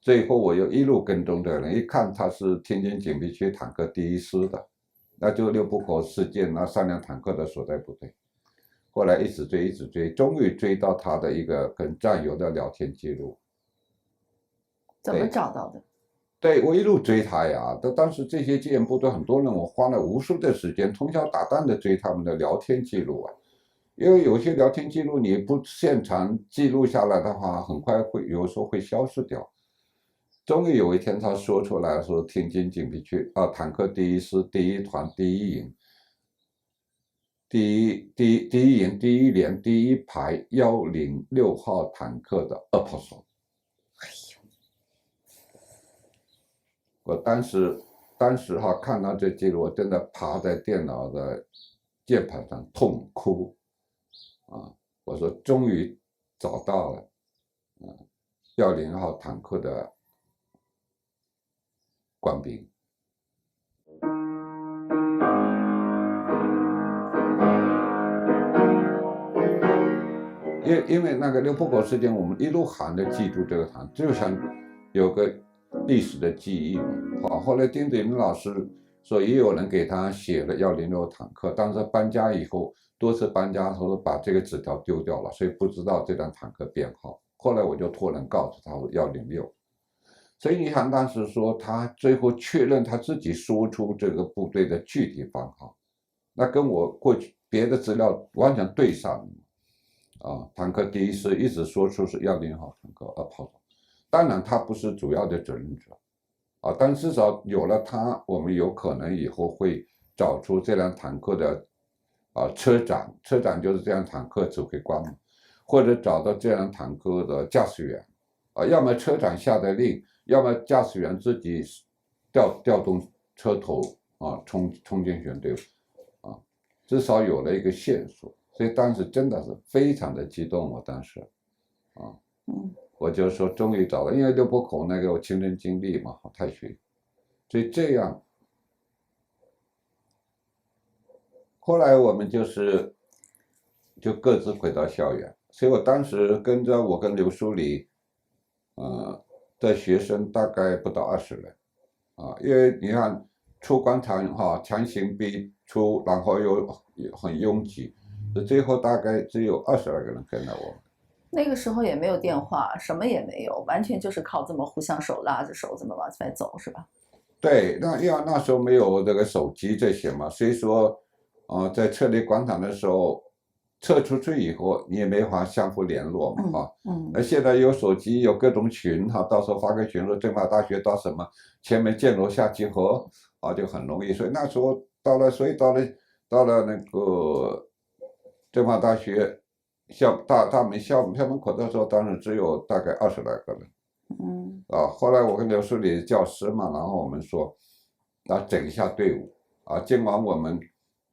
最后我又一路跟踪这个人，一看他是天津警备区坦克第1师的，那就刘布口事件那3辆坦克的所在部队。后来一直追，终于追到他的一个跟战友的聊天记录。怎么找到的？对，我一路追他呀。当时这些戒严部队很多人，我花了无数的时间，通宵达旦的追他们的聊天记录啊。因为有些聊天记录你不现场记录下来的话，很快有时候会消失掉。终于有一天，他说出来说，天津警备区坦克第1师第1团第1营，第一营第1连第1排106号坦克的二炮手。我当时看到这记录，我真的趴在电脑的键盘上痛哭我说终于找到了106号坦克的官兵。因为那个刘布口事件，我们一路喊着记住这个坦克，就想有个历史的记忆嘛。后来丁子霖老师说，也有人给他写了106坦克，但是搬家以后多次搬家，说把这个纸条丢掉了，所以不知道这辆坦克编号。后来我就托人告诉他说106。所以你看，当时说他最后确认他自己说出这个部队的具体番号，那跟我过去别的资料完全对上了。坦克第1师一直说出是106号坦克二炮手，当然他不是主要的责任者但至少有了他，我们有可能以后会找出这辆坦克的车长就是这辆坦克指挥官嘛，或者找到这辆坦克的驾驶员要么车长下的令，要么驾驶员自己调动车头冲进选队至少有了一个线索。所以当时真的是非常的激动，我当时我就说终于找到，因为刘布口那个我亲身经历嘛，太虚，所以这样，后来我们就各自回到校园，所以我当时跟着我跟刘书礼的学生大概不到20人因为你看出关强行逼出，然后又很拥挤。最后大概只有22个人跟了我们。那个时候也没有电话，什么也没有，完全就是靠这么互相手拉着手这么往前走，是吧？对，因为那时候没有这个手机这些嘛，所以说在撤离广场的时候，撤出去以后你也没法相互联络嘛那现在有手机，有各种群到时候发个群说政法大学到什么前面建楼下集合就很容易。所以那时候到了那个政法大学大门校门口的时候，当时只有大概20来个人。后来我跟刘书礼教师嘛，然后我们说整一下队伍尽管我们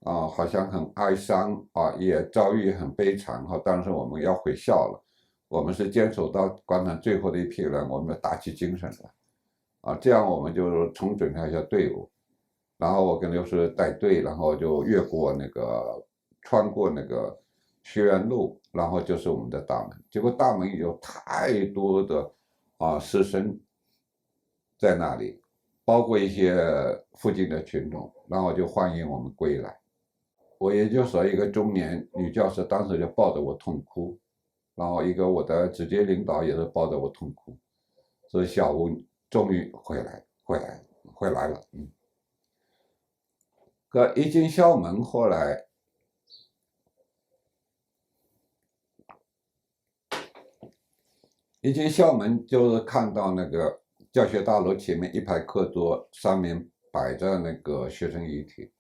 好像很哀伤也遭遇很悲惨但是我们要回校了，我们是坚守到广场最后的一批人，我们要打起精神来这样我们就重整一下队伍。然后我跟刘书礼带队，然后就穿过那个学园路，然后就是我们的大门。结果大门有太多的师生在那里，包括一些附近的群众，然后就欢迎我们归来。我研究所一个中年女教师当时就抱着我痛哭，然后一个我的直接领导也是抱着我痛哭，所以小吴终于回来了。可一进校门，后来一进校门就是看到那个教学大楼前面一排课桌，上面摆着那个学生遗体。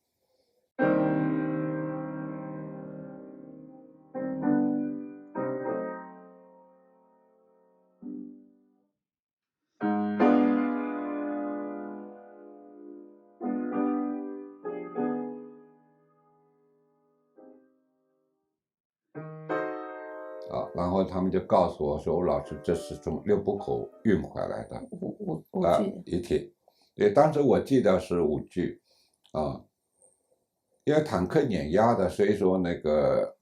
然后他们就告诉我说：“吴老师，这是从六部口运回来的五具遗体。”对，当时我记得是5具，因为坦克碾压的，所以说那个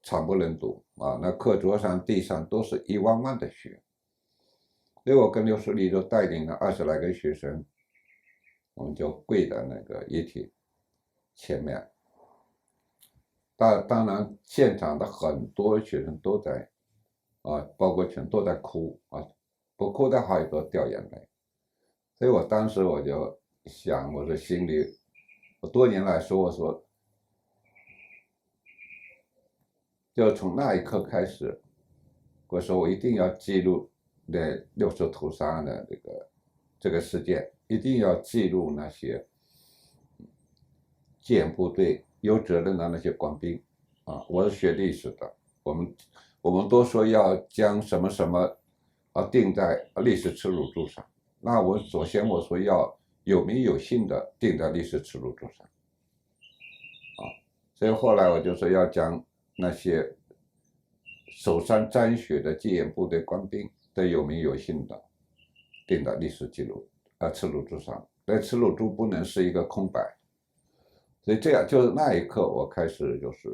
惨不忍睹那课桌上、地上都是一汪汪的血。所以我跟刘书丽就带领了20来个学生，我们就跪在那个遗体前面。当然，现场的很多学生都在，包括全都在哭不哭的话也都掉眼泪。所以我当时我就想，我说心里，我多年来说，我说，就从那一刻开始，我说我一定要记录那6次屠杀的这个事件，一定要记录那些戒严部队有责任的那些官兵我是学历史的，我们都说要将什么什么定在历史耻辱柱上，那我首先我说要有名有姓的定在历史耻辱柱上所以后来我就说要将那些手上沾血的戒严部队官兵的有名有姓的定在历史耻辱柱上，那耻辱柱不能是一个空白。所以这样就是那一刻我开始就是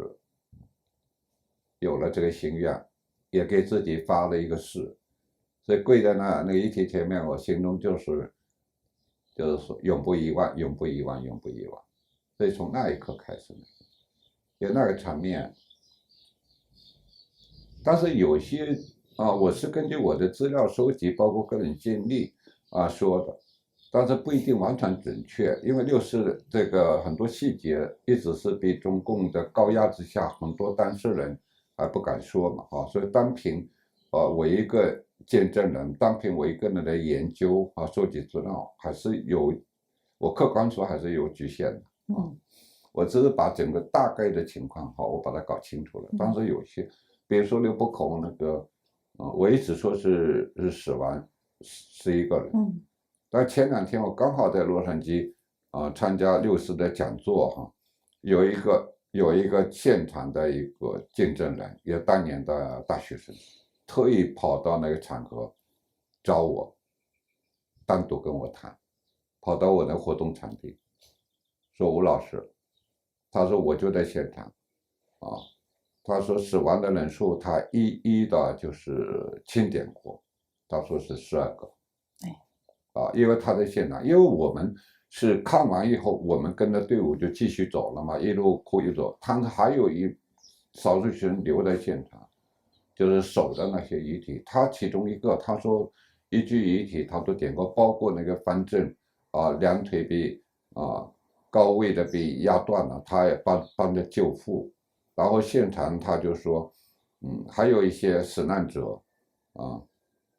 有了这个心愿，也给自己发了一个誓，所以跪在那个遗体前面，我心中就是说永不遗忘，永不遗忘，永不遗忘。所以从那一刻开始，有那个场面。但是有些我是根据我的资料收集，包括个人经历说的，但是不一定完全准确，因为64这个很多细节一直是被中共的高压之下，很多当事人还不敢说嘛所以单凭我一个见证人，单凭我一个人的研究收集资料，还是我客观说还是有局限的我只是把整个大概的情况我把它搞清楚了。但是有些，比如说六部口那个我一直说是死亡11个人但前2天我刚好在洛杉矶参加64的讲座有一个现场的一个见证人，也当年的大学生，特意跑到那个场合找我，单独跟我谈，跑到我的活动场地，说吴老师，他说我就在现场他说死亡的人数他一一的就是清点过，他说是12个。因为他在现场，因为我们是看完以后，我们跟着队伍就继续走了嘛，一路哭一走。但是还有少数学生留在现场，就是守着那些遗体。他其中一个他说1具遗体他都点过，包括那个方正2腿被高位的被压断了，他也帮着救护。然后现场他就说还有一些死难者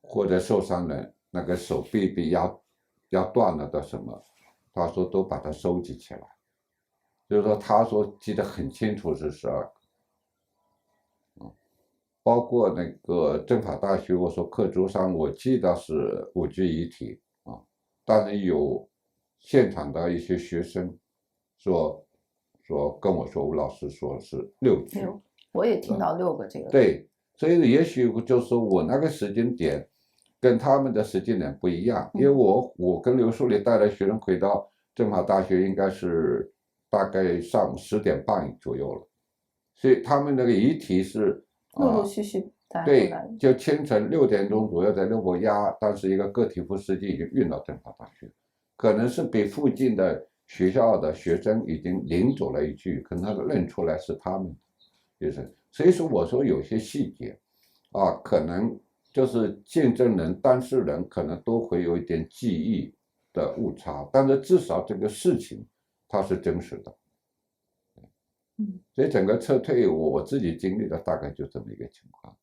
或者受伤人那个手臂被压断了的什么，他说都把它收集起来，就是说他说记得很清楚是12个包括那个政法大学，我说课桌上我记得是5具遗体但是有现场的一些学生说跟我说，吴老师说是6具，我也听到6个这个。对，所以也许就是说我那个时间点跟他们的时间点不一样，因为我跟刘树立带着学生回到政法大学应该是大概上午10点半左右了，所以他们那个遗体是陆陆续续对，就清晨6点钟左右在六国押，当时一个个体户司机已经运到政法大学，可能是被附近的学校的学生已经领走了一句，可能他认出来是他们，就是所以说我说有些细节啊，可能就是见证人、当事人可能都会有一点记忆的误差，但是至少这个事情它是真实的。所以整个撤退我自己经历的大概就这么一个情况。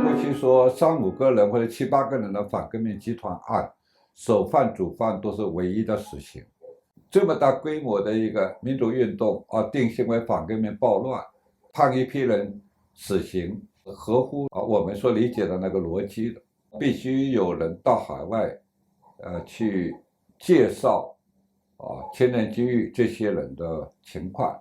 过去说3、5个人或者7、8个人的反革命集团案，首犯、主犯都是唯一的死刑。这么大规模的一个民主运动啊，定性为反革命暴乱，判一批人死刑，合乎我们所理解的那个逻辑的，必须有人到海外，去介绍前人监狱这些人的情况。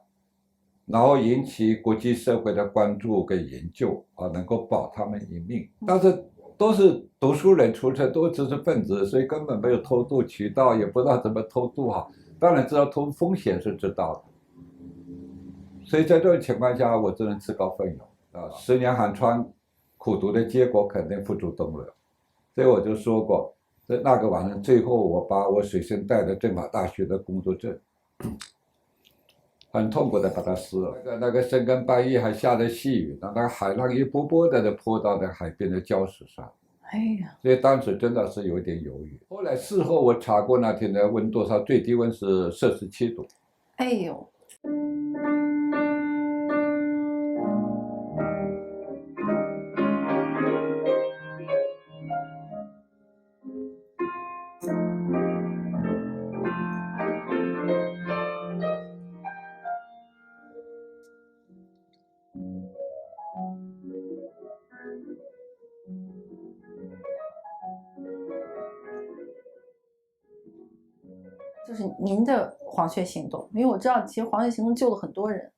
然后引起国际社会的关注跟研究能够保他们一命。但是都是读书人出身，都是知识分子，所以根本没有偷渡渠道，也不知道怎么偷渡当然知道偷风险是知道的。所以在这种情况下，我只能自告奋勇10年寒窗苦读的结果肯定付诸东流。所以我就说过，在那个晚上，最后我把我随身带的政法大学的工作证很痛苦的把它撕了。那个深更半夜还下着细雨，那个海浪一波波的泼到那海边的礁石上。哎呀，所以当时真的是有点犹豫。后来事后我查过那天的温度，它最低温是摄氏7度。哎呦。就是您的黄雀行动，因为我知道其实黄雀行动救了很多人，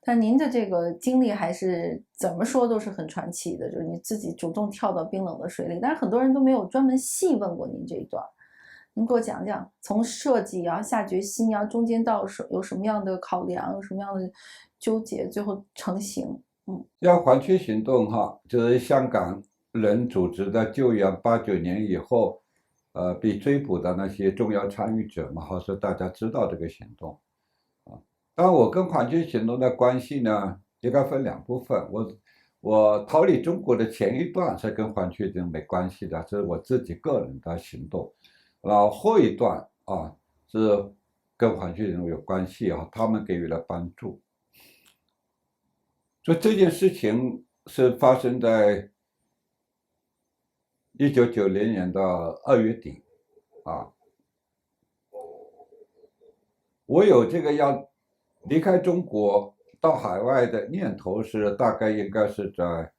但您的这个经历还是怎么说都是很传奇的，就是你自己主动跳到冰冷的水里，但是很多人都没有专门细问过您这一段，您给我讲讲，从设计下决心中间到有什么样的考量，有什么样的纠结，最后成型。像黄雀行动就是香港人组织的救援89年以后被追捕的那些重要参与者嘛，是大家知道这个行动当然我跟黄雀行动的关系呢，应该分2部分。我逃离中国的前一段是跟黄雀行动没关系的，是我自己个人的行动。然后后一段是跟黄雀行动有关系他们给予了帮助。所以这件事情是发生在1990年的2月底我有这个要离开中国到海外的念头是大概应该是在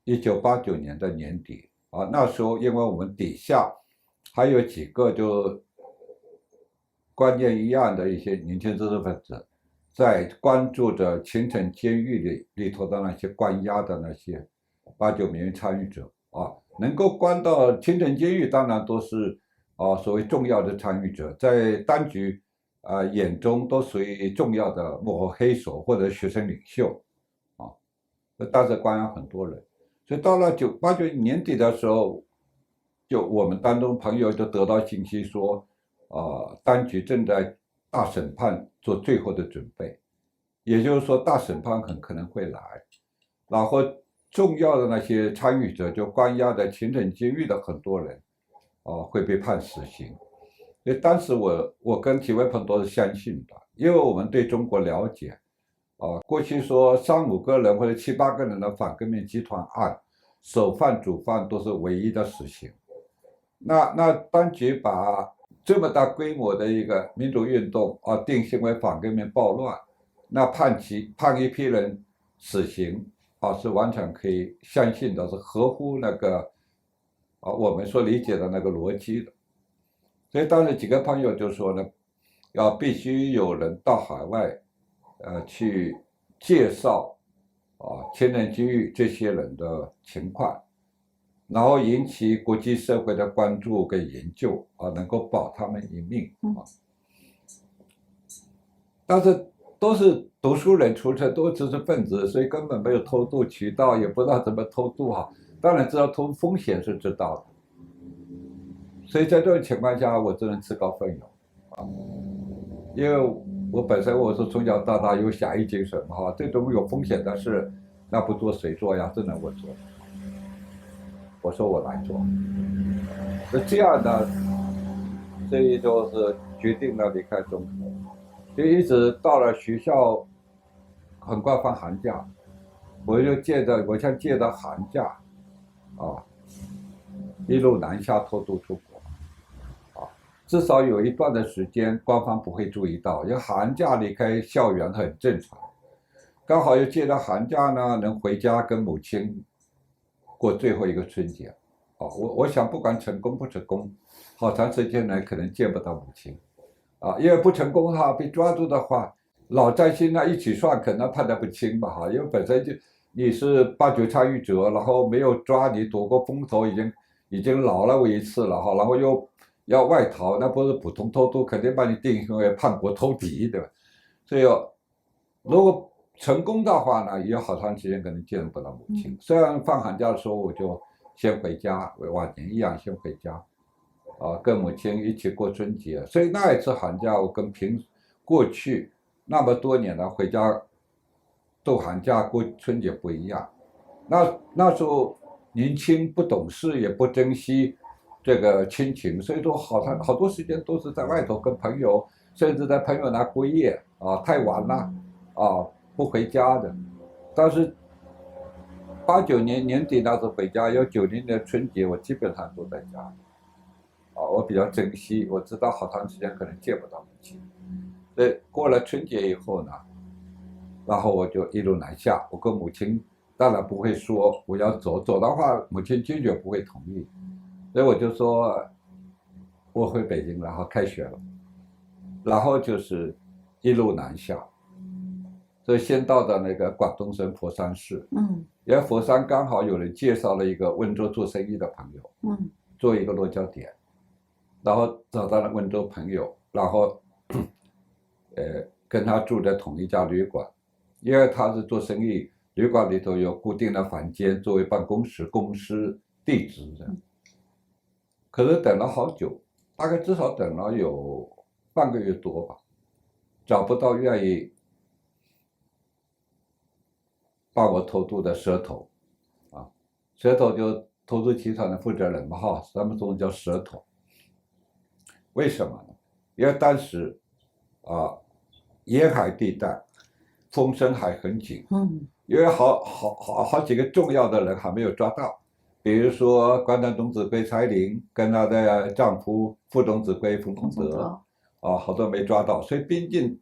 1989年的年底那时候因为我们底下还有几个就观念一样的一些年轻知识分子，在关注着秦城监狱里头的那些关押的那些89民运参与者能够关到秦城监狱，当然都是所谓重要的参与者，在当局眼中都属于重要的幕后黑手或者学生领袖当时关押很多人。所以到了89年底的时候，就我们当中朋友就得到信息说当局正在大审判做最后的准备，也就是说大审判很可能会来，然后重要的那些参与者就关押在秦城监狱的很多人会被判死刑。所以当时我跟几位朋友都是相信的，因为我们对中国了解过去说3、5个人或者7、8个人的反革命集团案，首犯、主犯都是唯一的死刑。那当局把这么大规模的一个民主运动定性为反革命暴乱，那判一批人死刑是完全可以相信的，是合乎那个我们所理解的那个逻辑的。所以当时几个朋友就说呢，必须有人到海外去介绍前人居域这些人的情况，然后引起国际社会的关注跟研究能够保他们一命但是都是读书人出身，都是知识分子，所以根本没有偷渡渠道，也不知道怎么偷渡当然知道偷风险是知道的，所以在这种情况下，我只能自告奋勇因为我本身我是从小到大有侠义精神这种有风险的事，那不做谁做呀？只能我做。我说我来做，是这样的，所以就是决定了离开中国，就一直到了学校，很快放寒假，我想借着寒假，一路南下偷渡出国，至少有一段的时间，官方不会注意到，因为寒假离开校园很正常，刚好又借着寒假呢，能回家跟母亲过最后一个春节。我想不管成功不成功，好长时间来可能见不到母亲，因为不成功被抓住的话，老战心一起算可能判得不清吧因为本身就你是8、9参与者，然后没有抓你躲过风头，已经老了一次了然后又要外逃，那不是普通偷渡，肯定把你定性为叛国偷敌，对吧？所以如果成功的话呢，也有好长时间可能见不到母亲。虽然放寒假的时候我就先回家，往年一样先回家，跟母亲一起过春节。所以那一次寒假，我跟过去那么多年了回家度寒假过春节不一样。那时候年轻不懂事，也不珍惜这个亲情，所以说好多时间都是在外头跟朋友，甚至在朋友那过夜太晚了不回家的。但是89年年底那时候回家，要90年春节我基本上都在家我比较珍惜，我知道好长时间可能见不到母亲。过了春节以后呢，然后我就一路南下，我跟母亲当然不会说我要走的话母亲坚决不会同意，所以我就说我回北京，然后开学了，然后就是一路南下，所以先到的那个广东省佛山市，因为佛山刚好有人介绍了一个温州做生意的朋友，做一个落脚点，然后找到了温州朋友，然后跟他住在同一家旅馆，因为他是做生意，旅馆里头有固定的房间作为办公室、公司地址的。可是等了好久，大概至少等了有半个月多吧，找不到愿意帮我偷渡的蛇头蛇头就投资集团的负责人嘛他们中叫蛇头。为什么呢？因为当时沿海地带风声还很紧，因为好几个重要的人还没有抓到，比如说关东总指挥蔡林跟他的丈夫副总指挥冯同德好多没抓到，所以边境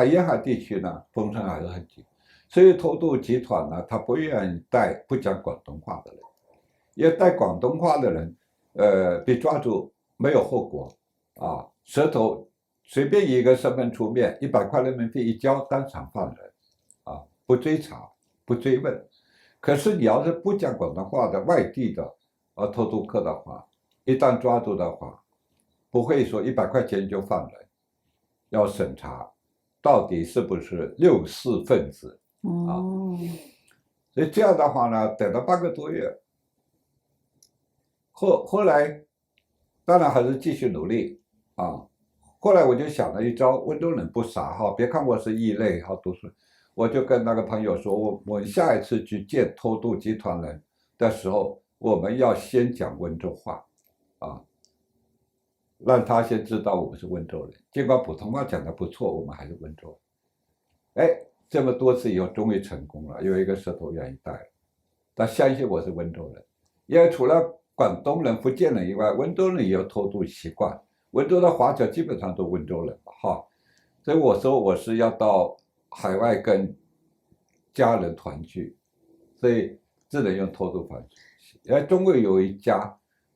沿海地区呢风声还是很紧，所以偷渡集团呢他不愿意带不讲广东话的人，因为带广东话的人被抓住没有后果蛇头随便一个身份出面，100块人民币一交，当场放人不追查不追问。可是你要是不讲广东话的外地的偷渡客的话，一旦抓住的话，不会说100块钱就放人，要审查到底是不是64分子所以这样的话呢，等了半个多月，后来当然还是继续努力后来我就想了一招，温州人不傻别看我是异类读书，我就跟那个朋友说，我下一次去见偷渡集团人的时候，我们要先讲温州话让他先知道我们是温州人，尽管普通话讲得不错，我们还是温州人。这么多次以后终于成功了，有一个蛇头愿意带了，他相信我是温州人，因为除了广东人、福建人以外，温州人也有偷渡习惯，温州的华侨基本上都温州人所以我说我是要到海外跟家人团聚，所以只能用偷渡方式。终于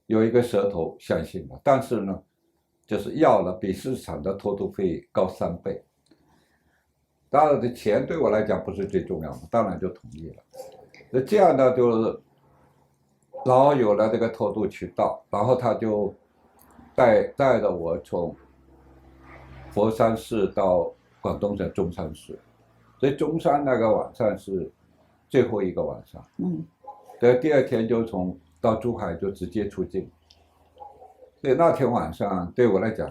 有一个蛇头相信了，但是呢，就是要了比市场的偷渡费高3倍。当然的钱对我来讲不是最重要的，当然就同意了。那这样呢，就是然后有了这个偷渡渠道，然后他就带着我从佛山市到广东省中山市，所以中山那个晚上是最后一个晚上。第二天就到珠海就直接出境，所以那天晚上对我来讲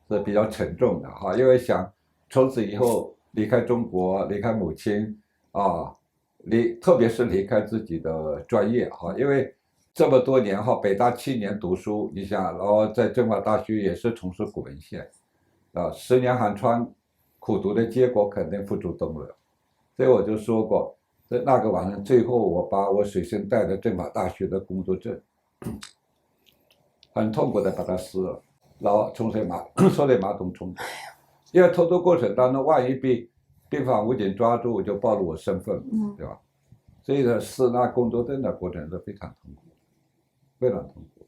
是比较沉重的哈，因为想从此以后离开中国，离开母亲啊，特别是离开自己的专业哈，因为这么多年哈，北大7年读书，你想，然后在政法大学也是从事古文献，啊，10年寒窗苦读的结果肯定付诸东流，所以我就说过，在那个晚上，最后我把我随身带的政法大学的工作证，很痛苦的把它撕了，然后冲水马桶冲，因为偷渡过程当中，万一被边防武警抓住，就暴露我身份，对吧？所以呢，撕那工作证的过程是非常痛苦，非常痛苦。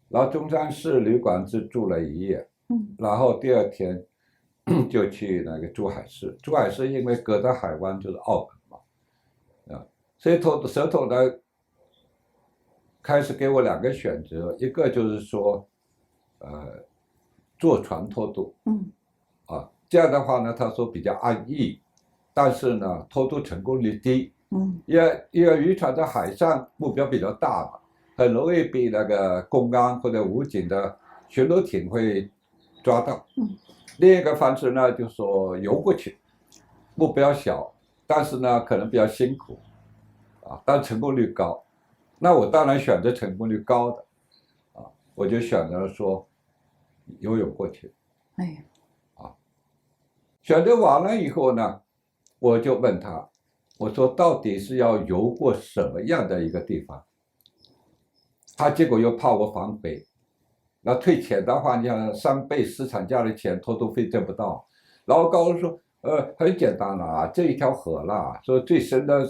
然后中山市旅馆只住了1夜，然后第2天就去那个珠海市。珠海市因为隔着海湾就是澳门嘛，啊，所以蛇头呢开始给我2个选择，一个就是说，坐船偷渡，这样的话呢，他说比较安逸，但是呢，偷渡成功率低，因为渔船在海上目标比较大嘛，很容易被那个公安或者武警的巡逻艇会抓到。另一个方式呢，就是说游过去，目标小，但是呢可能比较辛苦，但成功率高。那我当然选择成功率高的，我就选择说游泳过去。选择完了以后呢，我就问他，我说到底是要游过什么样的一个地方？他结果又怕我反悔，那退钱的话，你想3倍市场价的钱，偷渡费挣不到。然后告诉说，很简单了这一条河了，说最深的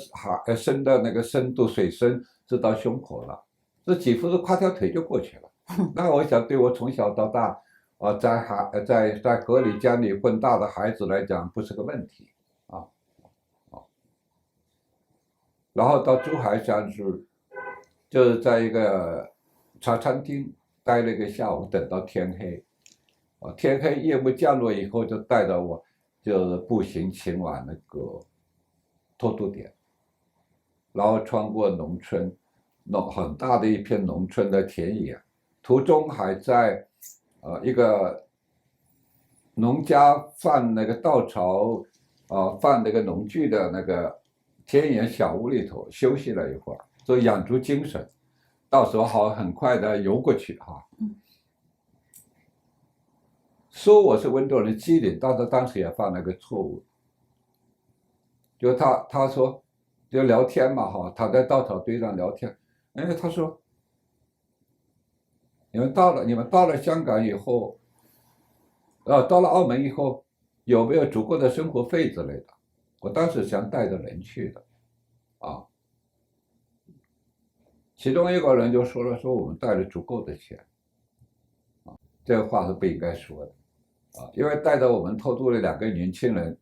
深的那个深度水深是到胸口了，这几乎是跨条腿就过去了。那我想，对我从小到大在河里江里混大的孩子来讲，不是个问题啊。然后到珠海山市，就是在一个茶餐厅待了1个下午，等到天黑。天黑夜幕降落以后，就带着我就是步行前往那个偷渡点，然后穿过农村，很大的一片农村的田野，途中还在一个农家放那个稻草放那个农具的那个田野小屋里头休息了一会儿，所以养足精神，到时候好很快的游过去哈。说我是温州人机灵，但是当时也犯了个错误，就他说就聊天嘛哈，躺在稻草堆上聊天，他说你们到了香港以后，到了澳门以后，有没有足够的生活费之类的？我当时想带着人去的，其中一个人就说了，说我们带了足够的钱，这个话是不应该说的，因为带着我们偷渡的2个年轻人，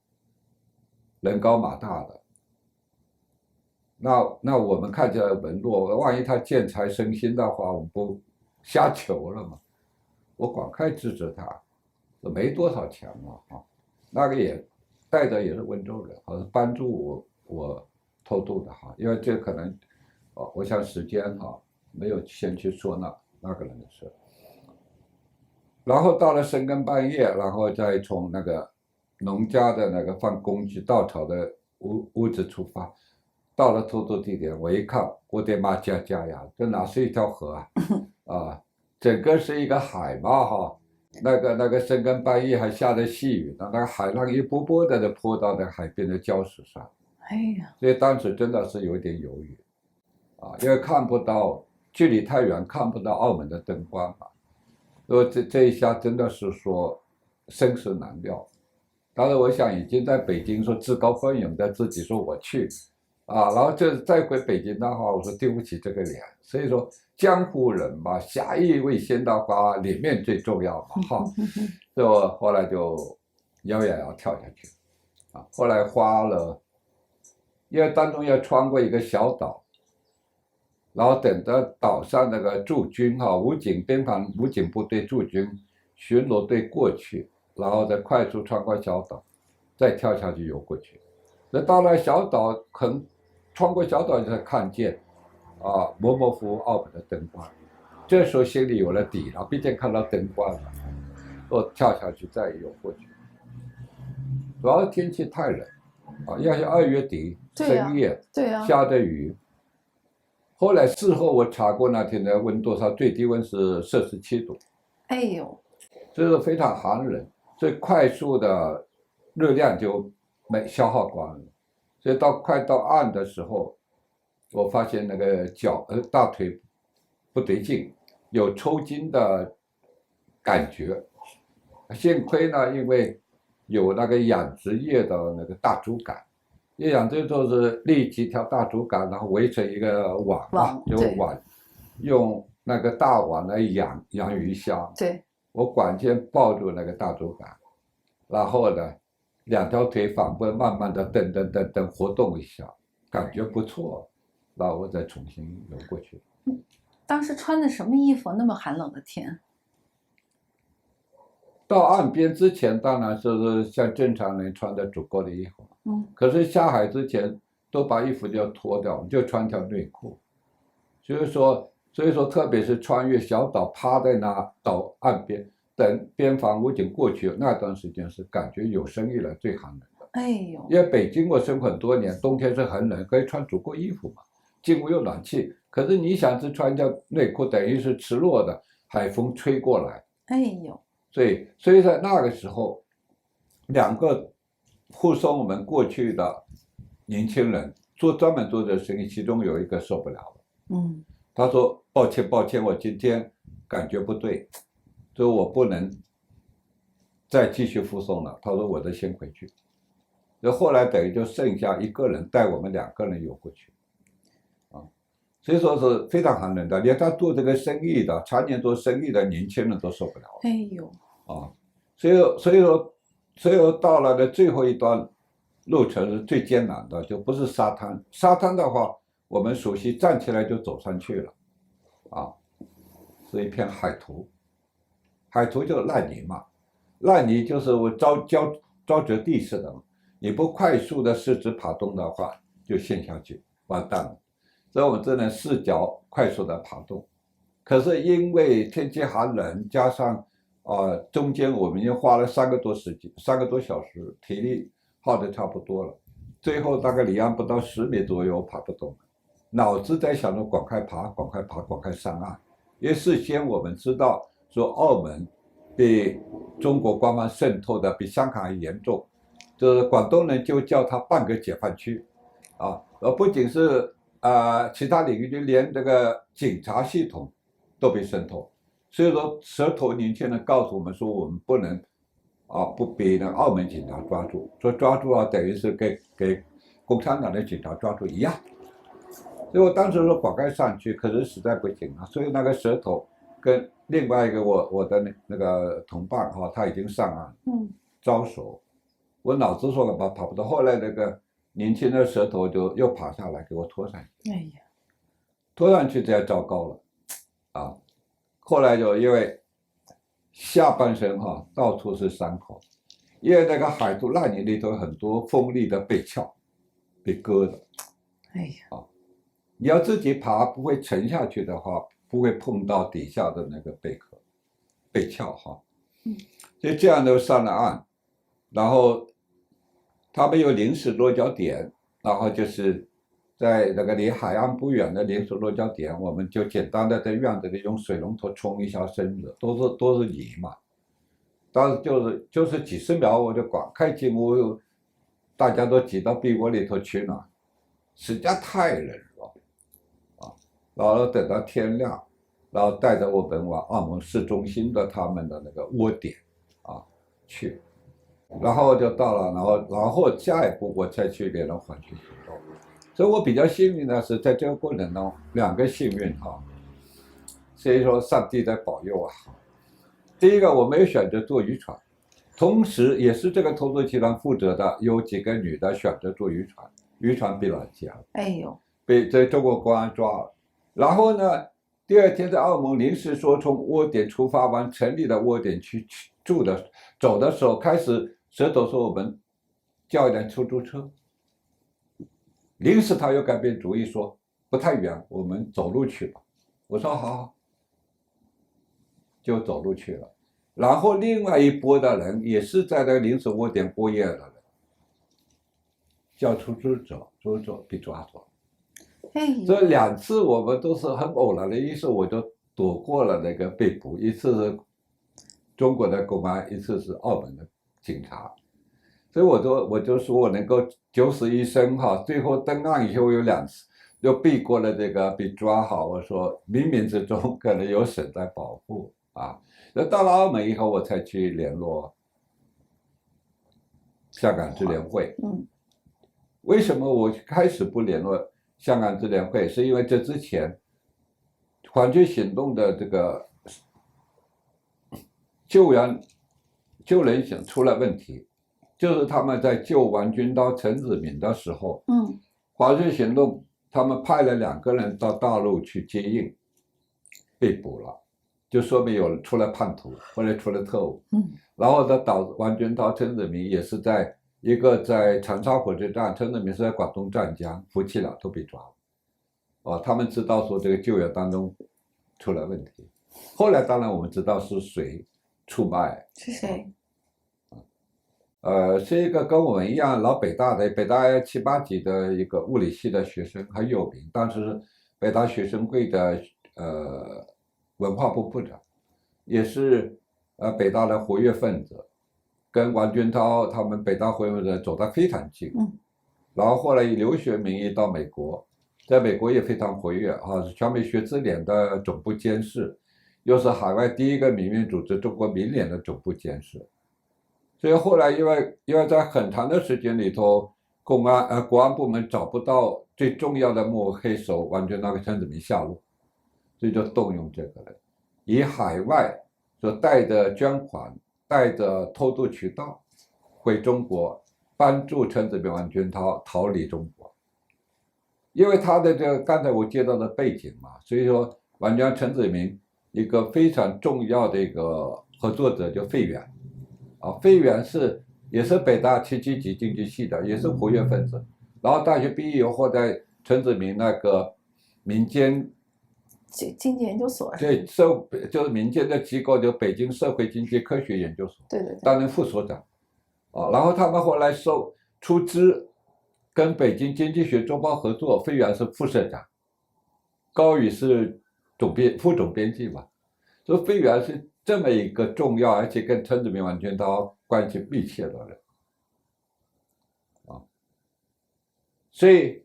人高马大的，那我们看起来文弱，万一他见财生心的话，我们不瞎求了吗？我广开支持他，没多少钱嘛那个也带着也是温州人，是帮助我偷渡的因为这可能我想时间没有先去说那个人的事。然后到了深更半夜，然后再从那个农家的那个放工具稻草的屋子出发，到了偷渡地点，我一看，我的妈家呀，这哪是一条河整个是一个海嘛那个深更半夜还下着细雨呢，那个海浪一波波的泼到那海边的礁石上，所以当时真的是有点犹豫因为看不到，距离太远，看不到澳门的灯光所以这一下真的是说生死难料。当然我想已经在北京说自告奋勇的自己说我去然后再回北京的话，我说对不起这个脸。所以说江湖人嘛，侠义为先的话，脸面最重要嘛所以我后来就咬咬咬跳下去，啊，后来花了，因为当中要穿过一个小岛，然后等着岛上那个驻军边防武警部队驻军巡逻队过去，然后再快速穿过小岛，再跳下去游过去。那到了小岛，穿过小岛才看见模模糊糊澳门的灯光，这时候心里有了底了，毕竟看到灯光了，我跳下去再游过去。主要天气太冷因为是2月底深夜，下着雨。后来事后我查过那天的温度，它最低温是-7度。哎呦，这是非常寒冷，所以快速的热量就消耗光了。所以快到岸的时候，我发现那个大腿不对劲，有抽筋的感觉。幸亏呢，因为有那个养殖业的那个大竹竿，因为养殖就是立几条大竹竿，然后围成一个网用那个大网来养鱼虾。对，我管先抱住那个大竹竿，然后呢，2条腿反过慢慢的蹬活动一下，感觉不错，然后我再重新游过去。当时穿的什么衣服？那么寒冷的天。到岸边之前，当然是像正常人穿的足够的衣服。可是下海之前都把衣服就要脱掉，就穿条内裤。所以说，特别是穿越小岛，趴在那岛岸边等边防武警过去那段时间，是感觉有生以来最寒冷的。哎呦，因为北京我生活很多年，冬天是很冷，可以穿足够衣服嘛，进屋有暖气。可是你想是穿条内裤，等于是赤裸的，海风吹过来。哎呦，所以在那个时候，2个护送我们过去的年轻人专门做这生意，其中有一个受不了了。他说抱歉，我今天感觉不对，所以我不能再继续护送了。他说我得先回去。后来等于就剩下1个人带我们2个人游过去，所以说是非常寒冷的，连他做这个生意的常年做生意的年轻人都受不了了。哎呦，所以说到了的最后一段路程是最艰难的，就不是沙滩。沙滩的话，我们熟悉，站起来就走上去了，是一片海土，海土就是烂泥嘛，烂泥就是我沼泽地似的嘛，你不快速的四肢爬动的话，就陷下去，完蛋了。所以我们只能4脚快速的爬动。可是因为天气寒冷，加上中间我们已经花了3个多小时，体力耗得差不多了，最后大概离岸不到10米左右，爬不动了。脑子在想着赶快上岸，因为事先我们知道说澳门被中国官方渗透的比香港还严重，就是广东人就叫它半个解放区，而不仅是其他领域，就连这个警察系统都被渗透。所以说蛇头年轻人告诉我们说，我们不能不被那澳门警察抓住，说抓住等于是给共产党的警察抓住一样。所以我当时说赶快上去，可是实在不行了，所以那个蛇头跟另外一个我的那个同伴他已经上岸，招手，我脑子说跑不到，后来那个年轻的蛇头就又爬下来给我拖上去。哎呀，拖上去这糟糕了后来就因为下半身到处是伤口，因为那个海土烂泥里头有很多锋利的贝壳被割的。哎呀，你要自己爬不会沉下去的话，不会碰到底下的那个贝壳所以这样都上了岸，然后他们有临时落脚点，然后就是在那个离海岸不远的临时落脚点，我们就简单的在院子里用水龙头冲一下身子，都是泥嘛。当时就是几十秒我就赶快进屋，大家都挤到被窝里头取暖，实在太冷了然后等到天亮，然后带着我们往澳门市中心的他们的那个窝点去，然后就到了，然后下一步我再去给人还去行动。所以我比较幸运的是，在这个过程中2个幸运所以说上帝在保佑第一个，我没有选择坐渔船，同时也是这个偷渡集团负责的，有几个女的选择坐渔船，渔船被拦截了，哎呦，被在中国公安抓了。然后呢，第二天在澳门临时说从窝点出发完城里的窝点去住的，走的时候开始舌头说我们叫一辆出租车，临时他又改变主意说不太远，我们走路去吧。我说好，就走路去了。然后另外一波的人也是在那个临时窝点过夜的人，叫出租车被抓走。这2次我们都是很偶然的，一次我就躲过了那个被捕，一次是中国的公安，一次是澳门的警察。所以我就说我能够九死一生哈，最后登岸以后有2次又避过了这个被抓好，我说冥冥之中可能有神在保护啊。那到了澳门以后，我才去联络香港支联会。为什么我开始不联络香港支联会？是因为这之前环球行动的这个救人行出了问题，就是他们在救王军涛、陈子明的时候，环球行动他们派了2个人到大陆去接应，被捕了。就说明有人出了叛徒或者出了特务，然后他导致王军涛、陈子明也是在一个在长沙火车站，陈子明是在广东湛江，夫妻俩都被抓了。他们知道说这个救援当中出了问题。后来当然我们知道是谁出卖，是谁？是一个跟我们一样老北大的7、8级的一个物理系的学生，很有名，当时北大学生会的文化部部长，也是北大的活跃分子，跟王军涛他们北大活跃分子走得非常近。然后后来以留学名义到美国，在美国也非常活跃啊，是全美学之联的总部监事，又是海外第一个民运组织中国民联的总部监事。所以后来因为在很长的时间里头，国安部门找不到最重要的幕后黑手王军涛跟陈子明下落，所以就动用这个人，以海外所带着捐款、带着偷渡渠道回中国，帮助陈子明、王军涛逃离中国。因为他的这个刚才我介绍的背景嘛，所以说王军涛、陈子明一个非常重要的一个合作者就费远，费远也是北大77级经济系的，也是活跃分子。然后大学毕业以后，在陈子明那个民间经济研究所，对，就是民间的机构，就北京社会经济科学研究所，对，担任副所长，然后他们后来出资跟北京经济学周报合作，费远是副社长，高宇是副总编辑嘛，所以费远是这么一个重要，而且跟陈子明、王军涛关系密切的人，所以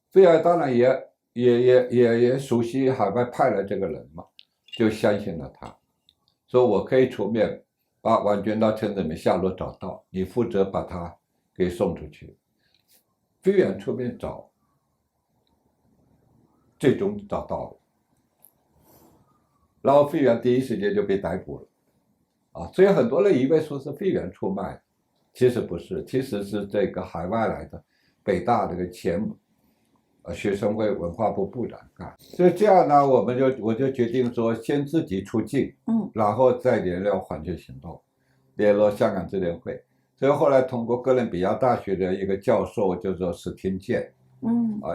费远当然也熟悉海外派来这个人嘛，就相信了他，说我可以出面把王军涛、陈子明下落找到，你负责把他给送出去。费远出面找，最终找到了，然后费远第一时间就被逮捕了，所以很多人以为说是费远出卖，其实不是，其实是这个海外来的北大这个前学生会文化部部长干。所以这样呢，我就决定说先自己出境，然后再联络环球行动，联络香港支联会。所以后来通过哥伦比亚大学的一个教授叫做史汀健，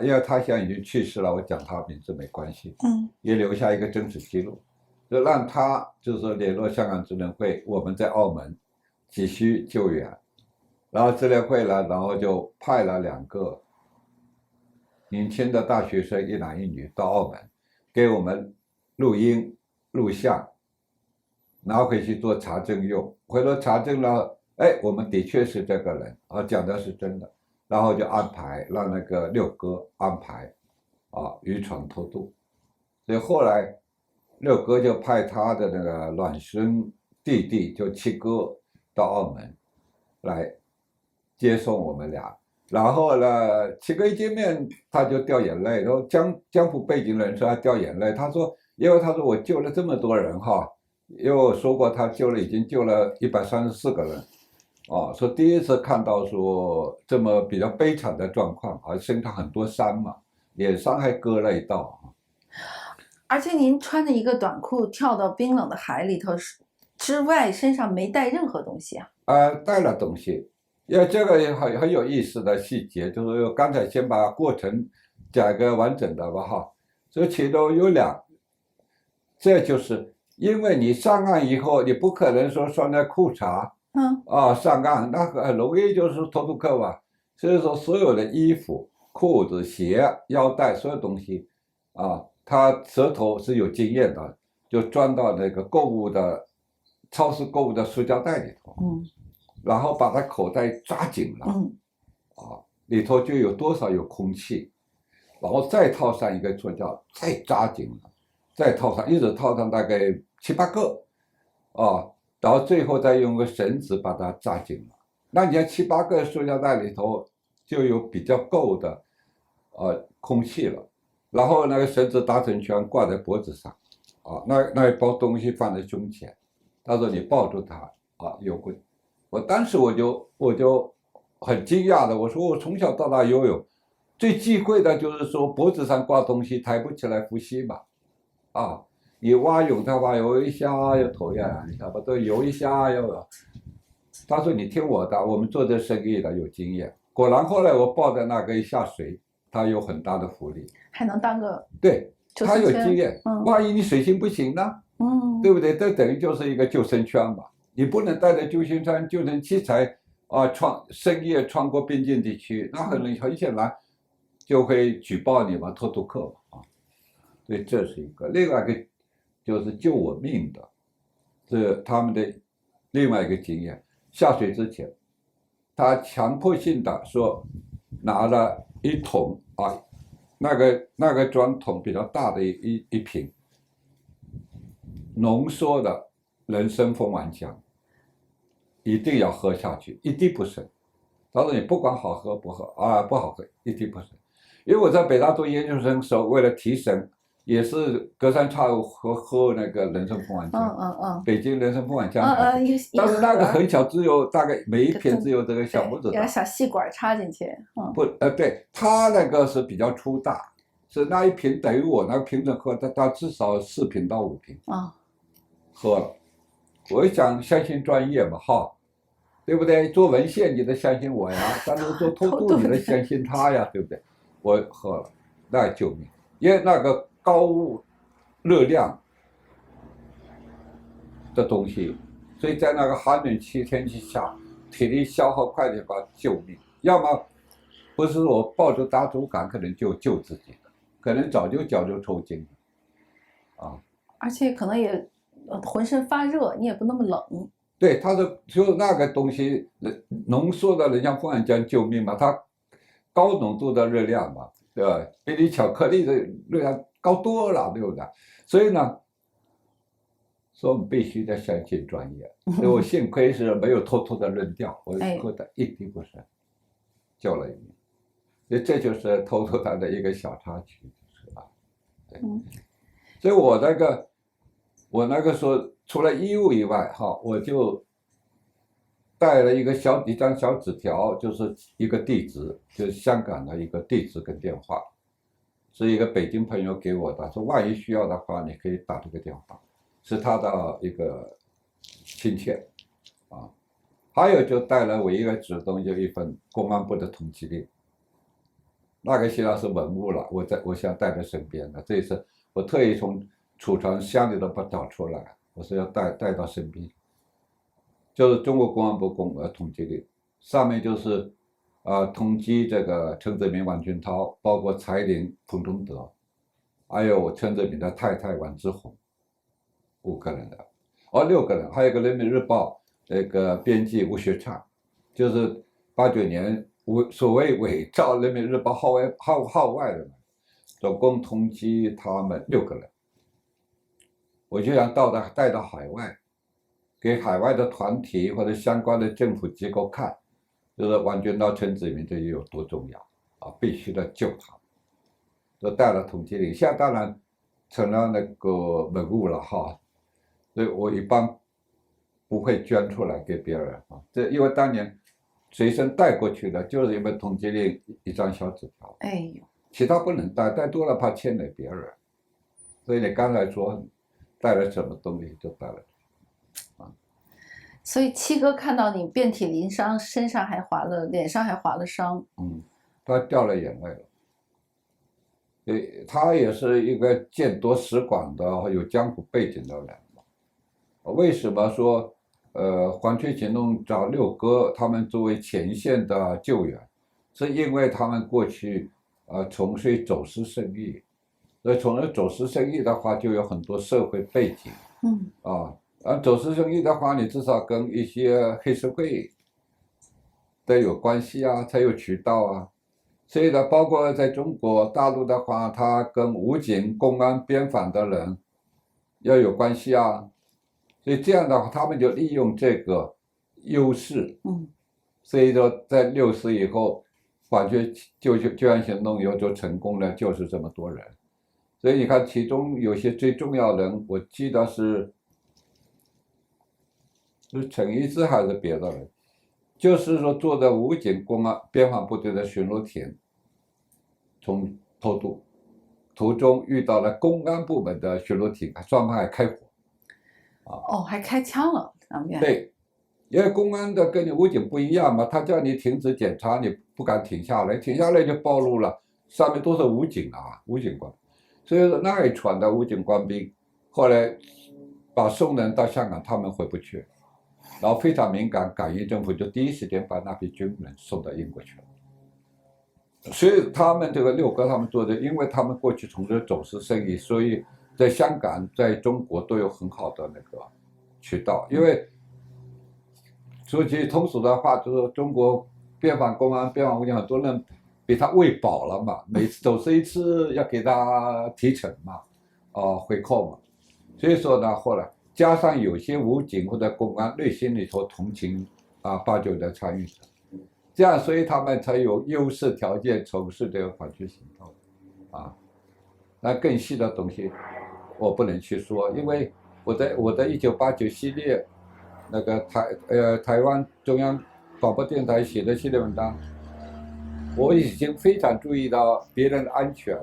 因为他现在已经去世了，我讲他名字没关系，也留下一个真实记录，就让他就是联络香港支联会，我们在澳门急需救援，然后支联会呢，然后就派了2个年轻的大学生，一男一女到澳门，给我们录音录像，拿回去做查证用。回头查证了，我们的确是这个人，讲的是真的，然后就安排让那个六哥安排渔船偷渡。所以后来六哥就派他的那个卵孙弟弟就七哥到澳门来接送我们俩。然后呢，七哥一见面他就掉眼泪，然后江湖背景人士还掉眼泪。他说，因为他说我救了这么多人哈，因为我说过他已经救了134个人，啊，说第一次看到说这么比较悲惨的状况，而身上很多伤嘛，脸上还割了一道。而且您穿着一个短裤跳到冰冷的海里头之外，身上没带任何东西啊？带了东西，因为这个也很有意思的细节，就是刚才先把过程讲个完整的吧哈。这其中有这就是因为你上岸以后，你不可能说穿着裤衩，上岸那很容易就是偷渡客嘛。所以说所有的衣服、裤子、鞋、腰带，所有东西，他舌头是有经验的，就装到那个超市购物的塑胶袋里头，然后把它口袋抓紧了，里头就有多少有空气，然后再套上一个塑胶，再扎紧了，再套上，一直套上大概7、8个，然后最后再用个绳子把它扎紧了。那你看7、8个塑胶袋里头就有比较够的空气了，然后那个绳子打成圈挂在脖子上，那一包东西放在胸前，他说你抱住它游过去。我当时我就很惊讶的，我说我从小到大游泳，最忌讳的就是说脖子上挂东西抬不起来呼吸嘛，你蛙泳的话游一下要头呀，你看吧，都游一下要。他说你听我的，我们做这生意的有经验。果然后来我抱着那个一下水，它有很大的浮力，还能当个对，他有经验。万一你水性不行呢？对不对？这等于就是一个救生圈嘛。你不能带着救生圈、救生器材深夜穿过边境地区，那很显然就会举报你嘛，偷渡客嘛所以这是一个。另外一个就是救我命的，这他们的另外一个经验。下水之前，他强迫性的说拿了一桶那个装桶比较大的一瓶浓缩的人参蜂丸浆，一定要喝下去，一滴不剩。他说你不管好喝不喝不好喝，一滴不剩。因为我在北大读研究生的时候，为了提神，也是隔三差五喝那个人参蜂丸浆，北京人参蜂丸浆，但是那个很小，只有大概每一瓶只有这个小拇指大，小细管插进去，对，他那个是比较粗大，是那一瓶等于我那个瓶子喝，他至少4瓶到5瓶喝了。我想相信专业嘛，对不对？做文献你得相信我呀，但是做偷渡你得相信他呀，对不对？我喝了，那救命，因为那个高热量的东西，所以在那个寒冷天气下，体力消耗快的话救命。要么不是我抱着大竹竿可能就救自己的，可能早就脚就抽筋了而且可能也浑身发热，你也不那么冷。对，他说就那个东西浓缩的人像蜂丸浆救命嘛，它高浓度的热量嘛，对吧？比你巧克力的热量高多了，对不对？所以呢，说我们必须得相信专业。所以我幸亏是没有偷偷的扔掉，我喝的一滴不剩，救了一命。所以这就是偷渡它的一个小插曲，对。所以我那个时候除了衣物以外，我就带了一张小纸条，就是一个地址，就是香港的一个地址跟电话，是一个北京朋友给我的，说万一需要的话，你可以打这个电话，是他的一个亲戚还有就带了我一个纸东，就一份公安部的通缉令，那个现在是文物了，我想带在身边的，这一次我特意从储藏箱里头把它找出来，我说要带到身边。就是中国公安部通缉令，上面就是通缉这个陈泽民、王军涛，包括柴玲、彭中德，还有陈泽民的太太王之红，5个人的，6个人，还有一个人民日报那个编辑吴学畅，就是89年所谓伪造人民日报号外的人，总共通缉他们6个人。我就想带到海外，给海外的团体或者相关的政府机构看，就是王军涛、陈泽民这有多重要必须得救他。都带了通缉令，现在当然成了那个文物了所以我一般不会捐出来给别人啊。这因为当年随身带过去的就是一本通缉令，一张小纸条，哎呦，其他不能带，带多了怕牵累别人。所以你刚才说带了什么东西就带了。所以七哥看到你遍体鳞伤，身上还划了，脸上还划了伤，他掉了眼泪了。他也是一个见多识广的有江湖背景的人。为什么说黄雀行动找六哥他们作为前线的救援，是因为他们过去从事走私生意，所以从事走私生意的话就有很多社会背景。走私生意的话，你至少跟一些黑社会得有关系啊，才有渠道啊。所以呢，包括在中国大陆的话，他跟武警、公安、边防的人要有关系啊。所以这样的话，他们就利用这个优势。所以说在60以后，黄雀救援行动又就成功了，就是这么多人。所以你看，其中有些最重要的人，我记得是陈一之还是别的人，就是说坐在武警、公安、边防部队的巡逻艇从偷渡途中遇到了公安部门的巡逻艇，双方还开火。还开枪了，两边。对，因为公安的跟你武警不一样嘛，他叫你停止检查，你不敢停下来，停下来就暴露了，上面都是武警武警官。所以说那一船的武警官兵后来把送人到香港，他们回不去，然后非常敏感，港英政府就第一时间把那批军人送到英国去了。所以他们这个六哥他们做的，因为他们过去从事走私生意，所以在香港在中国都有很好的那个渠道。因为说句通俗的话，就是中国边防公安、边防武警很多人被他喂饱了嘛，每次走私一次要给他提成嘛，回扣嘛。所以说呢，后来加上有些武警或者公安内心里头同情89的参与者，这样所以他们才有优势条件从事这个反曲行动。那更细的东西我不能去说，因为我的1989系列那个台湾中央广播电台写的系列文章，我已经非常注意到别人的安全，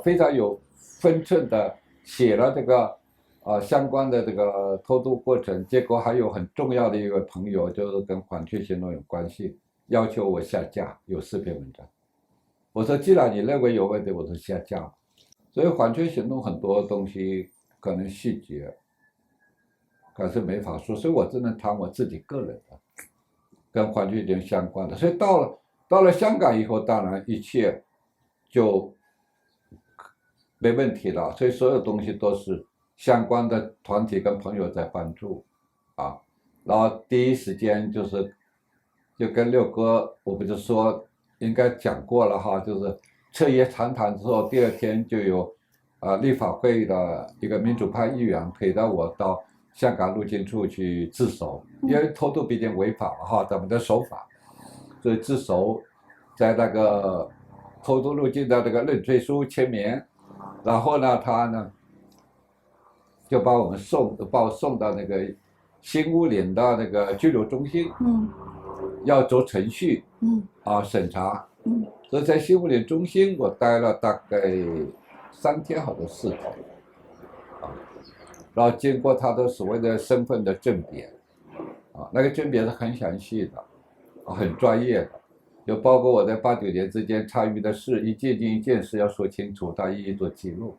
非常有分寸的写了这个相关的这个偷渡过程。结果还有很重要的一个朋友，就是跟反曲行动有关系，要求我下架，有4篇文章。我说既然你认为有问题，我就下架。所以反曲行动很多东西可能细节可是没法说，所以我只能谈我自己个人的跟反曲行动相关的。所以到了香港以后，当然一切就没问题了，所以所有东西都是相关的团体跟朋友在帮助然后第一时间就跟六哥，我不是说应该讲过了哈，就是彻夜长谈之后，第2天就有立法会的一个民主派议员陪着我到香港入境处去自首，因为偷渡毕竟违法了哈，咱们的守法，所以自首，在那个偷渡入境的这个认罪书签名，然后呢，他呢就把我送到那个新屋岭的那个拘留中心，要走程序，审查，所以在新屋岭中心我待了大概3天或者4天，然后经过他的所谓的身份的甄别，那个甄别是很详细的，很专业的，就包括我在89年之间参与的事，一件事要说清楚，他一一做记录，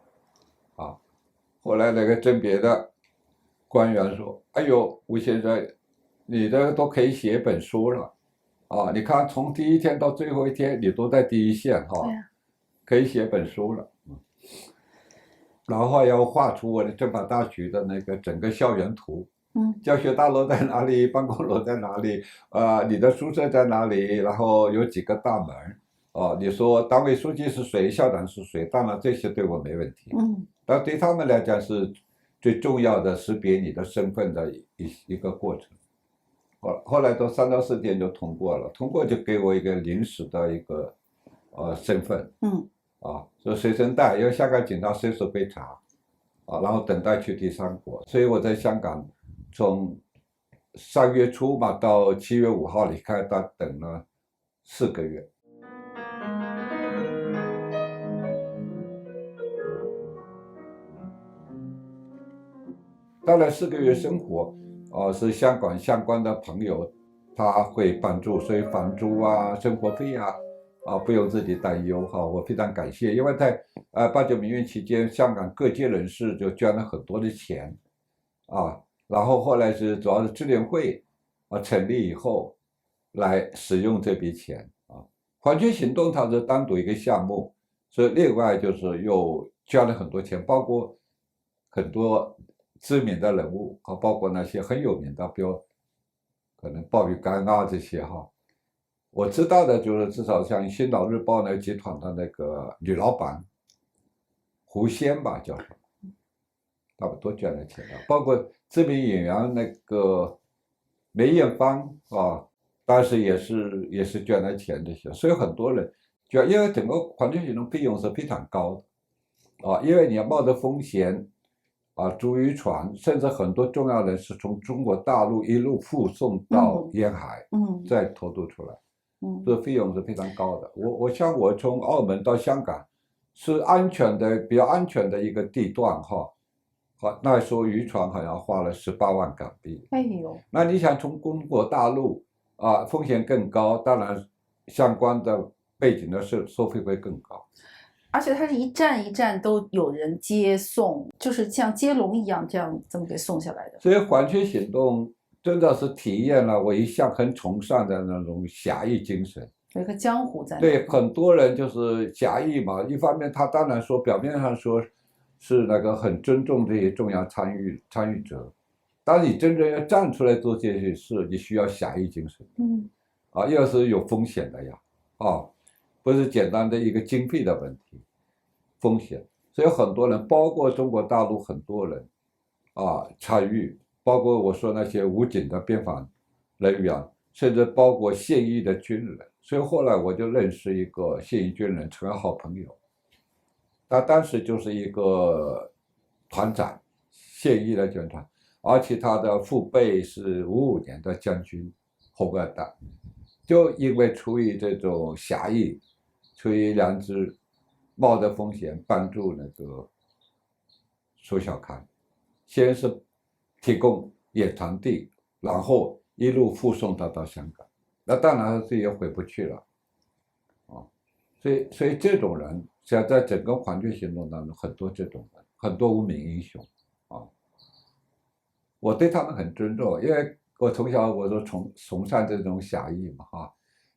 后来那个甄别的官员说：“哎呦，吴先生，你这都可以写本书了，你看从第1天到最后1天，你都在第一线可以写本书了。”然后要画出我的政法大学的那个整个校园图，教学大楼在哪里，办公楼在哪里，你的宿舍在哪里，然后有几个大门，你说党委书记是谁，校长是谁，当然这些对我没问题，但对他们来讲是最重要的识别你的身份的一个过程。后来都3到4天就通过了，通过就给我一个临时的一个身份，就随身带，因为香港警察随时被查，然后等待去第三国。所以我在香港从3月初吧到7月5号离开，等了4个月。当然4个月生活，是香港相关的朋友他会帮助，所以房租啊、生活费啊，不用自己担忧哈，我非常感谢，因为在8·9民运期间，香港各界人士就捐了很多的钱，然后后来是主要是支联会成立以后来使用这笔钱环球行动它是单独一个项目，所以另外就是又捐了很多钱，包括很多知名的人物包括那些很有名的，比如可能鲍玉刚啊这些我知道的就是至少像《新岛日报》那集团的那个女老板胡仙吧，叫什么，他们都捐了钱的，包括知名演员那个梅艳芳当时也是捐了钱这些，所以很多人捐，因为整个环球行动费用是非常高的因为你要冒着风险租渔船，甚至很多重要人是从中国大陆一路护送到沿海，再偷渡出来，这费用是非常高的。我想我从澳门到香港是比较安全的一个地段那时候渔船好像花了18万港币。哎呦，那你想从中国大陆风险更高，当然相关的背景的收费会更高。而且它是一站一站都有人接送，就是像接龙一样这么给送下来的。所以环球行动真的是体验了我一向很崇尚的那种侠义精神。有一个江湖在那。对，很多人就是侠义嘛，一方面他当然说表面上说是那个很尊重这些重要参与者，当你真正要站出来做这些事，你需要侠义精神。又是有风险的呀，不是简单的一个经费的问题，风险。所以很多人，包括中国大陆很多人参与，包括我说那些武警的边防人员，甚至包括现役的军人。所以后来我就认识一个现役军人，成了好朋友。他当时就是一个团长，现役的军团，而且他的父辈是55年的将军，红二代。就因为出于这种侠义，出于良知，冒着风险帮助那个苏小康，先是提供演场地，然后一路护送他到香港。那当然自己也回不去了所以这种人像在整个环球行动当中，很多这种人，很多无名英雄我对他们很尊重，因为我从小我就崇尚这种侠义嘛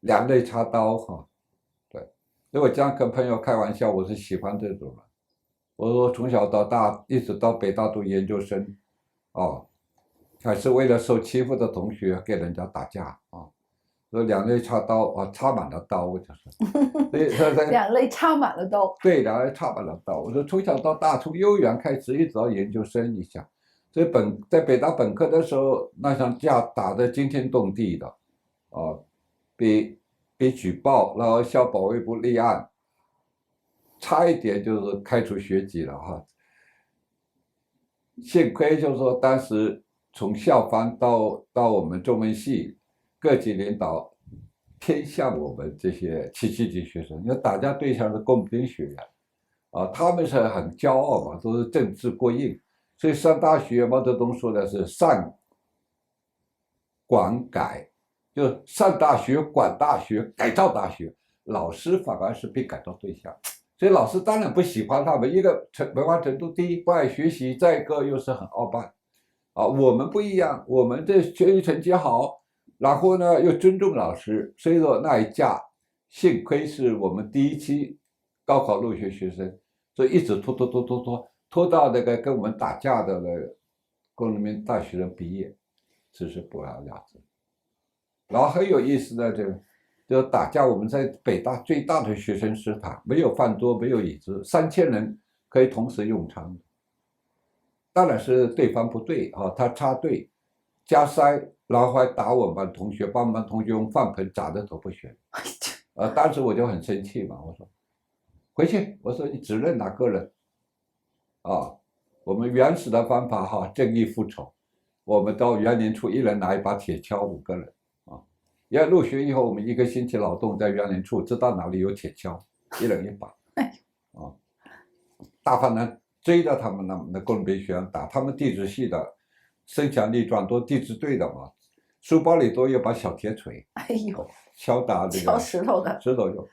两肋插刀对，所以我经常跟朋友开玩笑，我是喜欢这种人。我说从小到大一直到北大读研究生还是为了受欺负的同学给人家打架说两肋插刀插满了刀就是两肋插满了刀。对，两肋插满了刀。我说从小到大，从幼儿园开始一直到研究生，你想，所以在北大本科的时候，那场架打得惊天动地的被举报，然后校保卫部立案，差一点就是开除学籍了幸亏就是说当时从校方到我们中文系各级领导偏向我们这些7级学生，因为打架对象是工兵学员他们是很骄傲嘛，都是政治过硬，所以上大学毛泽东说的是上管改，就上大学、管大学、改造大学，老师反而是被改造对象。所以老师当然不喜欢他们，一个文化程度低，不爱学习，再一个又是很傲慢我们不一样，我们的学习成绩好，然后呢又尊重老师，所以说那一架幸亏是我们第1期高考入学学生，所以一直拖到那个跟我们打架的那个工人民大学的毕业，只是不了了之。然后很有意思的就打架，我们在北大最大的学生食堂，没有饭桌，没有椅子，3000人可以同时用餐。当然是对方不对他插队加塞，然后还打我们班同学，把我们班同学用饭盆砸得头破血流当时我就很生气嘛，我说回去，我说你指认哪个人我们原始的方法哈，正义复仇，我们到园林处一人拿一把铁锹，5个人啊。要入学以后，我们1个星期劳动在园林处，知道哪里有铁锹，一人一把。啊，大犯人追着他们那工农兵学院打，他们地质系的身强力壮，都地质队的嘛，书包里都有把小铁锤，哎呦，敲打这个敲石头的，石头用。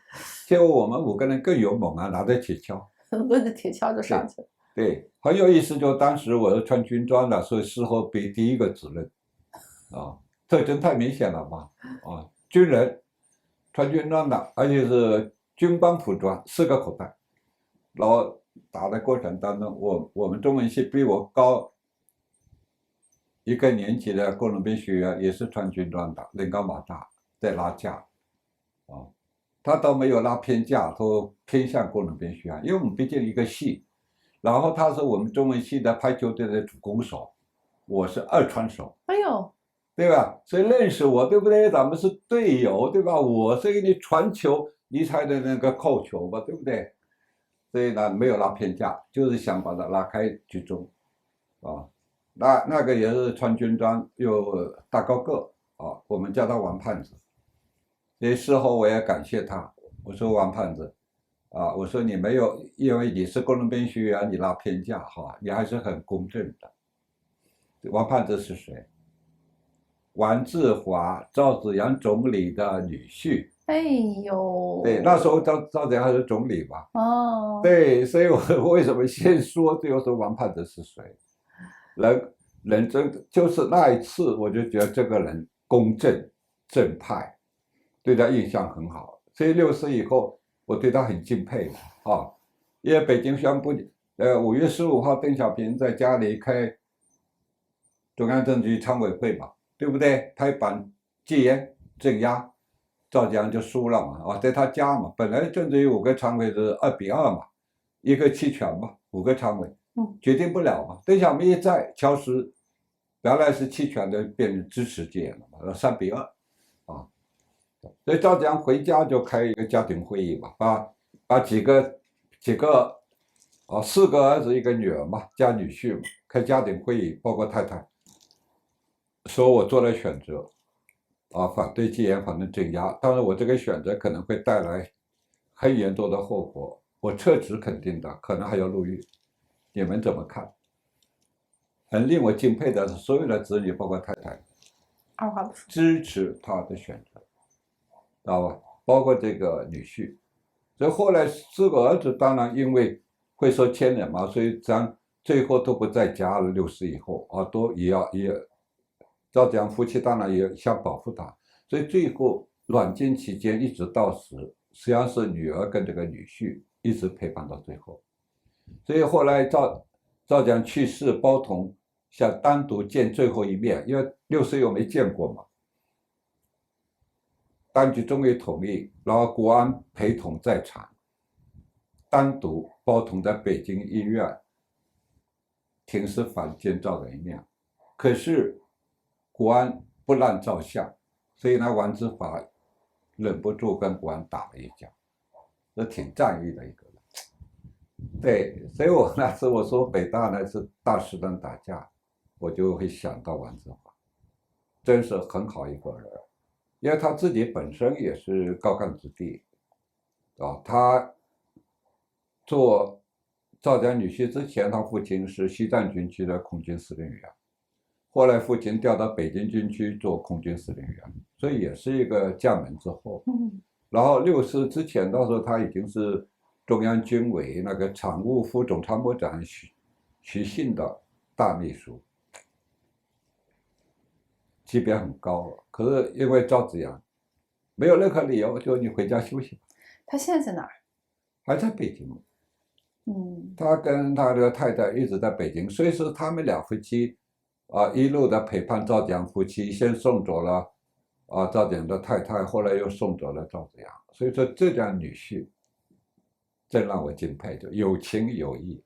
结果我们5个人更勇猛啊，拿着铁锹，抡着铁锹就上去了。对，很有意思。就当时我是穿军装的，所以事后背第一个指认，啊，特征太明显了嘛，啊，军人穿军装的，而且是军帮服装，4个口袋。然后打的过程当中，我们中文系比我高1个年级的工农兵学员也是穿军装的，人高马大，在拉架，啊，他倒没有拉偏架，都偏向工农兵学院，因为我们毕竟一个系。然后他是我们中文系的排球队的主攻手，我是2传手，哎呦，对吧？所以认识我，对不对？咱们是队友，对吧？我是给你传球，你才能那个扣球吧，对不对？所以呢，没有拉偏架，就是想把它拉开居中，啊，那个也是穿军装又大高个啊，我们叫他王胖子。所以事后我也感谢他，我说王胖子。啊，我说你没有，因为你是工农兵学员，你拉偏架哈，你还是很公正的。王胖子是谁？王志华，赵紫阳总理的女婿。哎呦，对，那时候赵紫阳还是总理嘛。哦，对，所以我为什么先说，最后说王胖子是谁？人真就是那一次，我就觉得这个人公正正派，对他印象很好。所以60以后。我对他很敬佩啊，因为北京宣布，5月15号，邓小平在家里开中央政治局常委会嘛，对不对？拍板戒严镇压，赵紫阳就输了嘛，啊，在他家嘛，本来政治局5个常委是2比2嘛，一个弃权嘛，5个常委，决定不了嘛。邓小平一在，乔石原来是弃权的，变成支持戒严了嘛，3比2，啊。所以赵紫阳回家就开一个家庭会议嘛，把几个4个儿子1个女儿嘛，加女婿嘛，开家庭会议，包括太太，说我做了选择，啊，反对戒严，反对镇压，当然我这个选择可能会带来很严重的后果，我撤职肯定的，可能还要入狱，你们怎么看？很令我敬佩的是，所有的子女，包括太太，二话不说支持他的选择。知道吧？包括这个女婿，所以后来4个儿子当然因为会说牵连嘛，所以咱最后都不在家了。60以后啊，都也赵紫阳夫妻当然也想保护他，所以最后软禁期间一直到死，实际上是女儿跟这个女婿一直陪伴到最后。所以后来赵紫阳去世，包同想单独见最后一面，因为60又没见过嘛。当局终于同意，然后国安陪同在场，单独包同在北京医院停尸房见赵人一面。可是国安不让照相，所以呢，王志华忍不住跟国安打了一架，这挺仗义的一个人。对，所以我那次我说北大呢是大师生打架，我就会想到王志华，真是很好一个人。因为他自己本身也是高干子弟，啊，他做赵紫阳女婿之前，他父亲是西藏军区的空军司令员，后来父亲调到北京军区做空军司令员，所以也是一个将门之后。然后60之前，到时候他已经是中央军委那个常务副总参谋长徐信的大秘书。级别很高，可是因为赵紫阳没有任何理由，就你回家休息。他现在在哪儿？还在北京。他跟他的太太一直在北京，所以说他们俩夫妻啊，一路的陪伴赵紫阳夫妻，先送走了啊赵紫阳的太太，后来又送走了赵紫阳。所以说这样女婿真让我敬佩，就有情有义。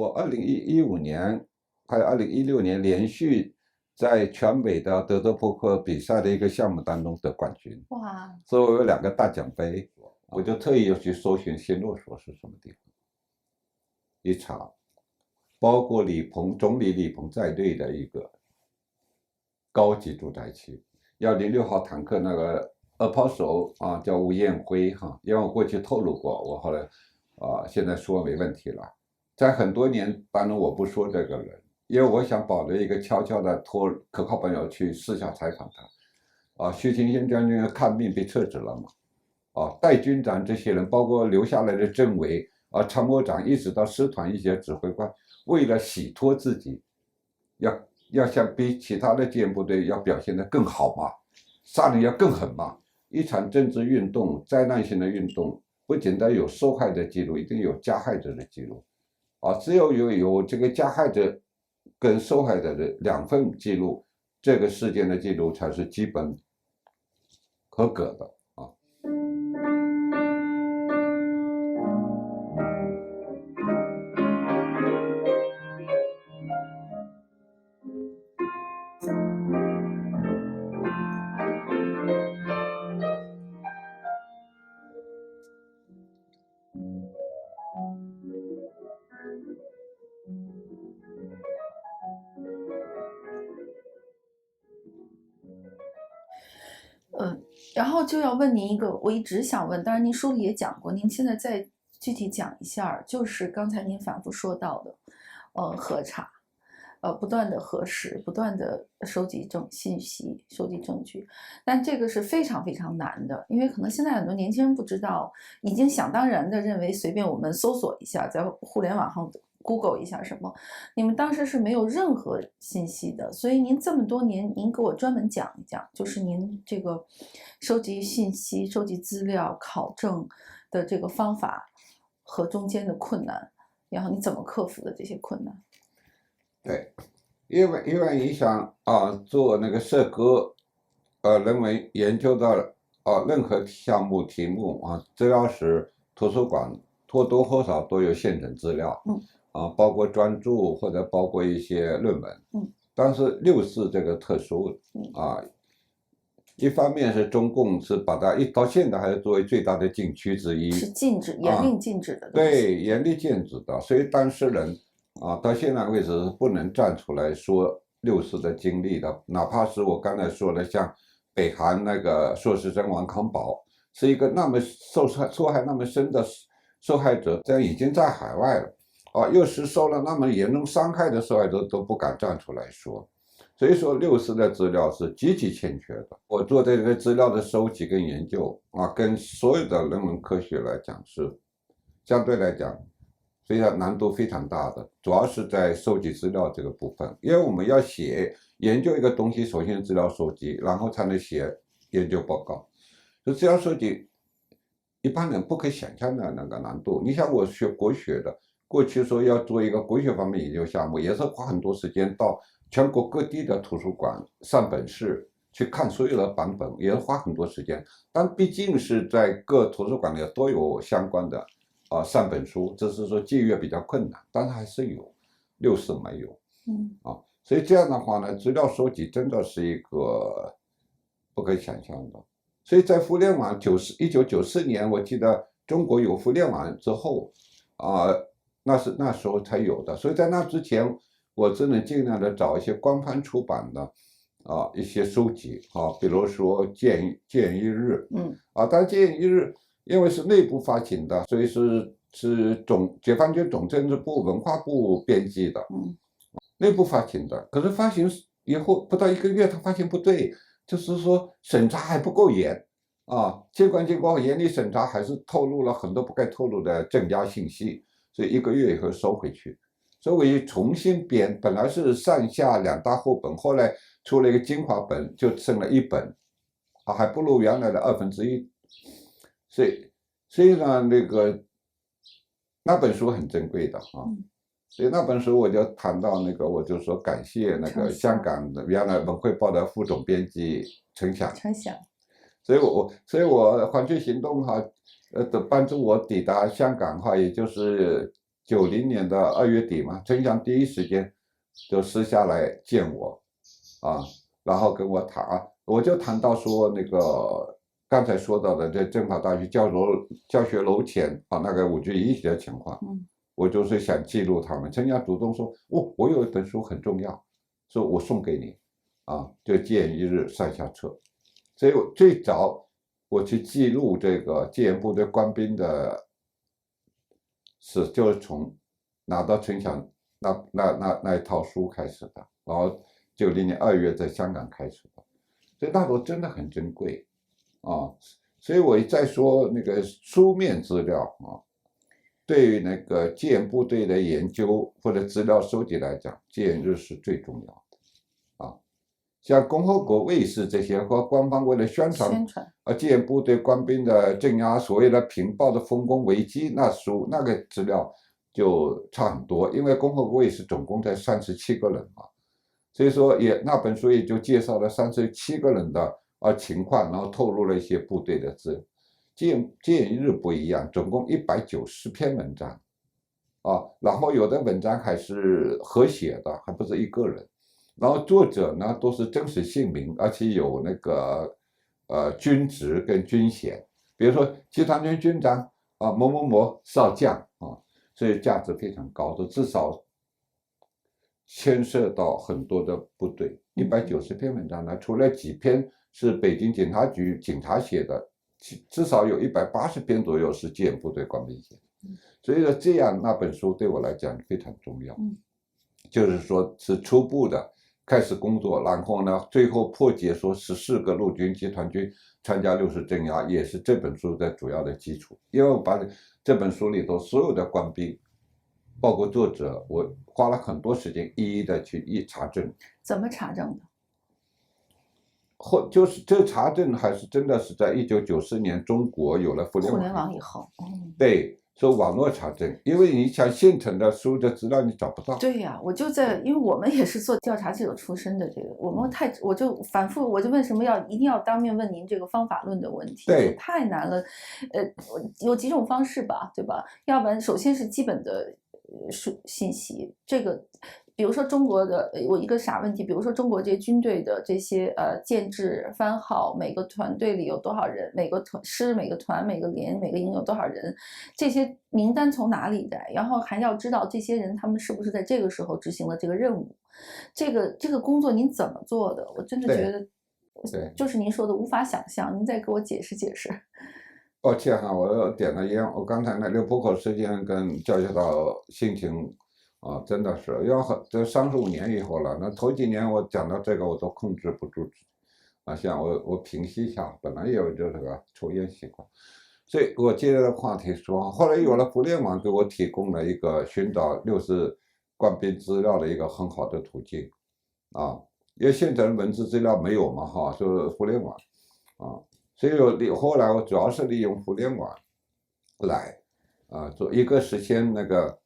我2015年还有2016年连续在全美的德州扑克比赛的一个项目当中得冠军。哇！所以我有2个大奖杯，我就特意又去搜寻新洛所是什么地方，一查，包括总理李鹏在内的一个高级住宅区，106号坦克那个二炮手啊叫吴彦辉哈，因为我过去透露过，我后来现在说没问题了。在很多年当中我不说这个人，因为我想保留一个悄悄的托可靠朋友去私下采访他。徐勤先将军看病被撤职了嘛，戴军长这些人，包括留下来的政委参谋长，一直到师团一些指挥官，为了洗脱自己，要像比其他的建部队要表现得更好嘛，杀人要更狠嘛。一场政治运动，灾难性的运动，不仅得有受害者记录，一定有加害者的记录。只有有这个加害者跟受害者的2份记录，这个事件的记录才是基本合格的。然后就要问您一个，我一直想问，当然您书里也讲过，您现在再具体讲一下，就是刚才您反复说到的，核查，不断的核实，不断的收集信息，收集证据，但这个是非常非常难的，因为可能现在很多年轻人不知道，已经想当然的认为随便我们搜索一下，在互联网上Google 一下什么，你们当时是没有任何信息的，所以您这么多年，您给我专门讲一讲，就是您这个收集信息、收集资料、考证的这个方法和中间的困难，然后你怎么克服的这些困难？对，因为你想做那个社科人文研究的任何项目题目资料室、图书馆或多或少都有现成资料。包括专著或者包括一些论文。但是6·4这个特殊一方面是中共是把它到现在还是作为最大的禁区之一，是禁止、严令禁止的。对，严令禁止的，所以当事人到现在为止是不能站出来说6·4的经历的，哪怕是我刚才说的像北韩那个硕士生王康宝，是一个那么受害那么深的受害者，这样已经在海外了。又是受了那么严重伤害的受害者都不敢站出来说，所以说6·4的资料是极其欠缺的。我做这个资料的收集跟研究跟所有的人文科学来讲是相对来讲难度非常大的，主要是在收集资料这个部分，因为我们要研究一个东西，首先资料收集，然后才能写研究报告。就资料收集，一般人不可想象的那个难度。你像我学国学的。过去说要做一个国学方面研究项目，也是花很多时间到全国各地的图书馆上本市去看所有的版本，也是花很多时间。但毕竟是在各图书馆里都有相关的上本书，只是说借阅比较困难，但是还是有，6·4没有。所以这样的话呢，资料收集真的是一个不可想象的。所以在互联网1994年，我记得中国有互联网之后那时候才有的，所以在那之前，我只能尽量的找一些官方出版的一些书籍比如说建一日，但建一日因为是内部发行的，所以是解放军总政治部文化部编辑的，内部发行的。可是发行以后不到1个月，他发现不对，就是说审查还不够严尽管经过严厉审查，还是透露了很多不该透露的正加信息。所以1个月以后收回去，所以我重新编，本来是上下2大厚本，后来出了一个精华本，就剩了1本，还不如原来的1/2。所以呢，那本书很珍贵的所以那本书我就谈到我就说感谢香港的原来文汇报的副总编辑陈响。所以我环球行动帮助我抵达香港也就是90年的2月底嘛，陈翔第一时间就私下来见我，然后跟我谈，我就谈到说那个刚才说到的在政法大学教学楼前那个5具遗体的情况，我就是想记录他们。陈翔主动说，我有一本书很重要，说我送给你，就戒严一日上下册。所以最早我去记录这个戒严部队官兵的事，就是从拿到陈翔那一套书开始的，然后90年2月在香港开始的，所以那时候真的很珍贵所以我一再说那个书面资料对于那个戒严部队的研究或者资料收集来讲，戒严日是最重要的像共和国卫视这些和官方为了宣传戒严部队官兵的镇压，所谓的平报的丰功伟绩，那个资料就差很多，因为共和国卫视总共才37个人所以说那本书也就介绍了37个人的情况，然后透露了一些部队的资料。戒严日不一样，总共190篇文章然后有的文章还是合写的，还不是一个人。然后作者呢都是真实姓名，而且有那个军职跟军衔，比如说集团军军长某某某少将所以价值非常高的，至少牵涉到很多的部队。190篇文章呢，除了几篇是北京警察局警察写的，至少有180篇左右是戒严部队官兵写的。所以说这样那本书对我来讲非常重要，就是说是初步的开始工作，然后呢，最后破解说14个陆军集团军参加6四镇压，也是这本书的主要的基础。因为我把这本书里头所有的官兵，包括作者，我花了很多时间一一的去查证。怎么查证的？就是这查证还是真的是在1994年中国有了互联网以后，对。说网络查证，因为你想现成的书的资料你找不到。对呀，我就在，因为我们也是做调查记者出身的，这个我就反复，我就为什么一定要当面问您这个方法论的问题？对，太难了。有几种方式吧，对吧？要不然首先是基本的信息，这个。比如说中国的，我一个傻问题，比如说中国这些军队的这些建制番号，每个团队里有多少人，每个师、每个团、每个连、每个营有多少人，这些名单从哪里来？然后还要知道这些人他们是不是在这个时候执行了这个任务，这个工作您怎么做的？我真的觉得，就是您说的无法想象，您再给我解释解释。抱歉我点了烟，我刚才那6浦口事件跟教学导心情。真的是这35年以后了，那头几年我讲到这个我都控制不住像我平息一下，本来也有这个抽烟习惯，所以我接着话题说，后来有了互联网给我提供了一个寻找6四官兵资料的一个很好的途径因为现在的文字资料没有嘛就是互联网所以后来我主要是利用互联网来做一个实现那个。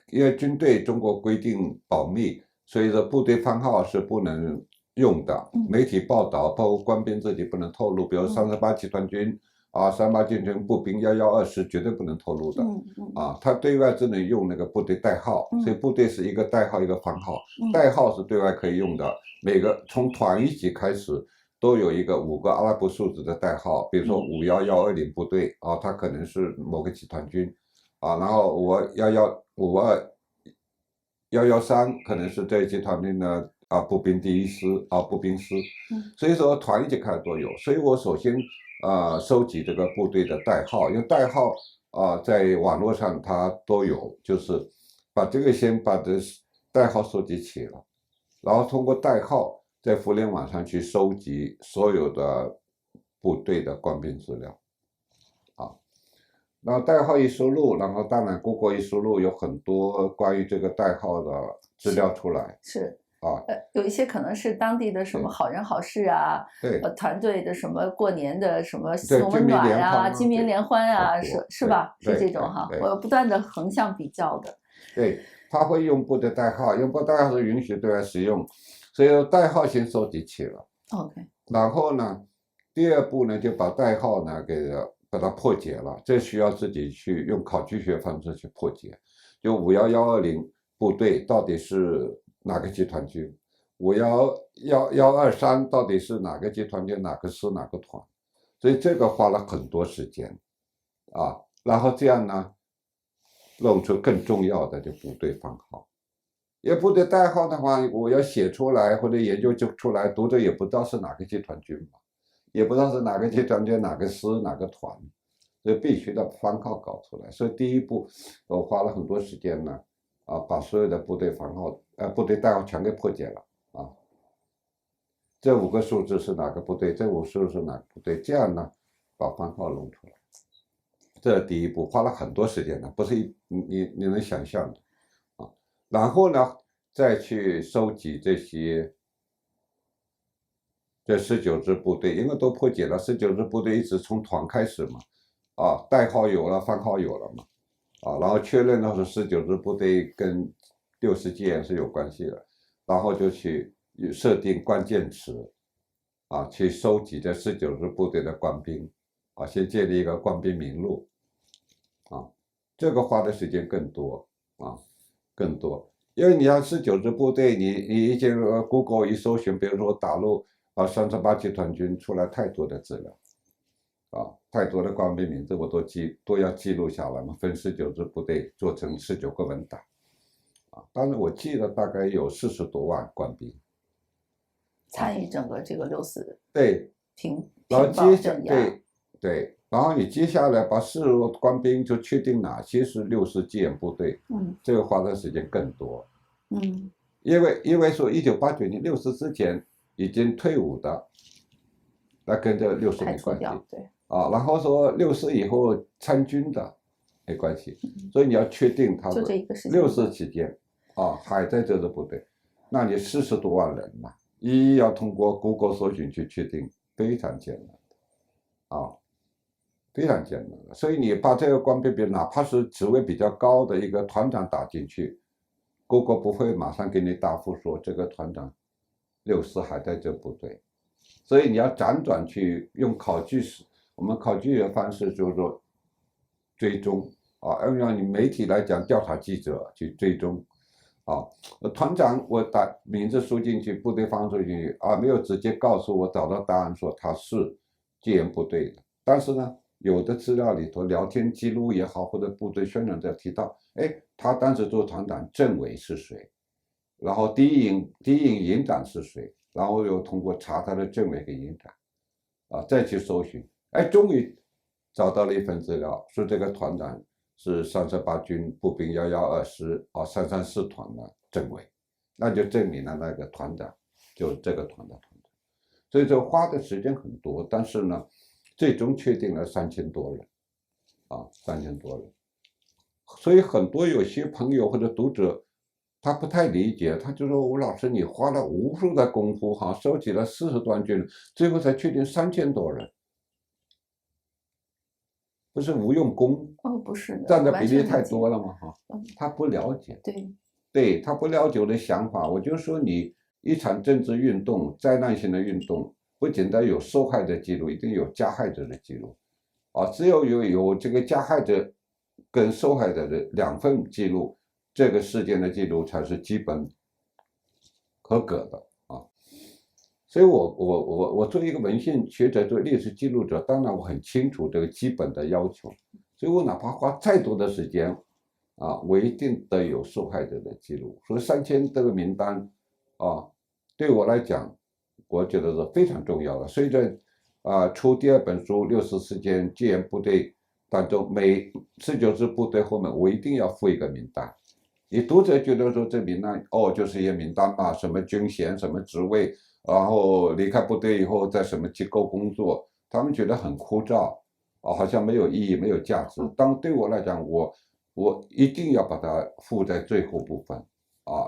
因为军队中国规定保密，所以说部队番号是不能用的。媒体报道包括官兵自己不能透露，比如38集团军38集团军步兵112师绝对不能透露的他对外只能用那个部队代号，所以部队是一个代号一个番号，代号是对外可以用的，每个从团一级开始都有一个5个阿拉伯数字的代号，比如说51120部队它可能是某个集团军然后52113可能是这一集团军的步兵第1师步兵师，所以说团一级开始都有，所以我首先收集这个部队的代号，因为代号在网络上它都有，就是先把这代号收集起了，然后通过代号在互联网上去收集所有的部队的官兵资料然后代号一输入，然后当然 Google 一输入，有很多关于这个代号的资料出来。是有一些可能是当地的什么好人好事对团队的什么过年的什么送温暖军民联欢是吧？是这种我不断的横向比较的。对，他会用部队代号，用部队代号是允许对外使用，所以说代号先收集起了。OK。然后呢，第二步呢就把代号呢给把它破解了，这需要自己去用考据学方式去破解。就51120部队到底是哪个集团军，51123到底是哪个集团军、哪个师、哪个团，所以这个花了很多时间啊。然后这样呢，弄出更重要的就部队番号。因为部队代号的话，我要写出来或者研究出来，读者也不知道是哪个集团军嘛，也不知道是哪个集团军、哪个师、哪个团，所以必须的番号搞出来。所以第一步，我花了很多时间呢，把所有的部队番号、部队代号全给破解了啊。这5个数字是哪个部队？这5个数字是哪个部队？这样呢，把番号弄出来。这是第一步，花了很多时间的，不是你能想象的。然后呢，再去收集这19支部队，因为都破解了，19支部队一直从团开始嘛，代号有了，番号有了嘛，然后确认到是19支部队跟60戒严是有关系的，然后就去设定关键词，去收集这19支部队的官兵，先建立一个官兵名录，这个花的时间更多，更多，因为你要19支部队，你一进Google 一搜寻，比如说打入338集团军，出来太多的资料，太多的官兵名字我都要记录下来嘛，分19支部队做成19个文档，当然我记了大概有40多万官兵参与整个这个6·4对平然后暴镇压，对，然后你接下来把40多官兵就确定哪些是60戒严部队，这个花的时间更多，因为说1989年60之前已经退伍的，那跟这60没关系，对，然后说60以后参军的没关系，所以你要确定他们60期间还在这支部队，那你40多万人嘛，要通过 Google 搜寻去确定，非常艰难非常艰难的，所以你把这个官兵，哪怕是职位比较高的一个团长打进去，Google 不会马上给你答复说这个团长60还在这部队，所以你要辗转去用我们考据的方式就是说追踪要让你媒体来讲调查记者去追踪团长我把名字输进去，部队方输进去没有直接告诉我找到答案说他是戒严部队的，但是呢。有的资料里头，聊天记录也好，或者部队宣传在提到，他当时做团长政委是谁，然后第一营营长是谁，然后又通过查他的政委跟营长，再去搜寻，终于找到了一份资料，说这个团长是38军步兵112师334团的政委，那就证明了那个团长就是这个团的团长，所以这花的时间很多，但是呢。最终确定了3000多人，3000多人，所以很多有些朋友或者读者，他不太理解，他就说吴老师你花了无数的功夫收集了40多万军人，最后才确定3000多人，不是无用功不是的，占的比例太多了吗？他不了解，对他不了解我的想法，我就说你一场政治运动，灾难性的运动。不仅得有受害者记录，一定有加害者的记录，只有有这个加害者跟受害者的2份记录，这个事件的记录才是基本合格的所以我作为一个文献学者，作为历史记录者，当然我很清楚这个基本的要求，所以我哪怕花再多的时间我一定得有受害者的记录。所以3000这个名单对我来讲。我觉得是非常重要的。随着出第2本书《60事件戒严部队》当中，每19支部队后面我一定要附一个名单。你读者觉得说这名单就是一个名单什么军衔、什么职位，然后离开部队以后在什么机构工作，他们觉得很枯燥好像没有意义、没有价值。但对我来讲，我一定要把它附在最后部分。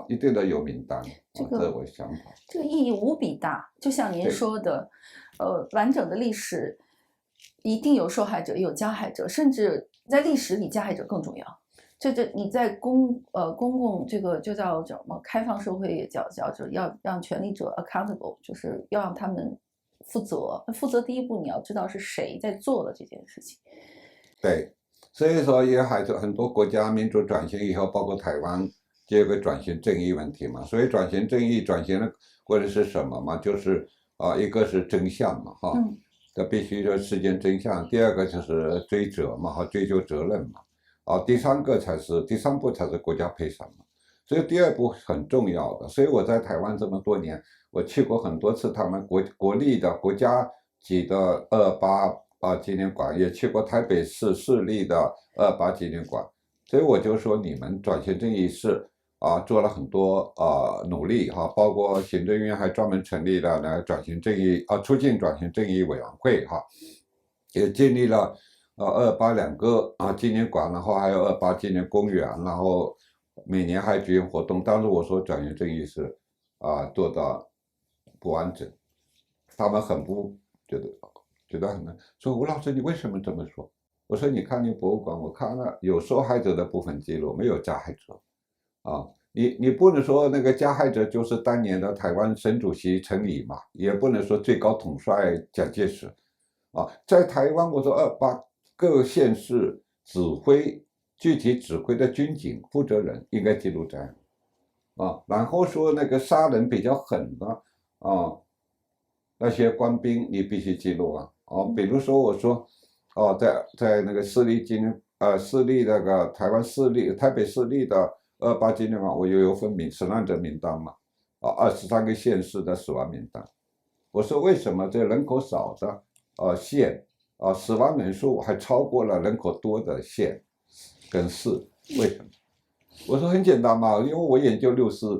一定得有名单，这是我的想法。这个意义无比大，就像您说的，完整的历史一定有受害者，有加害者，甚至在历史里加害者更重要。这你在公共这个就叫什么开放社会也叫要让权力者 accountable， 就是要让他们负责，负责第一步你要知道是谁在做的这件事情。对，所以说也还是很多国家民主转型以后，包括台湾，就有个转型正义问题嘛。所以转型正义转型的或者是什么嘛，就是一个是真相嘛，哈，这必须说事件真相。第二个就是追责嘛，哈，追究责任嘛，第三步才是国家赔偿嘛。所以第二步很重要的。所以我在台湾这么多年，我去过很多次他们国立的国家级的228纪念馆，也去过台北市立的228纪念馆。所以我就说你们转型正义是做了很多努力哈，包括行政院还专门成立了那转型正义促进转型正义委员会哈，也建立了228个纪念馆，然后还有228纪念公园，然后每年还举行活动。但是我说转型正义是做到不完整，他们很不觉得很难。说吴老师你为什么这么说？我说你看你博物馆，我看了有受害者的部分记录，没有加害者你不能说那个加害者就是当年的台湾省主席陈仪嘛，也不能说最高统帅蒋介石在台湾我说把各县市具体指挥的军警负责人应该记录在案然后说那个杀人比较狠的那些官兵你必须记录比如说我说在那个市立那个台北市立的228纪念馆，我有份死难者名单嘛，23个县市的死亡名单。我说为什么这人口少的县死亡人数还超过了人口多的县跟市？为什么？我说很简单嘛，因为我研究六四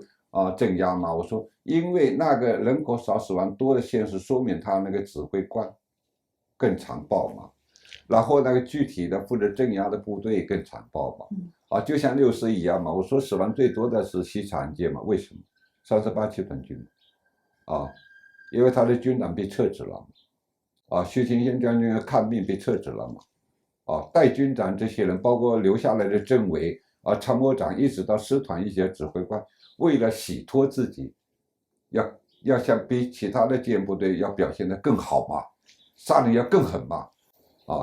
镇压嘛。我说因为那个人口少死亡多的县市，说明他那个指挥官更残暴嘛。然后那个具体的负责镇压的部队更残暴嘛，就像六四一样嘛。我说死亡最多的是西长街嘛，为什么？38集团军因为他的军长被撤职了徐勤先将军看病被撤职了嘛，代军长这些人，包括留下来的政委参谋长，一直到师团一些指挥官，为了洗脱自己，要像比其他的纪念部队要表现得更好嘛，杀人要更狠嘛。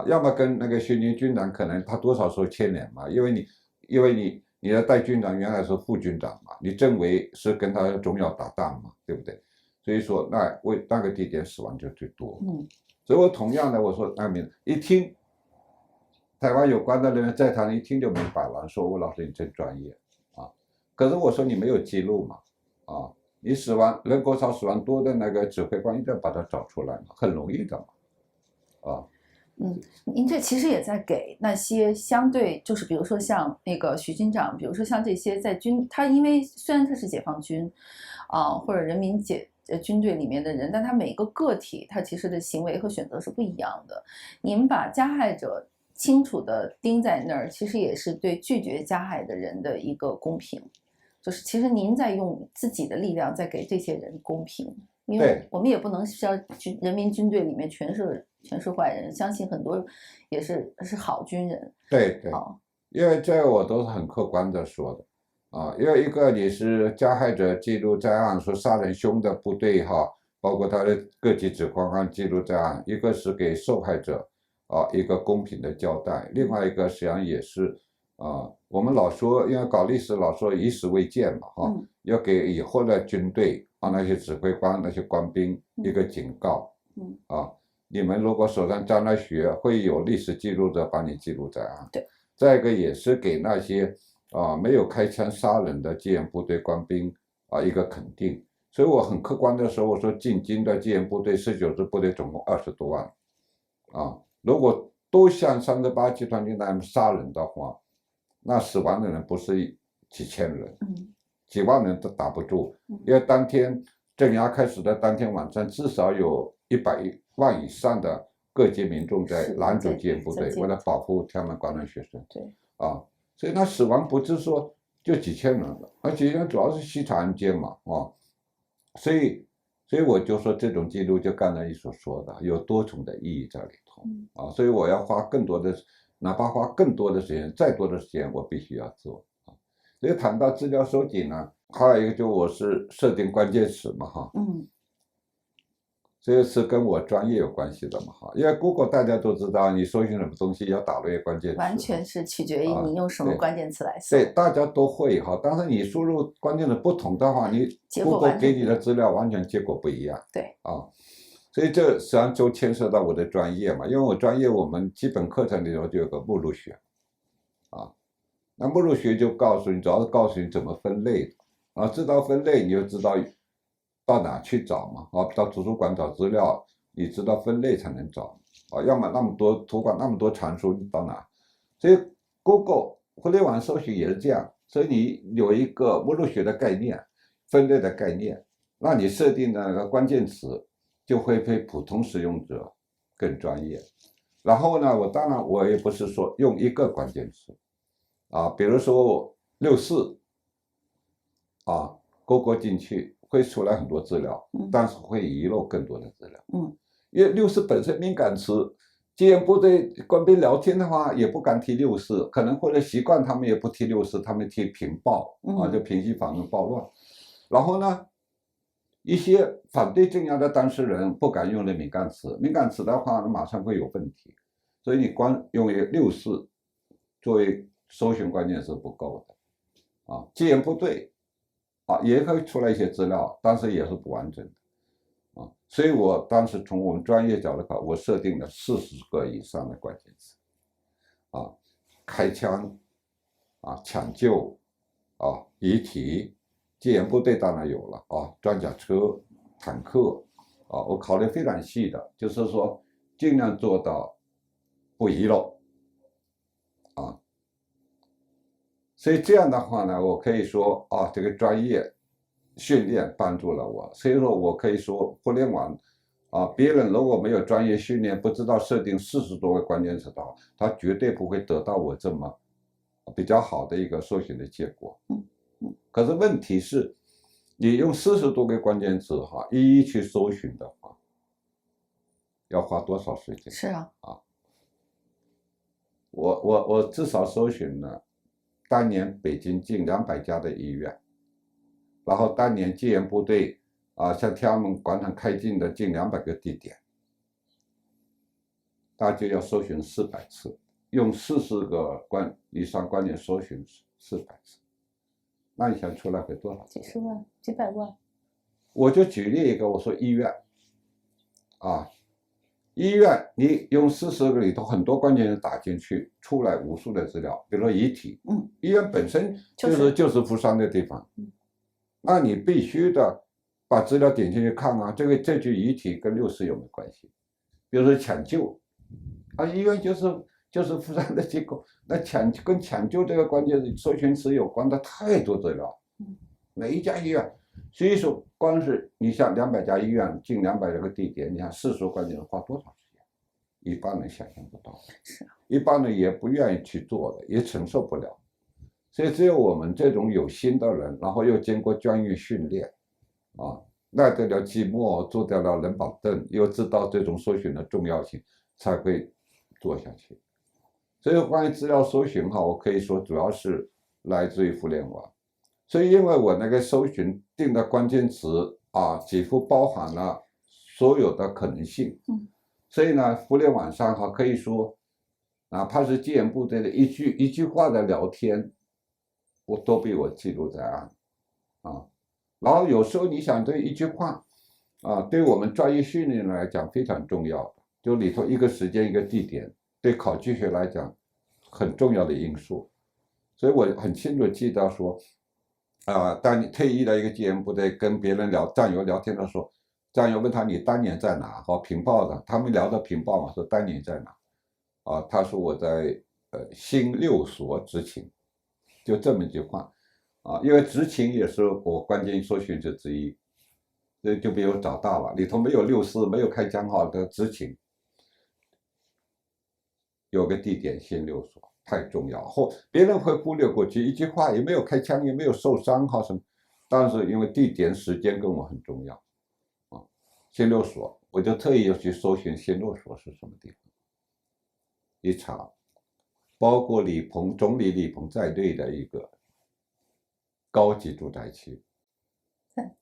要么跟那个徐宁军长可能他多少受牵连嘛，因为你的代军长原来是副军长嘛，你政委是跟他总要打仗嘛，对不对？所以说那个地点死亡就最多。所以我同样的我说一听台湾有关的人在谈，一听就明白了，说吴老师你真专业可是我说你没有记录嘛你人口少死亡多的那个指挥官一定要把它找出来嘛，很容易的嘛您这其实也在给那些相对就是比如说像那个徐军长，比如说像这些他因为虽然他是解放军或者人民军队里面的人，但他每一个个体他其实的行为和选择是不一样的。您把加害者清楚的钉在那儿，其实也是对拒绝加害的人的一个公平，就是其实您在用自己的力量在给这些人公平，因为我们也不能说人民军队里面全是坏人，相信很多也是好军人。对，因为这我都是很客观的说的因为一个你是加害者记录在案，说杀人凶的部队包括他的各级指挥官记录在案，一个是给受害者一个公平的交代，另外一个实际上也是我们老说，因为搞历史老说以史为鉴嘛要给以后的军队那些指挥官那些官兵一个警告你们如果手上沾了血，会有历史记录者把你记录在案。对，再一个也是给那些没有开枪杀人的戒严部队官兵一个肯定。所以我很客观的说，我说进京的戒严部队19支部队总共20多万如果都像38集团军那样杀人的话，那死亡的人不是几千人几万人都打不住因为当天镇压开始的当天晚上，至少有100万以上的各界民众在拦阻戒严部队，为了保护天安门关南学生。对所以那死亡不是说就几千人了，而且主要是西长安街嘛所以我就说这种记录就刚才你所说的有多重的意义在里头所以我要花更多的，哪怕花更多的时间，再多的时间我必须要做所以谈到资料收集呢，还有一个就我是设定关键词嘛这是跟我专业有关系的嘛哈，因为 Google 大家都知道，你搜寻什么东西要打入一个关键词，完全是取决于你用什么对关键词来搜。对，大家都会哈，但是你输入关键词不同的话，你结果 Google 完全给你的资料完全结果不一样。对啊，所以这实际上就牵涉到我的专业嘛，因为我专业我们基本课程里头就有个目录学，啊，那目录学就告诉你，主要是告诉你怎么分类的，啊，知道分类你就知道到哪去找嘛，啊，到图书馆找资料，你知道分类才能找，啊，要么那么多图书馆那么多藏书，你到哪？所以 Google 互联网搜寻也是这样，所以你有一个目录学的概念，分类的概念，那你设定的那个关键词就会比普通使用者更专业。然后呢，当然我也不是说用一个关键词，啊，比如说64，啊 ，Google 进去会出来很多资料，但是会遗漏更多的资料，因为64本身敏感词。戒严部队官兵聊天的话，也不敢提64，可能或者习惯他们也不提64，他们提平暴啊，就平息反动暴乱。然后呢，一些反对镇压的当事人不敢用的敏感词，敏感词的话，那马上会有问题。所以你光用64作为搜寻关键词不够的啊。戒严部队啊也会出来一些资料，但是也是不完整的。所以我当时从我们专业角度看，我设定了40个以上的关键词，啊，开枪，啊，抢救，啊，遗体，戒严部队当然有了啊，装甲车、坦克，啊，我考虑非常细的，就是说尽量做到不遗漏，啊，所以这样的话呢，我可以说啊，这个专业训练帮助了我，所以说我可以说互联网。啊，别人如果没有专业训练，不知道设定40多个关键词的话，他绝对不会得到我这么比较好的一个搜寻的结果。可是问题是，你用40多个关键词哈，一一去搜寻的话，要花多少时间？是啊，我至少搜寻了当年北京近200家的医院，然后当年戒严部队。啊，向天安门广场开进的近200个地点，大家就要搜寻400次，用40个以上关键搜寻400次，那你想出来会多少？几十万、几百万。我就举例一个，我说医院，啊，医院你用40个里头很多关键词打进去，出来无数的资料，比如说遗体，医院本身就是负伤的地方，那你必须的。把资料点进去看啊，这具遗体跟64有没有关系？比如说抢救，啊，医院就是负伤的机构，那跟抢救这个关键搜寻词有关的太多资料，每一家医院，所以说光是你像200家医院，近200个地点，你看40关键词花多少时间？一般人想象不到，一般人也不愿意去做的，也承受不了，所以只有我们这种有心的人，然后又经过专业训练。啊，耐得了寂寞，坐得了冷板凳，又知道这种搜寻的重要性，才会做下去。所以关于资料搜寻哈，我可以说主要是来自于互联网。所以因为我那个搜寻定的关键词啊，几乎包含了所有的可能性。所以呢，互联网上哈可以说，哪怕是戒严部队的一句话的聊天，我都被我记录在案，啊。然后有时候你想这一句话，啊，对我们专业训练来讲非常重要的，就里头一个时间一个地点，对考据学来讲很重要的因素。所以我很清楚记得说，啊，当你退役的一个戒严部队跟别人战友聊天的时候，战友问他你当年在哪？和平报的，他们聊的平报嘛，说当年在哪？啊，他说我在新6所执勤，就这么一句话。啊，因为执勤也是我关键搜寻者之一，所以就被我找到了。里头没有64，没有开枪号的执勤，有个地点新6所太重要，别人会忽略过去，一句话也没有开枪，也没有受伤哈什么，但是因为地点时间跟我很重要，啊，新6所，我就特意要去搜寻新6所是什么地方，一查，包括总理李鹏在内的一个高级住宅区，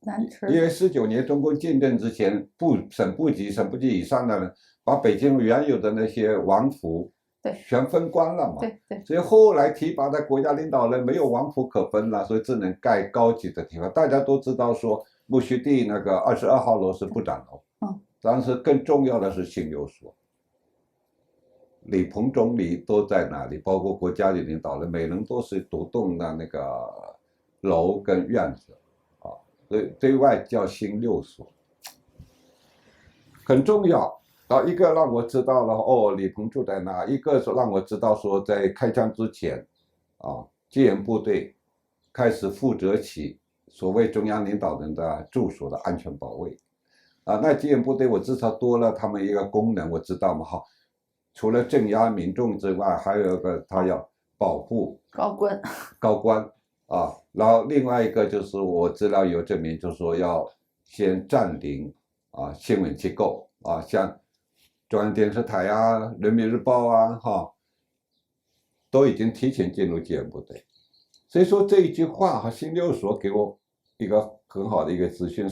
南池。因为19年中共建政之前，省部级以上的人把北京原有的那些王府对全分光了嘛。对。所以后来提拔的国家领导人没有王府可分了，所以只能盖高级的地方。大家都知道说木樨地那个22号楼是部长楼，但是更重要的是新六所。李鹏总理都在那里，包括国家的领导人，每人都是独栋的那个楼跟院子，对外叫新六所，很重要。一个让我知道了李鹏住在那，一个是让我知道说在开枪之前，戒严部队开始负责起所谓中央领导人的住所的安全保卫，那戒严部队我至少多了他们一个功能，我知道嘛除了镇压民众之外，还有一个他要保护高官然后另外一个就是我资料有证明，就是说要先占领新闻机构像中央电视台人民日报都已经提前进入戒严部队。所以说这一句话新六所给我一个很好的一个资讯，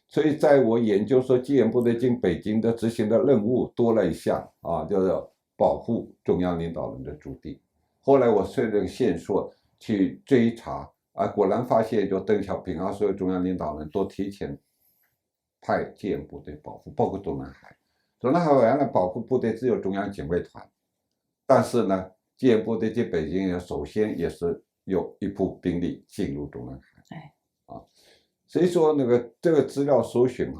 所以在我研究说戒严部队进北京的执行的任务多了一项就是保护中央领导人的驻地。后来我顺着线索去追查果然发现就邓小平所有中央领导人都提前派戒严部队保护，包括中南海。中南海原来保护部队只有中央警卫团，但是呢戒严部队进北京首先也是有一部兵力进入中南海。所以说这个资料搜寻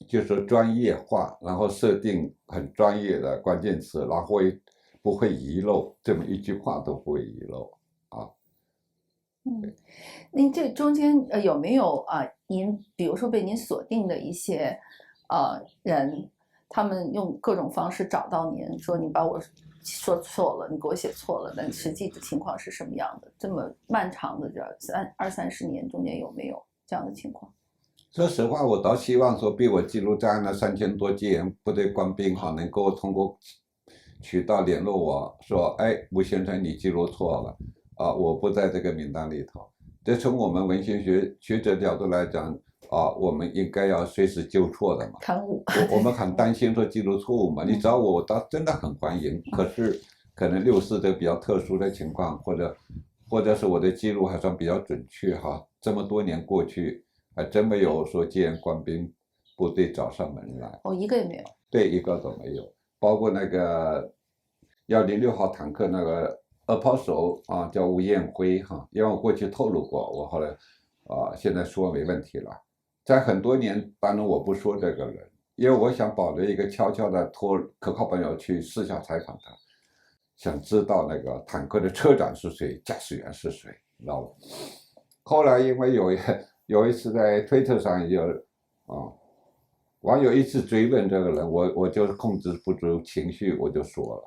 就是专业化，然后设定很专业的关键词，然后不会遗漏，这么一句话都不会遗漏您这中间有没有您比如说被您锁定的一些人，他们用各种方式找到您，说你把我说错了，你给我写错了，但实际的情况是什么样的？这么漫长的20-30年中间有没有这样的情况？说实话，我倒希望说被我记录在案的3000多戒严部队官兵能够通过渠道联络我说，吴先生你记录错了我不在这个名单里头。这从我们文学学者角度来讲我们应该要随时纠错的嘛。刊物我们很担心说记录错误嘛。你找我倒真的很欢迎，可是可能64这比较特殊的情况，或者是我的记录还算比较准确这么多年过去还真没有说戒严官兵部队找上门来。一个也没有。对，一个都没有。包括那个106号坦克那个2炮手叫吴彦辉因为我过去透露过，我后来现在说没问题了。在很多年，当然我不说这个人，因为我想保留一个悄悄的托可靠朋友去私下采访他，想知道那个坦克的车长是谁，驾驶员是谁，知道吗？后来因为有一次在推特上有网友一直追问这个人，我就控制不住情绪，我就说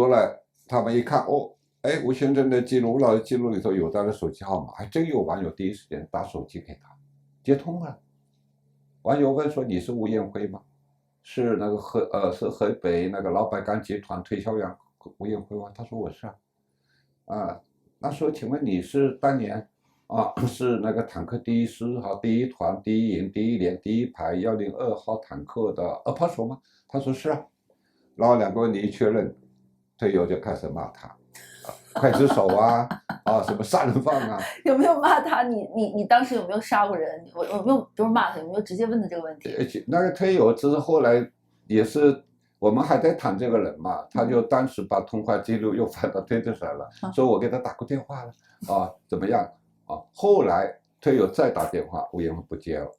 了，他们一看吴先生的记录，吴老师记录里头有他的手机号码，还真有网友第一时间打手机给他，接通了。网友问说：“你是吴彦辉吗？是那个是河北那个老百钢集团推销员吴彦辉吗？”他说：“我是那说请问你是当年是那个坦克第1师第1团第1营第1连第1排102号坦克的2炮手吗？”他说：“是啊。”然后2个问题一确认，队友就开始骂他。刽子手什么杀人犯有没有骂他？你当时有没有杀过人？我有没有不是骂他，有没有直接问的这个问题？那个推友只是后来也是我们还在谈这个人嘛，他就当时把通话记录又发到推特上了，说我给他打过电话了怎么样后来推友再打电话，吴彦辉不接了。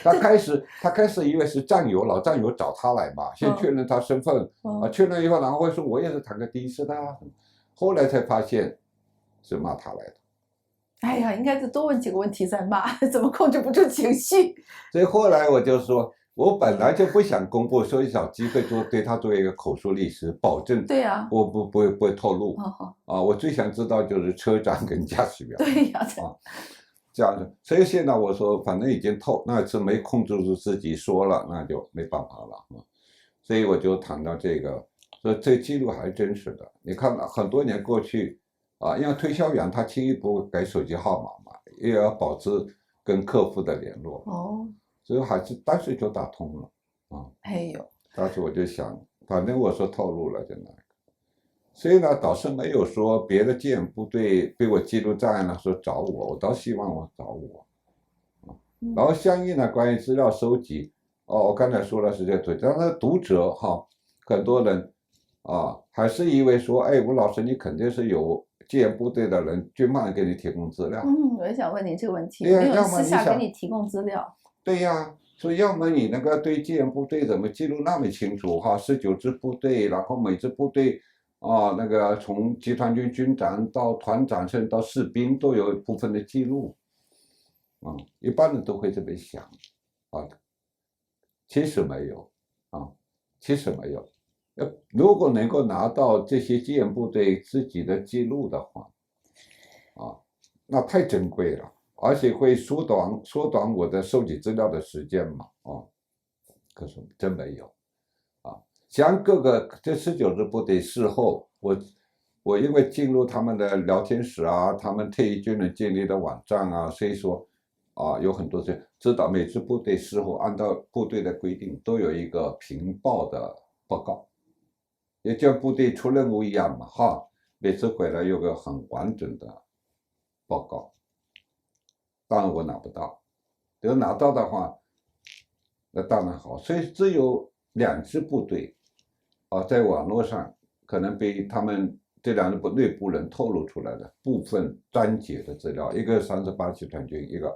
他开始以为是战友，老战友找他来嘛，先确认他身份确认以后，然后会说我也是坦克第1师的后来才发现是骂他来的。哎呀，应该是多问几个问题再骂，怎么控制不住情绪？所以后来我就说，我本来就不想公布，所以找机会对他做一个口述历史，保证对呀，我不会透露我最想知道就是车长跟驾驶员。对呀这样子，所以现在我说反正已经透，那次没控制住自己说了，那就没办法了所以我就谈到这个，所以这记录还是真实的。你看很多年过去因为推销员他轻易不会改手机号码嘛，也要保持跟客户的联络。哦，所以还是当时就打通了啊。哎呦，当时我就想，反正我说透露了就那个，所以呢，倒是没有说别的戒严部队被我记录在案了，说找我，我倒希望我找我。然后相应的关于资料收集，我刚才说了是这对，但是读者哈，很多人还是以为说，哎，吴老师你肯定是有戒严部队的人军方给你提供资料。我也想问您这个问题，对呀，没有要么私下你想给你提供资料？对呀，所以要么你那个对戒严部队怎么记录那么清楚哈，19支部队，然后每支部队那个从集团军军长到团长甚至到士兵都有部分的记录。一般人都会这么想啊，其实没有其实没有。如果能够拿到这些戒严部队自己的记录的话，那太珍贵了，而且会缩短我的收集资料的时间嘛可是真没有像各个这19支部队事后，我因为进入他们的聊天室他们退役军人建立的网站所以说有很多知道每支部队事后按照部队的规定都有一个评报的报告，也像部队出任务一样嘛每次回来有个很完整的报告。当然我拿不到，要拿到的话那当然好，所以只有2支部队在网络上可能被他们这2个内部人透露出来的部分章节的资料，一个38集团军，一个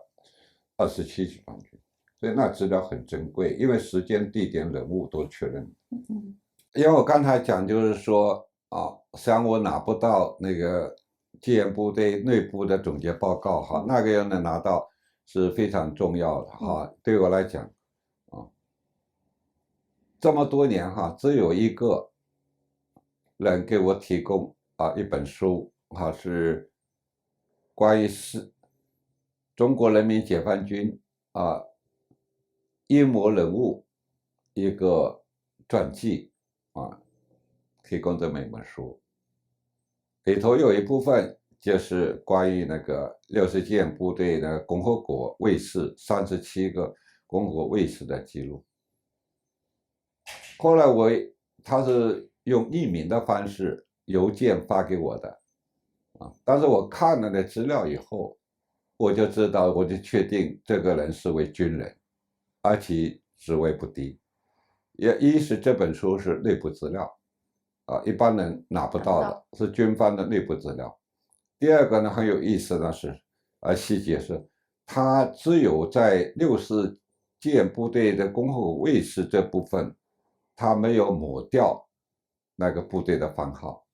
27集团军，所以那资料很珍贵，因为时间、地点、人物都确认。因为我刚才讲就是说像我拿不到那个戒严部队内部的总结报告那个要能拿到是非常重要的对我来讲这么多年只有一个人给我提供一本书是关于中国人民解放军英模人物一个传记提供这么一本书，里头有一部分就是关于那个60戒严部队的共和国卫士37个共和国卫士的记录。后来他是用匿名的方式邮件发给我的但是我看了那资料以后，我就知道，我就确定这个人是位军人，而且职位不低。一是这本书是内部资料一般人拿不到的，是军方的内部资料。第二个呢，很有意思的是细节是他只有在60戒严部队的共和国卫士这部分他没有抹掉那个部队的番号，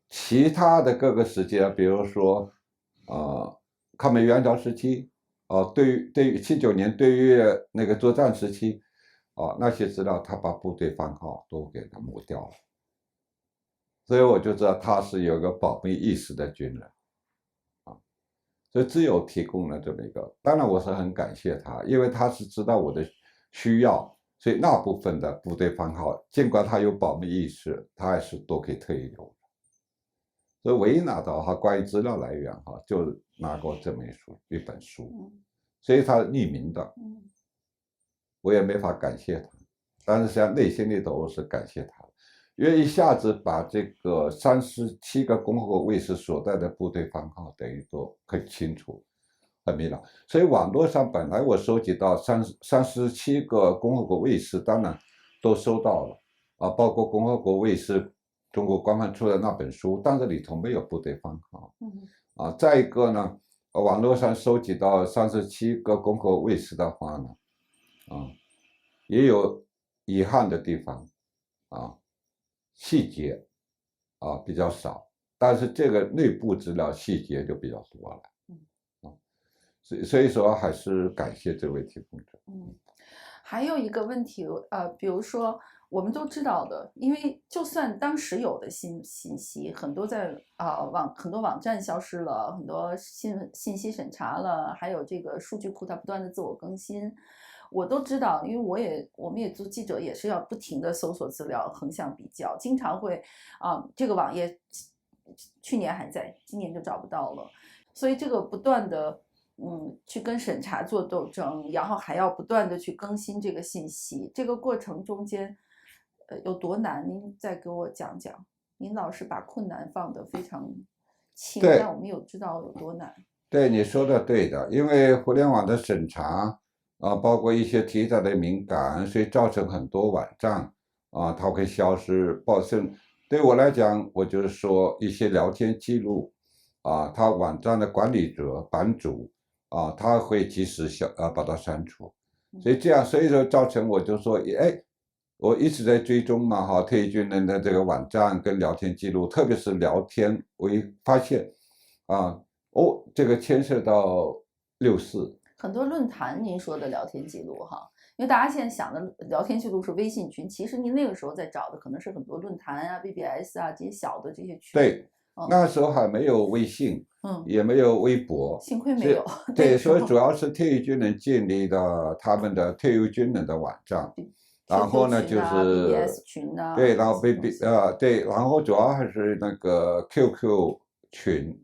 其他的各个时期比如说抗美援朝时期对于79年对越那个作战时期那些资料他把部队番号都给他抹掉了，所以我就知道他是有个保密意识的军人所以只有提供了这么一个，当然我是很感谢他，因为他是知道我的需要，所以那部分的部队番号尽管他有保密意识，他还是都给特意留的。所以唯一拿到关于资料来源就拿过这么一本书，所以他匿名的我也没法感谢他，但是像内心里头我是感谢他的，因为一下子把这个37个共和国卫士所在的部队番号等于都很清楚很明朗。所以网络上本来我收集到37个共和国卫士当然都收到了包括共和国卫士中国官方出的那本书，但是里头没有部队番号再一个呢网络上收集到37个共和国卫士的话呢也有遗憾的地方细节比较少，但是这个内部资料细节就比较多了所以说还是感谢这位提供者。还有一个问题比如说我们都知道的，因为就算当时有的信息很多在很多网站消失了，很多信息审查了，还有这个数据库它不断的自我更新，我都知道，因为我们也做记者，也是要不停的搜索资料，横向比较，经常会这个网页去年还在，今年就找不到了，所以这个不断的去跟审查做斗争，然后还要不断的去更新这个信息，这个过程中间，有多难？您再给我讲讲。您老是把困难放得非常轻，但我们有知道有多难。对，你说的对的，因为互联网的审查包括一些题材的敏感，所以造成很多网站它会消失暴增。对我来讲，我就是说一些聊天记录他网站的管理者版主他会及时把它删除，所以说造成我就说，我一直在追踪嘛退役军人的这个网站跟聊天记录，特别是聊天，我一发现这个牵涉到64。很多论坛您说的聊天记录因为大家现在想的聊天记录是微信群，其实您那个时候在找的可能是很多论坛BBS 这些小的这些群。对，那时候还没有微信，也没有微博，幸亏没有。对，所以主要是退役军人建立的他们的退役军人的网站，然后呢就是 BBS 群对，然后对，然后主要还是那个 QQ 群，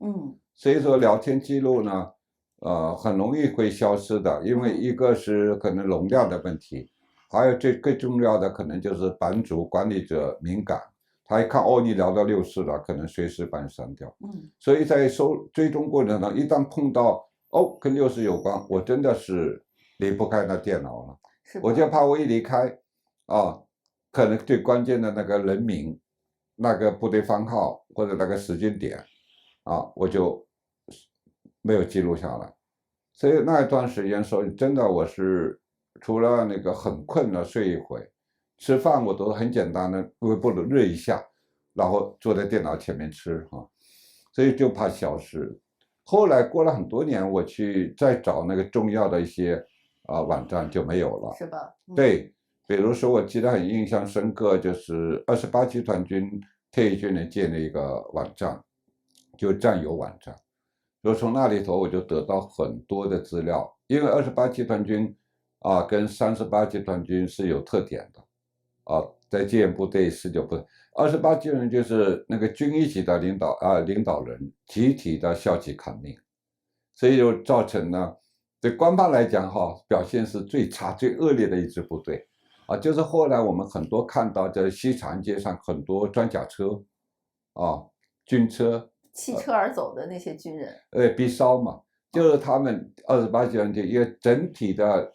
所以说聊天记录呢很容易会消失的，因为一个是可能容量的问题，还有更重要的可能就是版主管理者敏感，他一看你聊到64了，可能随时把你删掉。所以在追踪过程中，一旦碰到跟60有关，我真的是离不开那电脑了，我就怕我一离开可能最关键的那个人名、那个部队番号或者那个时间点我就没有记录下来。所以那一段时间说真的，我是除了那个很困了睡一会，吃饭我都很简单的微波炉热一下，然后坐在电脑前面吃所以就怕消失。后来过了很多年，我去再找那个重要的一些网站就没有了，是吧？对，比如说我记得很印象深刻，就是28集团军退役军人建的一个网站，就战友网站。就从那里头我就得到很多的资料，因为28集团军跟38集团军是有特点的在戒严部队19部队，28集团军就是那个军一级的领导人集体的消极抗命，所以就造成了对官方来讲表现是最差最恶劣的一支部队就是后来我们很多看到在西长街上很多装甲车军车弃车而走的那些军人，逼烧嘛，就是他们28集团军一个整体的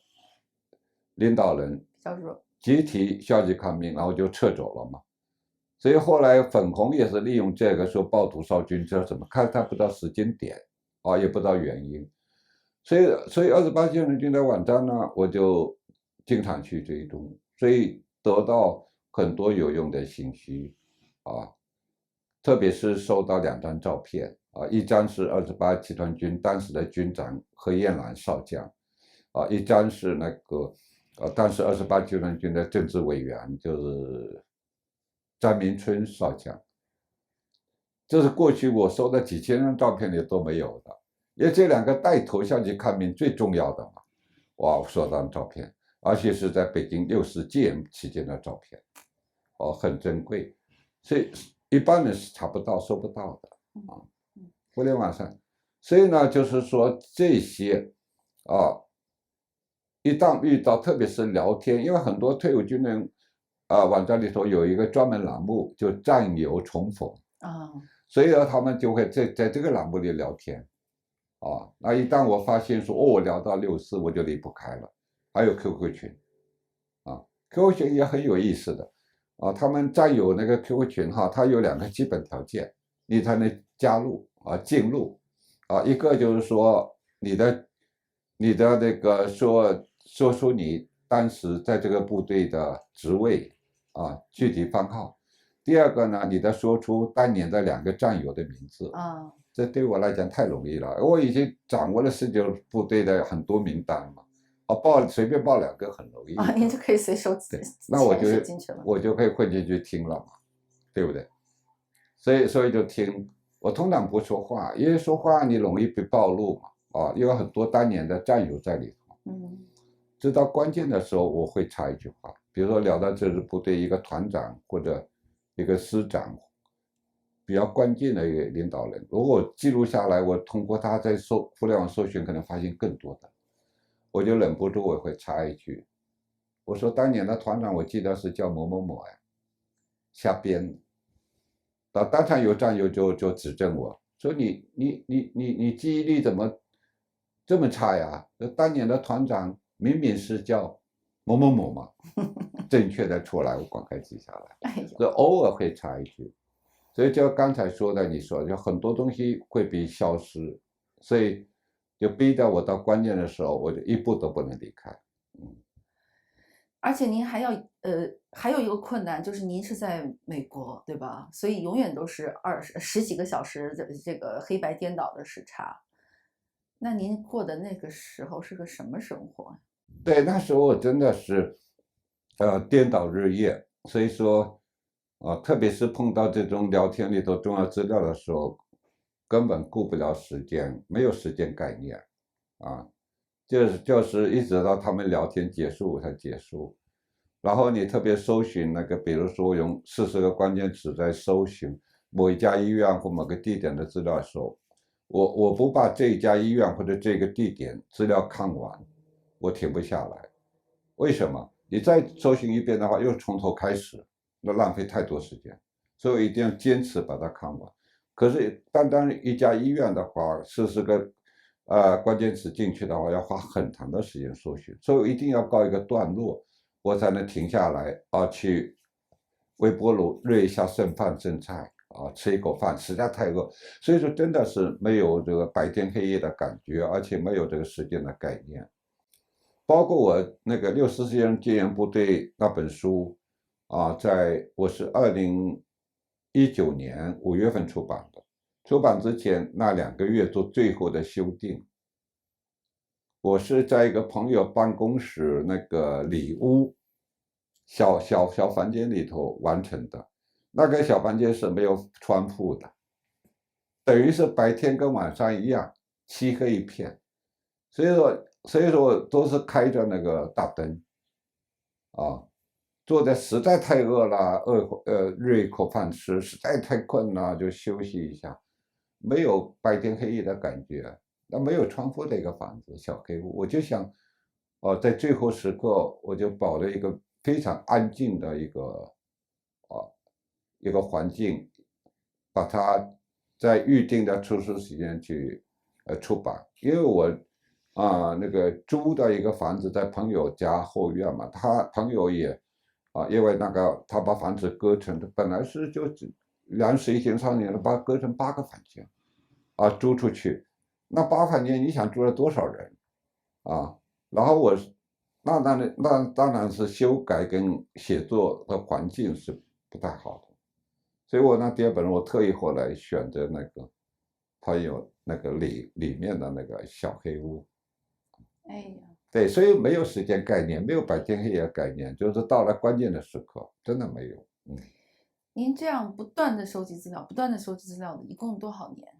领导人集体消极抗命，然后就撤走了嘛。所以后来粉红也是利用这个说暴徒烧军车什么，看他不知道时间点也不知道原因，所以28集团军的网站呢，我就经常去追踪，所以得到很多有用的信息特别是收到2张照片一张是28集团军当时的军长何彦兰少将一张是那个当时28集团军的政治委员，就是张明春少将。这是过去我收的几千张照片里都没有的，因为这2个带头消极抗命最重要的嘛，我收到照片，而且是在北京60戒严期间的照片很珍贵，所以一般人是查不到收不到的互联网上。所以呢就是说这些一旦遇到特别是聊天，因为很多退伍军人网站里头有一个专门栏目就战友重逢所以呢他们就会在这个栏目里聊天那一旦我发现说我聊到64我就离不开了。还有 QQ 群QQ 群也很有意思的他们战友那个 QQ 群它有2个基本条件你才能加入进入一个就是说你的那个说出你当时在这个部队的职位具体番号。第二个呢，你得说出当年的2个战友的名字这对我来讲太容易了，我已经掌握了19部队的很多名单嘛随便报2个很容易您就可以随手那我就可以混进去听了嘛，对不对？所以就听。我通常不说话，因为说话你容易被暴露嘛因为很多当年的战友在里头直到关键的时候我会插一句话，比如说聊到这支部队一个团长或者一个师长比较关键的一个领导人。如果我记录下来，我通过他在互联网搜寻，可能发现更多的，我就忍不住我会插一句，我说当年的团长我记得是叫某某某哎，瞎编。当场有战友就指正我说你记忆力怎么这么差呀？当年的团长明明是叫某某某嘛，正确的出来我赶快记下来。所以偶尔会插一句，所以就刚才说的，你说就很多东西会被消失，所以就逼得我到关键的时候，我就一步都不能离开。而且您还有一个困难，就是您是在美国，对吧？所以永远都是十几个小时的这个黑白颠倒的时差。那您过的那个时候是个什么生活？对，那时候我真的是，颠倒日夜。所以说，特别是碰到这种聊天里头重要资料的时候，根本顾不了时间，没有时间概念，啊，就是一直到他们聊天结束才结束。然后你特别搜寻那个，比如说用40个关键词在搜寻某一家医院或某个地点的资料的时候，我不把这一家医院或者这个地点资料看完，我停不下来。为什么？你再搜寻一遍的话，又从头开始，那浪费太多时间。所以我一定要坚持把它看完。可是单单一家医院的话，40个关键词进去的话，要花很长的时间搜寻，所以我一定要告一个段落，我才能停下来去微波炉热一下剩饭剩菜吃一口饭，实在太饿。所以说真的是没有这个白天黑夜的感觉，而且没有这个时间的概念。包括我那个64实验戒严部队那本书我是2019年5月份出版的，出版之前那2个月做最后的修订。我是在一个朋友办公室那个里屋小房间里头完成的，那个小房间是没有窗户的，等于是白天跟晚上一样，漆黑一片。所以说都是开着那个大灯坐的实在太饿了，热一口饭吃，实在太困了就休息一下，没有白天黑夜的感觉。那没有窗户的一个房子，小黑屋，我就想在最后时刻我就保了一个非常安静的一个环境，把它在预定的出书时间去出版。因为我那个租的一个房子在朋友家后院嘛，他朋友也因为那个他把房子割成，本来是就2室1厅3厅的，把它割成8个房间租出去。那8房间你想住了多少人然后那当然是修改跟写作的环境是不太好的。所以我那第2本我特意后来选择那个朋友那个里面的那个小黑屋。哎呀，对，所以没有时间概念，没有白天黑夜概念，就是到了关键的时刻，真的没有。您这样不断的收集资料，不断的收集资料的，一共多少年？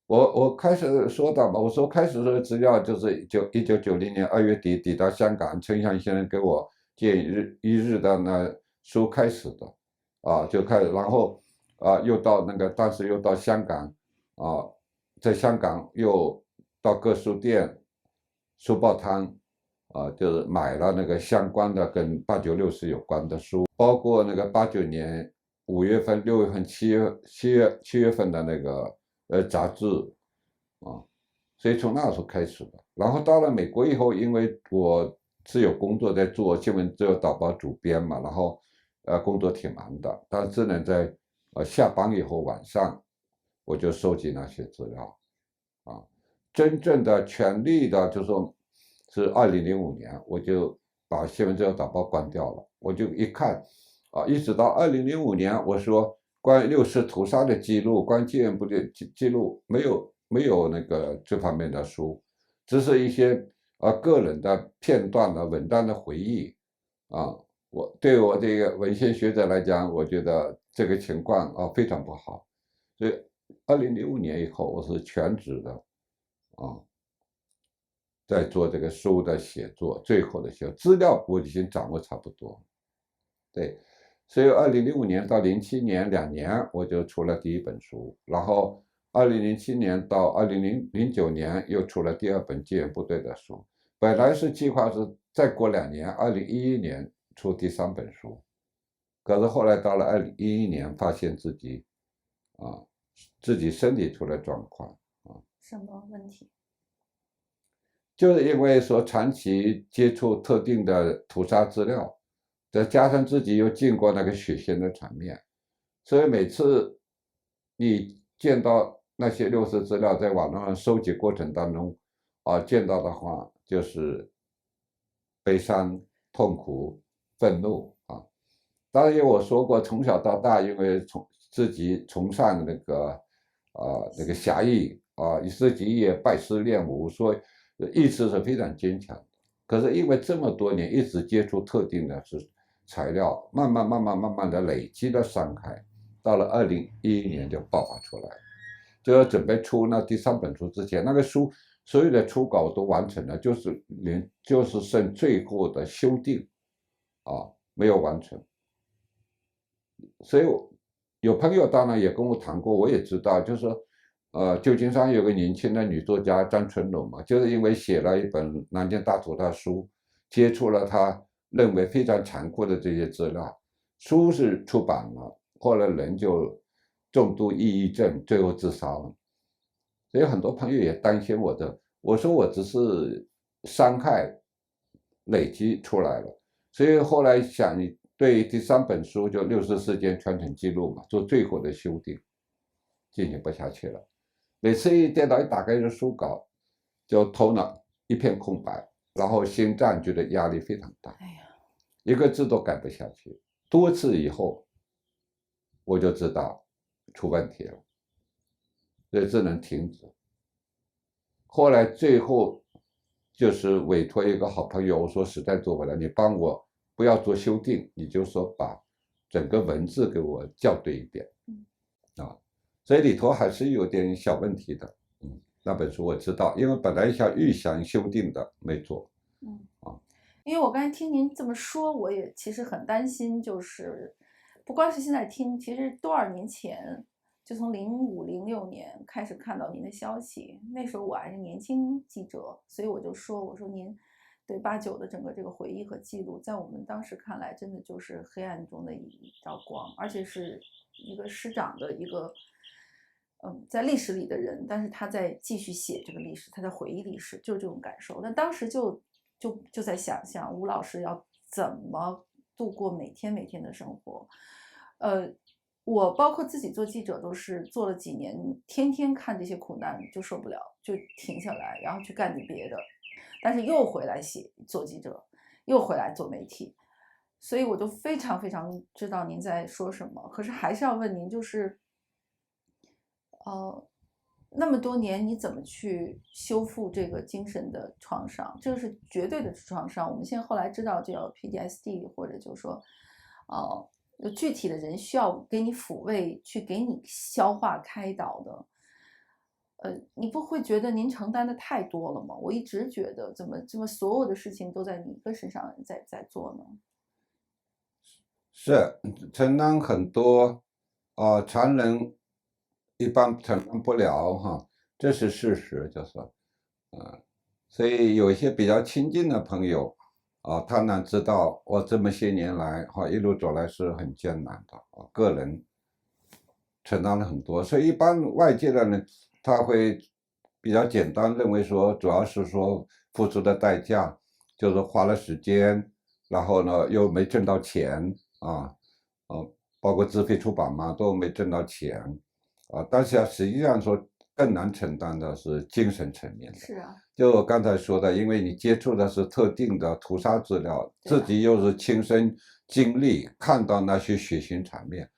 我开始说到嘛，我说开始的资料就是1990年2月底抵达香港，陈翔先生给我建议一日的那书开始的就开始，然后又到那个当时又到香港在香港又到各书店、书报摊就是买了那个相关的跟8960有关的书，包括那个89年5月份、6月份、7月份的那个杂志所以从那时候开始的。然后到了美国以后，因为我是有工作在做新闻自由导报主编嘛，然后工作挺忙的，但是呢在下班以后晚上我就收集那些资料真正的全力的就说是2005年我就把新闻自由导报关掉了。我就一看一直到2005年，我说关于6四屠杀的记录，关于戒严部的记录没有那个这方面的书，只是一些个人的片段的文章的回忆对我这个文献学者来讲，我觉得这个情况非常不好。所以2005年以后，我是全职的在做这个书的写作，最后的资料我已经掌握差不多。对，所以2005年到07年2年我就出了第一本书，然后2007年到2009年又出了第二本戒严部队的书。本来是计划是再过2年，2011年出第3本书，可是后来到了2011年，发现自己身体出了状况什么问题？就是因为说长期接触特定的屠杀资料，再加上自己又经过那个血腥的场面，所以每次你见到那些六四资料在网络上收集过程当中见到的话，就是悲伤、痛苦、愤怒当然，我说过，从小到大，因为自己崇尚那个侠义自己也拜师练武，所以意志是非常坚强。可是因为这么多年一直接触特定的材料，慢慢的累积的伤害，到了2011年就爆发出来。就要准备出那第3本书之前，那个书所有的初稿都完成了，就是剩最后的修订没有完成。所以有朋友当然也跟我谈过，我也知道，就是说旧金山有个年轻的女作家张春龙嘛，就是因为写了一本南京大屠杀书，接触了他认为非常残酷的这些资料，书是出版了，后来人就重度抑郁症，最后自杀了。所以很多朋友也担心我说我只是伤害累积出来了，所以后来想对第3本书就64事件全程记录嘛，做最后的修订，进行不下去了。每次电脑一打开这书稿，就头脑一片空白，然后心脏觉得压力非常大，一个字都改不下去。多次以后，我就知道出问题了，所以只能停止。后来最后就是委托一个好朋友，我说实在做不了，你帮我不要做修订，你就说把整个文字给我校对一点所以里头还是有点小问题的。那本书我知道，因为本来预想修订的，没做。因为我刚才听您这么说，我也其实很担心，就是不光是现在听，其实多少年前，就从05、06年开始看到您的消息，那时候我还是年轻记者，所以我说您对89的整个这个回忆和记录，在我们当时看来，真的就是黑暗中的一道光，而且是一个师长的一个。在历史里的人，但是他在继续写这个历史，他在回忆历史，就是这种感受。那当时就在想象吴老师要怎么度过每天的生活。我包括自己做记者，都是做了几年，天天看这些苦难就受不了，就停下来，然后去干点别的，但是又回来做记者，又回来做媒体，所以我就非常知道您在说什么。可是还是要问您，就是那么多年你怎么去修复这个精神的创伤？这个是绝对的创伤。我们现在后来知道叫 PTSD， 或者就是说有具体的人需要给你抚慰，去给你消化开导的。你不会觉得您承担的太多了吗？我一直觉得怎么所有的事情都在你一个身上在做呢？是承担很多常人一般承担不了这是事实，就是所以有一些比较亲近的朋友他能知道我这么些年来一路走来是很艰难的个人承担了很多，所以一般外界的人他会比较简单认为说，主要是说付出的代价就是花了时间，然后呢又没挣到钱包括自费出版嘛，都没挣到钱但是实际上说更难承担的是精神层面的。是啊，就我刚才说的，因为你接触的是特定的屠杀资料，自己又是亲身经历看到那些血腥场面，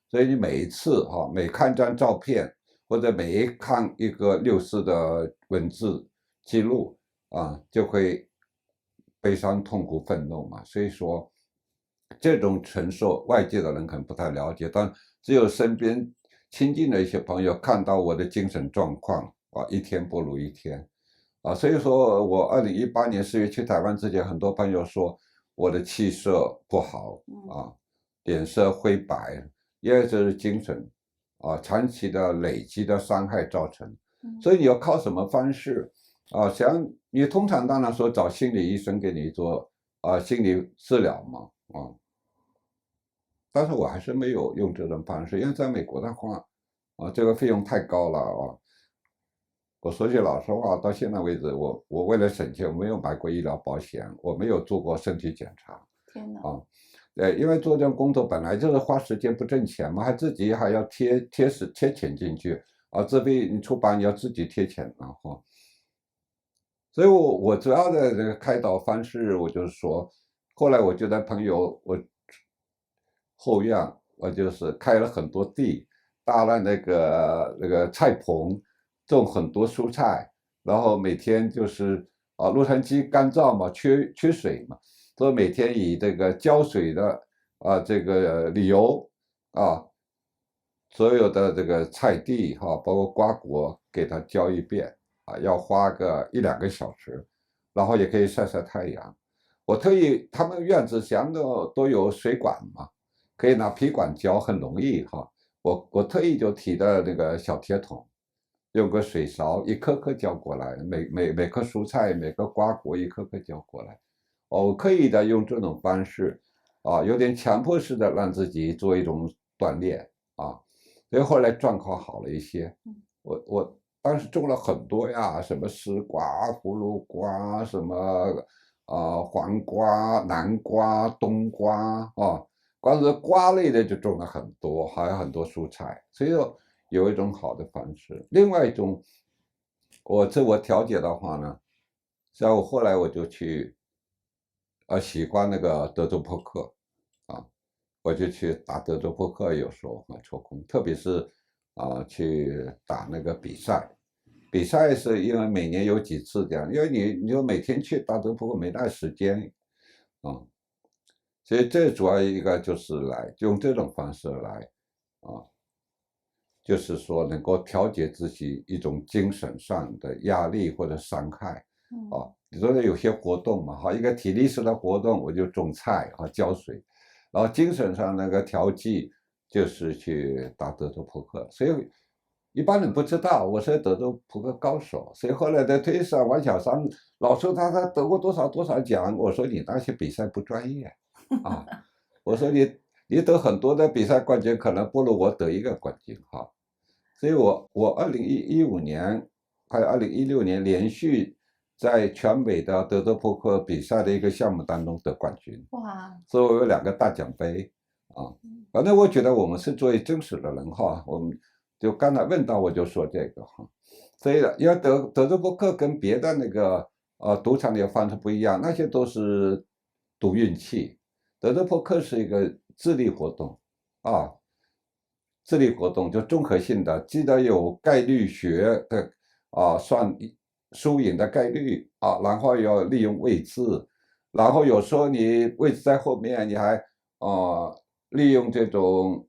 所以你每一次每看张照片或者每看一个64的文字记录就会悲伤、痛苦、愤怒嘛。所以说这种承受外界的人可能不太了解，但只有身边亲近的一些朋友看到我的精神状况一天不如一天所以说我2018年4月去台湾之前，很多朋友说我的气色不好脸色灰白，因为这是精神长期的累积的伤害造成。所以你要靠什么方式想你通常当然说找心理医生给你做心理治疗嘛但是我还是没有用这种方式，因为在美国的话这个费用太高了我说句老实话，到现在为止，我为了省钱，我没有买过医疗保险，我没有做过身体检查。天哪！因为做这种工作本来就是花时间不挣钱嘛，自己还要贴钱进去自费你出版你要自己贴钱所以我主要的这个开导方式，我就是说，后来我就在朋友后院，我就是开了很多地，搭了那个菜棚，种很多蔬菜，然后每天就是洛杉矶干燥嘛，缺水嘛，所以每天以这个浇水的这个理由所有的这个菜地包括瓜果给它浇一遍要花个1-2个小时，然后也可以晒晒太阳。我特意他们院子墙都有水管嘛，可以拿皮管浇，很容易我特意就提的那个小铁桶，用个水勺一颗颗浇过来，每棵蔬菜每个瓜果一颗颗浇过来。我刻意的用这种方式有点强迫式的让自己做一种锻炼所以后来状况好了一些。我当时种了很多呀，什么丝瓜、葫芦瓜，什么黄瓜、南瓜、冬瓜光是瓜类的就种了很多，还有很多蔬菜，所以说有一种好的方式。另外一种，我自我调节的话呢，像我后来我就去喜欢那个德州扑克我就去打德州扑克，有时候抽空，特别是去打那个比赛。比赛是因为每年有几次这样，因为你就每天去打德州扑克没那时间所以这主要一个就是用这种方式来就是说能够调节自己一种精神上的压力或者伤害你说有些活动嘛一个体力式的活动我就种菜浇水，然后精神上那个调剂就是去打德州扑克。所以一般人不知道我是德州扑克高手，所以后来在推上王小山老说他得过多少多少奖，我说你那些比赛不专业我说你得很多的比赛冠军可能不如我得一个冠军所以我2015年还有2016年连续在全美的德州扑克比赛的一个项目当中得冠军哇！所以我有2个大奖杯反正我觉得我们是作为真实的人我们就刚才问到我就说这个所以因为德州扑克跟别的那个赌场的方式不一样，那些都是赌运气，德州扑克是一个智力活动智力活动就综合性的，记得有概率学的算输赢的概率然后要利用位置，然后有时候你位置在后面，你还利用这种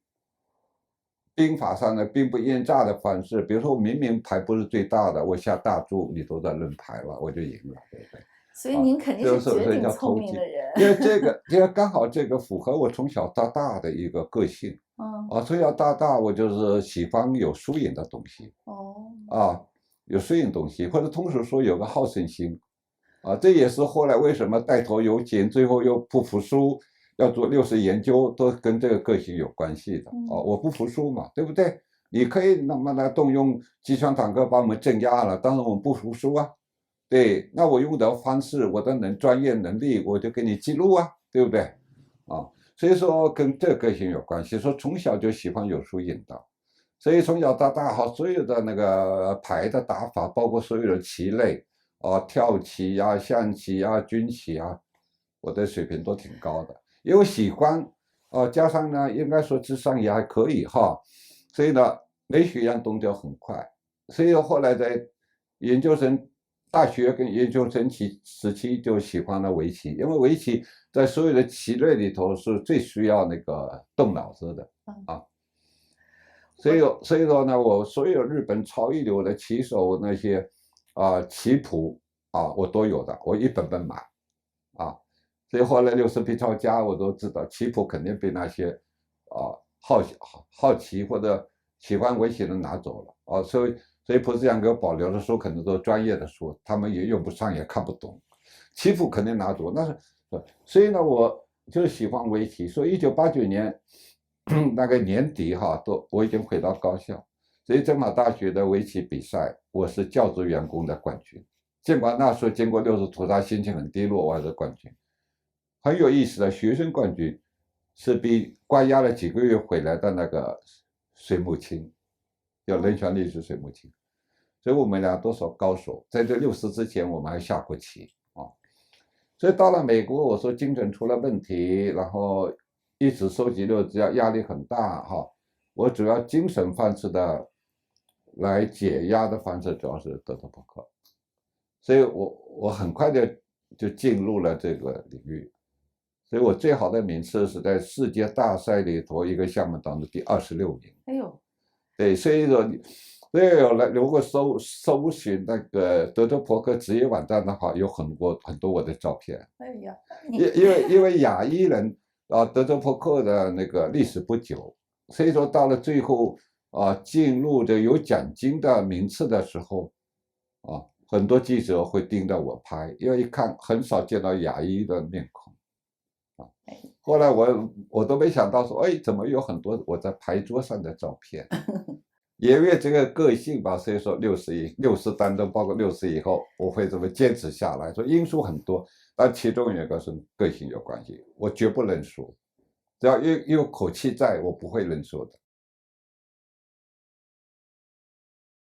兵法上的兵不厌诈的方式，比如说我明明牌不是最大的，我下大注，你都在轮牌了，我就赢了，对不对？所以您肯定是绝顶聪明的人，因为因为刚好这个符合我从小到大的一个个性从小到大我就是喜欢有输赢的东西有输赢东西，或者通俗说有个好胜心这也是后来为什么带头有劲，最后又不服输，要做60研究，都跟这个个性有关系的我不服输嘛，对不对？你可以那么来动用机枪坦克把我们镇压了，但是我们不服输对，那我用的方式，我的专业能力，我就给你记录对不对？所以说跟这个性有关系，说从小就喜欢有输赢的，所以从小到大所有的那个牌的打法，包括所有的棋类跳棋象棋军棋我的水平都挺高的，因为喜欢加上呢，应该说智商也还可以所以呢，每学样动作很快，所以后来在研究生。大学跟研究生时期就喜欢了围棋，因为围棋在所有的棋类里头是最需要那个动脑子的所以说呢，我所有日本超一流的棋手那些棋谱我都有的，我一本本买所以后来60匹超家我都知道，棋谱肯定比那些好奇或者喜欢围棋的拿走了啊，所以普斯奖给我保留的书可能都是专业的书，他们也用不上也看不懂，棋谱肯定拿走，那是所以呢我就是喜欢围棋，所以1989年那个年底我已经回到高校，所以政法大学的围棋比赛我是教职员工的冠军，尽管那时候经过6次屠杀心情很低落，我还是冠军。很有意思的，学生冠军是比关押了几个月回来的那个水木清，叫人权律师水木清，所以我们俩都是高手，在这60之前我们还下过棋啊。所以到了美国，我说精神出了问题，然后一直收集六资料，压力很大哈。我主要精神方式的来解压的方式主要是德州扑克，所以我很快的就进入了这个领域。所以我最好的名次是在世界大赛里头一个项目当中第26名。哎呦，对，所以说，如果搜寻那个德州扑克职业网站的话，有很多我的照片。哎呀，因为亚裔人德州扑克的那个历史不久，所以说到了最后进入的有奖金的名次的时候很多记者会盯着我拍，因为一看很少见到亚裔的面孔。后来我都没想到说，哎，怎么有很多我在牌桌上的照片？也因为这个个性吧，所以说60当中，包括60以后，我会这么坚持下来。说因素很多，但其中有一个是个性有关系，我绝不认输，只要有口气在，我不会认输的。